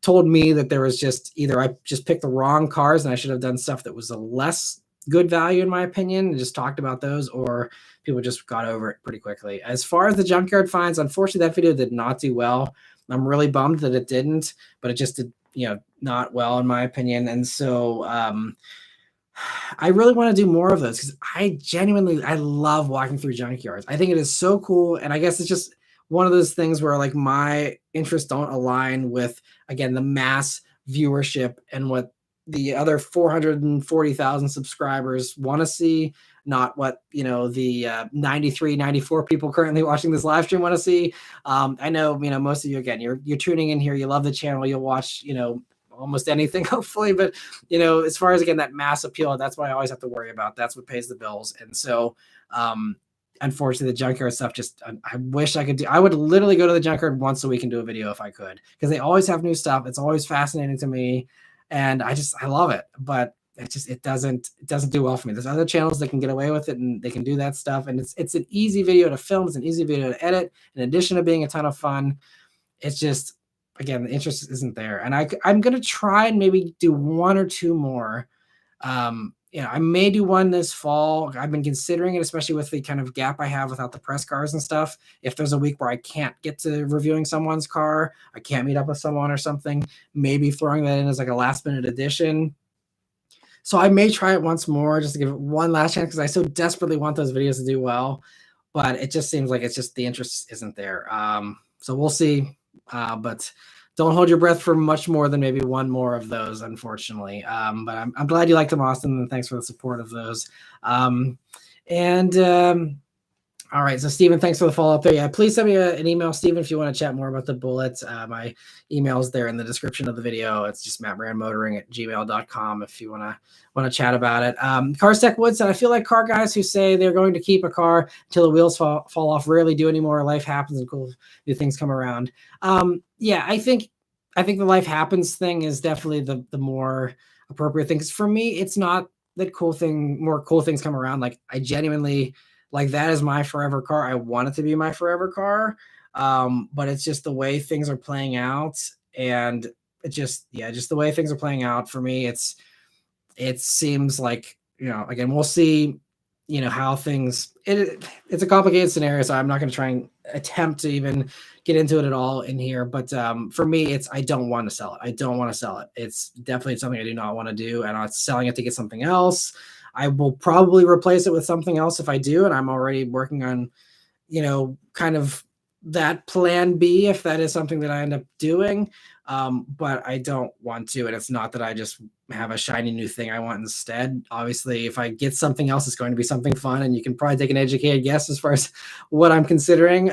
told me that there was just either I just picked the wrong cars and I should have done stuff that was a less good value in my opinion and just talked about those, or people just got over it pretty quickly. As far as the junkyard finds, unfortunately that video did not do well. I'm really bummed that it didn't, but it just did not well in my opinion. And so I really want to do more of those because I love walking through junkyards. I think it is so cool, and I guess it's just one of those things where like my interests don't align with, again, the mass viewership and what the other 440,000 subscribers want to see, not what the 93, 94 people currently watching this live stream want to see. I know most of you, again, you're tuning in here, you love the channel, you'll watch almost anything hopefully, but as far as, again, that mass appeal, that's what I always have to worry about. That's what pays the bills. And so unfortunately the junkyard stuff, I wish I could do. I would literally go to the junkyard once a week and do a video if I could, because they always have new stuff. It's always fascinating to me. And I love it, but it doesn't do well for me. There's other channels that can get away with it and they can do that stuff. And it's an easy video to film. It's an easy video to edit. In addition to being a ton of fun, it's just, again, the interest isn't there. And I'm going to try and maybe do one or two more. I may do one this fall. I've been considering it, especially with the kind of gap I have without the press cars and stuff. If there's a week where I can't get to reviewing someone's car, I can't meet up with someone or something, maybe throwing that in as like a last minute addition. So I may try it once more just to give it one last chance because I so desperately want those videos to do well. But it just seems like it's just the interest isn't there. So we'll see. But don't hold your breath for much more than maybe one more of those, unfortunately. But I'm glad you liked them, Austin, and thanks for the support of those. All right, so Steven, thanks for the follow-up there. Yeah, please send me an email, Steven, if you want to chat more about the bullets. My email is there in the description of the video. It's just mattmotoring@gmail.com if you want to chat about it. Carstack Wood said, I feel like car guys who say they're going to keep a car until the wheels fall off rarely do anymore. Life happens and cool new things come around. Yeah, I think I think the life happens thing is definitely the more appropriate thing. 'Cause for me, it's not that more cool things come around. Like I genuinely like that is my forever car. I want it to be my forever car. But it's just the way things are playing out. And it just, yeah, just the way things are playing out for me. It seems like, again, we'll see, how it's a complicated scenario, so I'm not going to try and attempt to even get into it at all in here. But for me, I don't want to sell it. I don't want to sell it. It's definitely something I do not want to do. And I'm not selling it to get something else. I will probably replace it with something else if I do. And I'm already working on, kind of that plan B if that is something that I end up doing. But I don't want to. And it's not that I just have a shiny new thing I want instead. Obviously, if I get something else, it's going to be something fun, and you can probably take an educated guess as far as what I'm considering.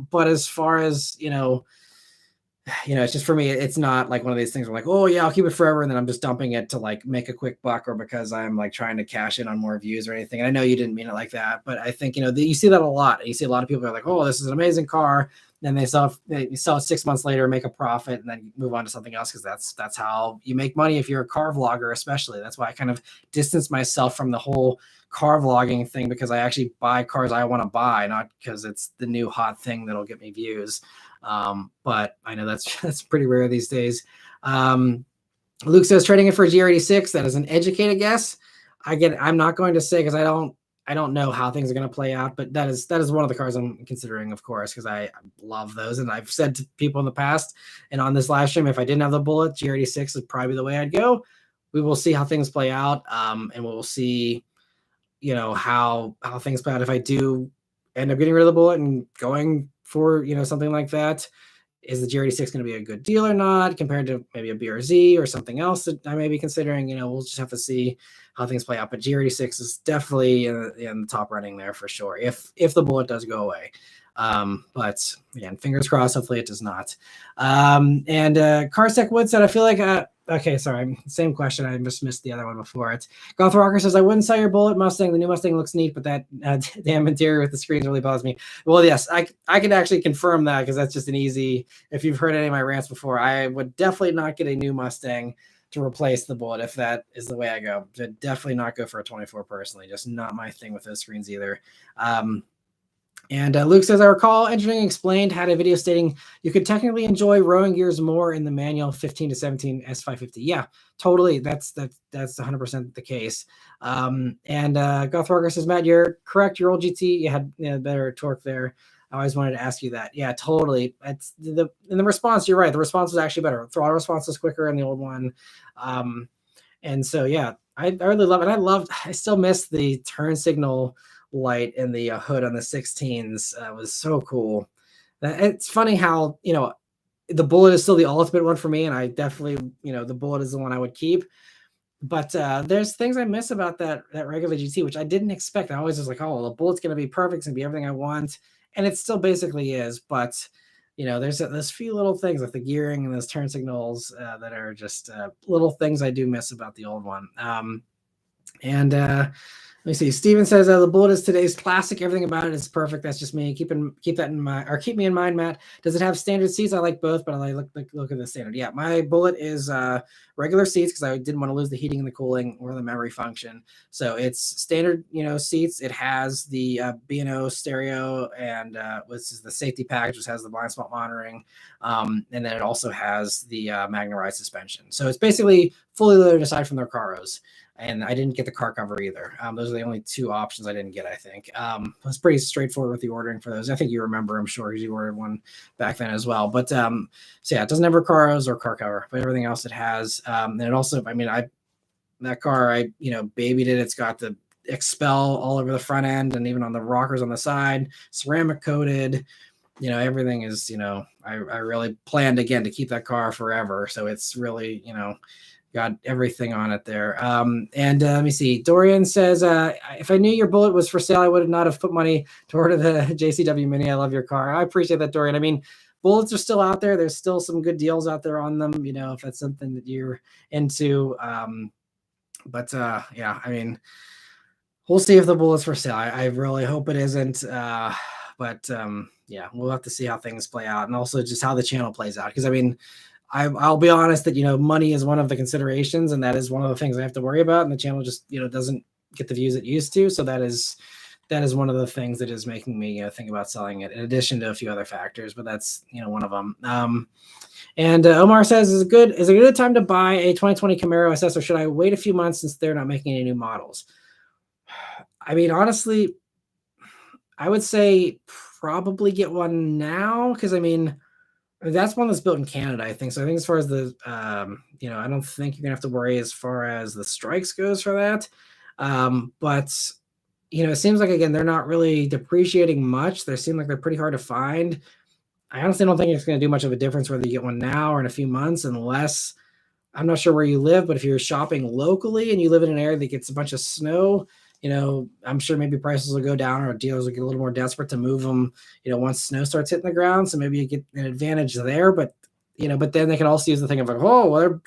But as far as, it's just for me, it's not like one of these things where like, oh yeah, I'll keep it forever, and then I'm just dumping it to like make a quick buck or because I'm like trying to cash in on more views or anything. And I know you didn't mean it like that, but I think you see that a lot. You see a lot of people are like, oh, this is an amazing car, then they sell it 6 months later, make a profit, and then move on to something else because that's how you make money if you're a car vlogger, especially. That's why I kind of distance myself from the whole car vlogging thing, because I actually buy cars I want to buy, not because it's the new hot thing that'll get me views. But I know that's pretty rare these days. Luke says trading it for a GR86. That is an educated guess. I'm not going to say because I don't know how things are going to play out, but that is one of the cars I'm considering, of course, because I love those. And I've said to people in the past and on this live stream, if I didn't have the Bullet, GR86 would probably be the way I'd go. We will see how things play out. And we'll see, how things play out. If I do end up getting rid of the Bullet and going for, something like that, is the GR86 going to be a good deal or not compared to maybe a BRZ or something else that I may be considering? We'll just have to see how things play out. But GR86 is definitely in the top running there for sure, if the Bullet does go away. But again, fingers crossed, hopefully it does not. And Carsec Wood said, I feel like okay, sorry, same question. I just missed the other one before. It's Goth Rocker says, I wouldn't sell your Bullet Mustang. The new Mustang looks neat, but that damn interior with the screens really bothers me. Well, yes, I can actually confirm that, because that's just an easy, if you've heard any of my rants before, I would definitely not get a new Mustang to replace the Bullet if that is the way I go. I'd definitely not go for a 24 personally. Just not my thing with those screens either. And Luke says, I recall engineering explained, had a video stating you could technically enjoy rowing gears more in the manual 15 to 17 S550. Yeah, totally. That's 100% the case. And Goth Rocker says, Matt, you're correct. Your old GT, you had better torque there. I always wanted to ask you that. Yeah, totally. It's in the response, you're right. The response was actually better. Throttle response was quicker in the old one. And so, yeah, I really love it. I still miss the turn signal light in the hood on the 16s. Was so cool. It's funny how, the Bullet is still the ultimate one for me. And I definitely, the Bullet is the one I would keep. But there's things I miss about that regular GT, which I didn't expect. I always was like, oh, well, the Bullet's going to be perfect. It's going to be everything I want. And it still basically is. But, there's few little things like the gearing and those turn signals that are just little things I do miss about the old one. Let me see. Steven says the Bullet is today's classic. Everything about it is perfect. That's just me. Keep that in mind, or keep me in mind, Matt. Does it have standard seats? I like both, but I look at the standard. Yeah, my Bullet is regular seats because I didn't want to lose the heating and the cooling or the memory function. So it's standard, seats. It has the B&O stereo and which is the safety package, which has the blind spot monitoring, and then it also has the Magna suspension. So it's basically fully loaded aside from their Caros. And I didn't get the car cover either. Those are the only two options I didn't get, I think. It was pretty straightforward with the ordering for those. I think you remember, I'm sure, because you ordered one back then as well. But so yeah, it doesn't have Caros or car cover, but everything else it has. And it also, that car, I babied it. It's got the Expel all over the front end and even on the rockers on the side, ceramic coated. Everything is, I really planned, again, to keep that car forever. So it's really, got everything on it there. And let me see. Dorian says, if I knew your Bullet was for sale, I would not have put money to order the JCW Mini. I love your car. I appreciate that, Dorian. Bullets are still out there. There's still some good deals out there on them, if that's something that you're into. Yeah, we'll see if the Bullet's for sale. I really hope it isn't. Yeah, we'll have to see how things play out, and also just how the channel plays out. Because I'll be honest that, money is one of the considerations, and that is one of the things I have to worry about. And the channel just, doesn't get the views it used to. So that is one of the things that is making me think about selling it, in addition to a few other factors. But that's, one of them. And Omar says, is it a good time to buy a 2020 Camaro SS, or should I wait a few months since they're not making any new models? I mean, honestly, I would say probably get one now, because I mean, that's one that's built in Canada, I think. So I think as far as the, I don't think you're gonna have to worry as far as the strikes goes for that. But it seems like, again, they're not really depreciating much. They seem like they're pretty hard to find. I honestly don't think it's going to do much of a difference whether you get one now or in a few months, unless, I'm not sure where you live, but if you're shopping locally and you live in an area that gets a bunch of snow, I'm sure maybe prices will go down, or dealers will get a little more desperate to move them, once snow starts hitting the ground. So maybe you get an advantage there, but then they can also use the thing of like, oh, well,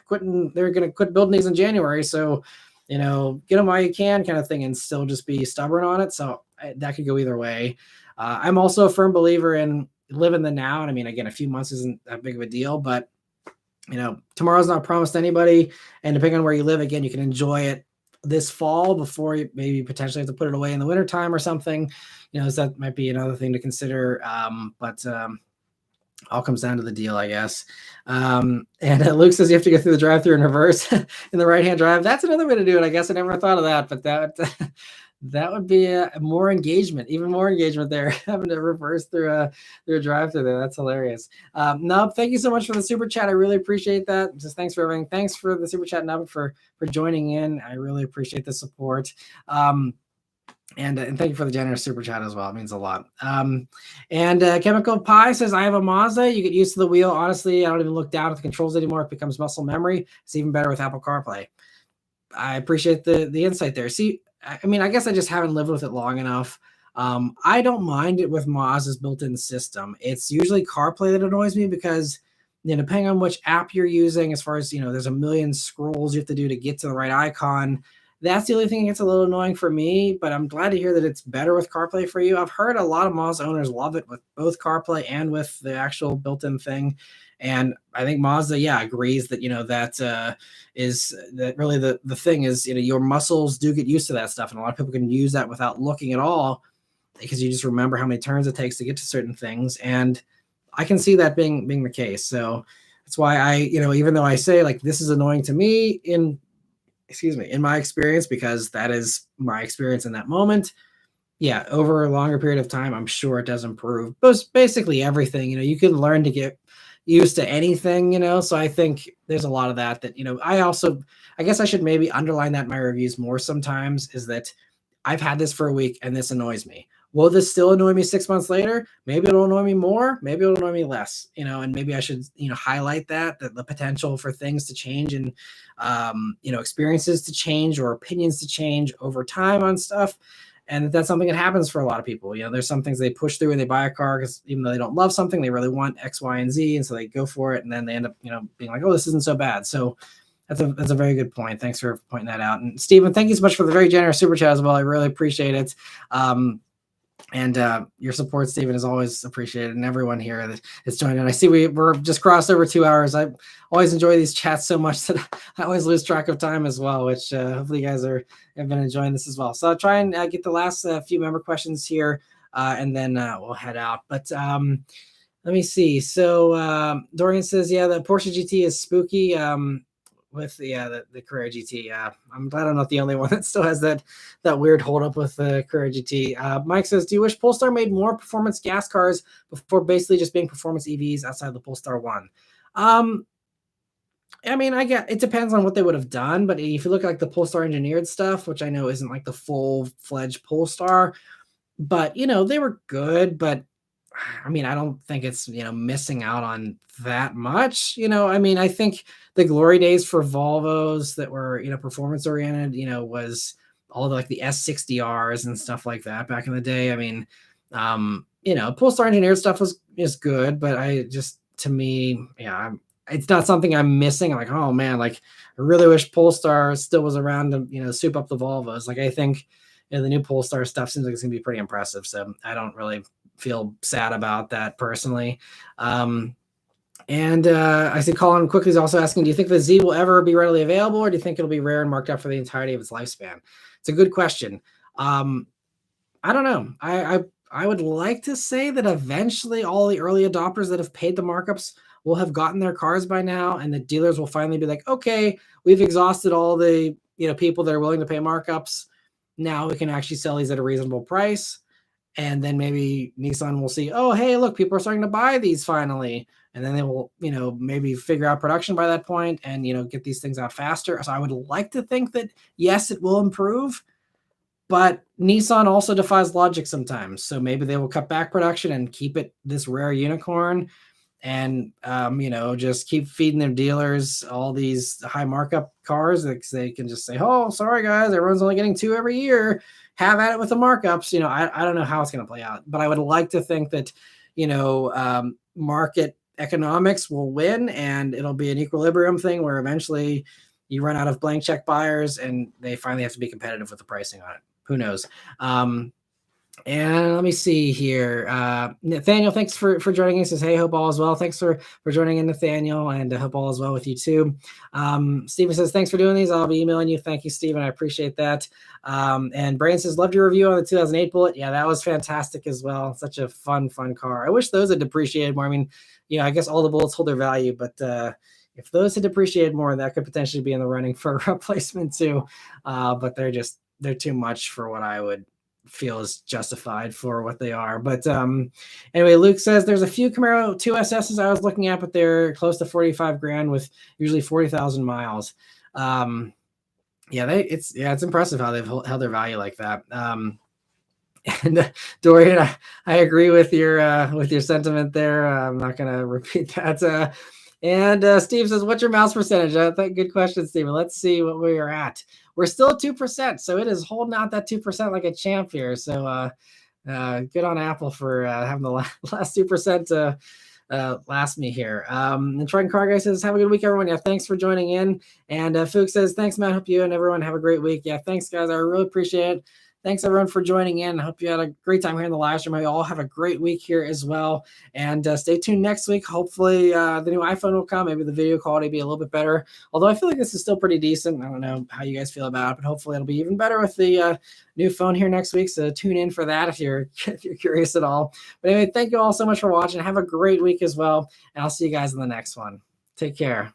they're going to quit building these in January. So, get them while you can, kind of thing, and still just be stubborn on it. So that could go either way. I'm also a firm believer in live in the now. And I mean, again, a few months isn't that big of a deal, but tomorrow's not promised to anybody. And depending on where you live, again, you can enjoy it this fall before you maybe potentially have to put it away in the wintertime or something. So that might be another thing to consider. But all comes down to the deal, I guess. And Luke says you have to go through the drive-through in reverse in the right-hand drive. That's another way to do it. I guess I never thought of that, but that would be more engagement, even more engagement there, having to reverse through a drive-through there. That's hilarious. Nub, thank you so much for the super chat. I really appreciate that. Just thanks for everything. Thanks for the super chat, Nub, for joining in. I really appreciate the support. And thank you for the generous super chat as well. It means a lot. And Chemical Pie says, I have a Mazda. You get used to the wheel. Honestly, I don't even look down at the controls anymore. It becomes muscle memory. It's even better with Apple CarPlay. I appreciate the insight there. See, I mean, I guess I just haven't lived with it long enough. I don't mind it with Mazda's built-in system. It's usually CarPlay that annoys me, because depending on which app you're using, as far as, there's a million scrolls you have to do to get to the right icon. That's the only thing that gets a little annoying for me, but I'm glad to hear that it's better with CarPlay for you. I've heard a lot of Mazda owners love it with both CarPlay and with the actual built-in thing. And I think Mazda, agrees that, that is that really the thing is, your muscles do get used to that stuff. And a lot of people can use that without looking at all, because you just remember how many turns it takes to get to certain things. And I can see that being the case. So that's why I, even though I say like, this is annoying to me in my experience, because that is my experience in that moment. Yeah, over a longer period of time, I'm sure it does improve. But basically everything, you can learn to get used to anything, So I think there's a lot of that, I guess I should maybe underline that in my reviews more sometimes, is that I've had this for a week and this annoys me. Will this still annoy me 6 months later? Maybe it'll annoy me more. Maybe it'll annoy me less, and maybe I should, highlight that the potential for things to change, and, experiences to change, or opinions to change over time on stuff. And that's something that happens for a lot of people. There's some things they push through and they buy a car because even though they don't love something, they really want X, Y, and Z. And so they go for it. And then they end up, being like, oh, this isn't so bad. So that's a very good point. Thanks for pointing that out. And Stephen, thank you so much for the very generous super chat as well. I really appreciate it. And your support, Stephen, is always appreciated, and everyone here that is joining. I see we're just crossed over 2 hours. I always enjoy these chats so much that I always lose track of time as well, which hopefully you guys have been enjoying this as well. So I'll try and get the last few member questions here, and then we'll head out. But let me see. So Dorian says, yeah, the Porsche GT is spooky. With the Carrera GT. I'm glad I'm not the only one that still has that weird hold up with the Carrera GT. Mike says, do you wish Polestar made more performance gas cars before basically just being performance EVs outside the Polestar 1? I mean, it depends on what they would have done, but if you look at like the Polestar engineered stuff, which I know isn't like the full-fledged Polestar, but they were good, but I mean, I don't think it's, missing out on that much. I mean, I think the glory days for Volvos that were, performance oriented, was all like the S60Rs and stuff like that back in the day. I mean, Polestar engineered stuff is good, but to me, it's not something I'm missing. I'm like, oh man, like I really wish Polestar still was around to, soup up the Volvos. Like I think, the new Polestar stuff seems like it's gonna be pretty impressive. So I don't really feel sad about that personally. And I see Colin quickly is also asking, do you think the Z will ever be readily available, or do you think it'll be rare and marked up for the entirety of its lifespan? It's a good question. I don't know. I would like to say that eventually all the early adopters that have paid the markups will have gotten their cars by now, and the dealers will finally be like, okay, we've exhausted all the people that are willing to pay markups. Now we can actually sell these at a reasonable price. And then maybe Nissan will see, oh, hey, look, people are starting to buy these finally. And then they will, maybe figure out production by that point and, get these things out faster. So I would like to think that, yes, it will improve, but Nissan also defies logic sometimes. So maybe they will cut back production and keep it this rare unicorn and, just keep feeding their dealers all these high markup cars. They can just say, oh, sorry, guys, everyone's only getting 2 every year. Have at it with the markups. I don't know how it's going to play out, but I would like to think that, market economics will win and it'll be an equilibrium thing where eventually you run out of blank check buyers and they finally have to be competitive with the pricing on it. Who knows? And let me see here. Nathaniel, thanks for joining us. Says, hey, hope all is well. Thanks for joining in, Nathaniel, and hope all is well with you too. Steven says, thanks for doing these. I'll be emailing you. Thank you, Steven. I appreciate that. And Brain says, loved your review on the 2008 Bullet. Yeah, that was fantastic as well. Such a fun car. I wish those had depreciated more. I mean, I guess all the Bullets hold their value, but if those had depreciated more, that could potentially be in the running for a replacement too. But they're too much for what I would feel is justified for what they are. But anyway, Luke says there's a few Camaro 2SSs I was looking at, but they're close to 45 grand with usually 40,000 miles. It's impressive how they've held their value like that. And Dorian, I agree with your sentiment there. I'm not going to repeat that. And Steve says, what's your mouse percentage? Good question, Steven. Let's see what we are at. We're still at 2%, so it is holding out that 2% like a champ here. So good on Apple for having the last 2% to last me here. And Triton Car Guy says, have a good week, everyone. Yeah, thanks for joining in. And Fook says, thanks, Matt. Hope you and everyone have a great week. Yeah, thanks, guys. I really appreciate it. Thanks, everyone, for joining in. I hope you had a great time here in the live stream. You all have a great week here as well. And stay tuned next week. Hopefully, the new iPhone will come. Maybe the video quality will be a little bit better. Although I feel like this is still pretty decent. I don't know how you guys feel about it, but hopefully it'll be even better with the new phone here next week. So tune in for that if you're curious at all. But anyway, thank you all so much for watching. Have a great week as well. And I'll see you guys in the next one. Take care.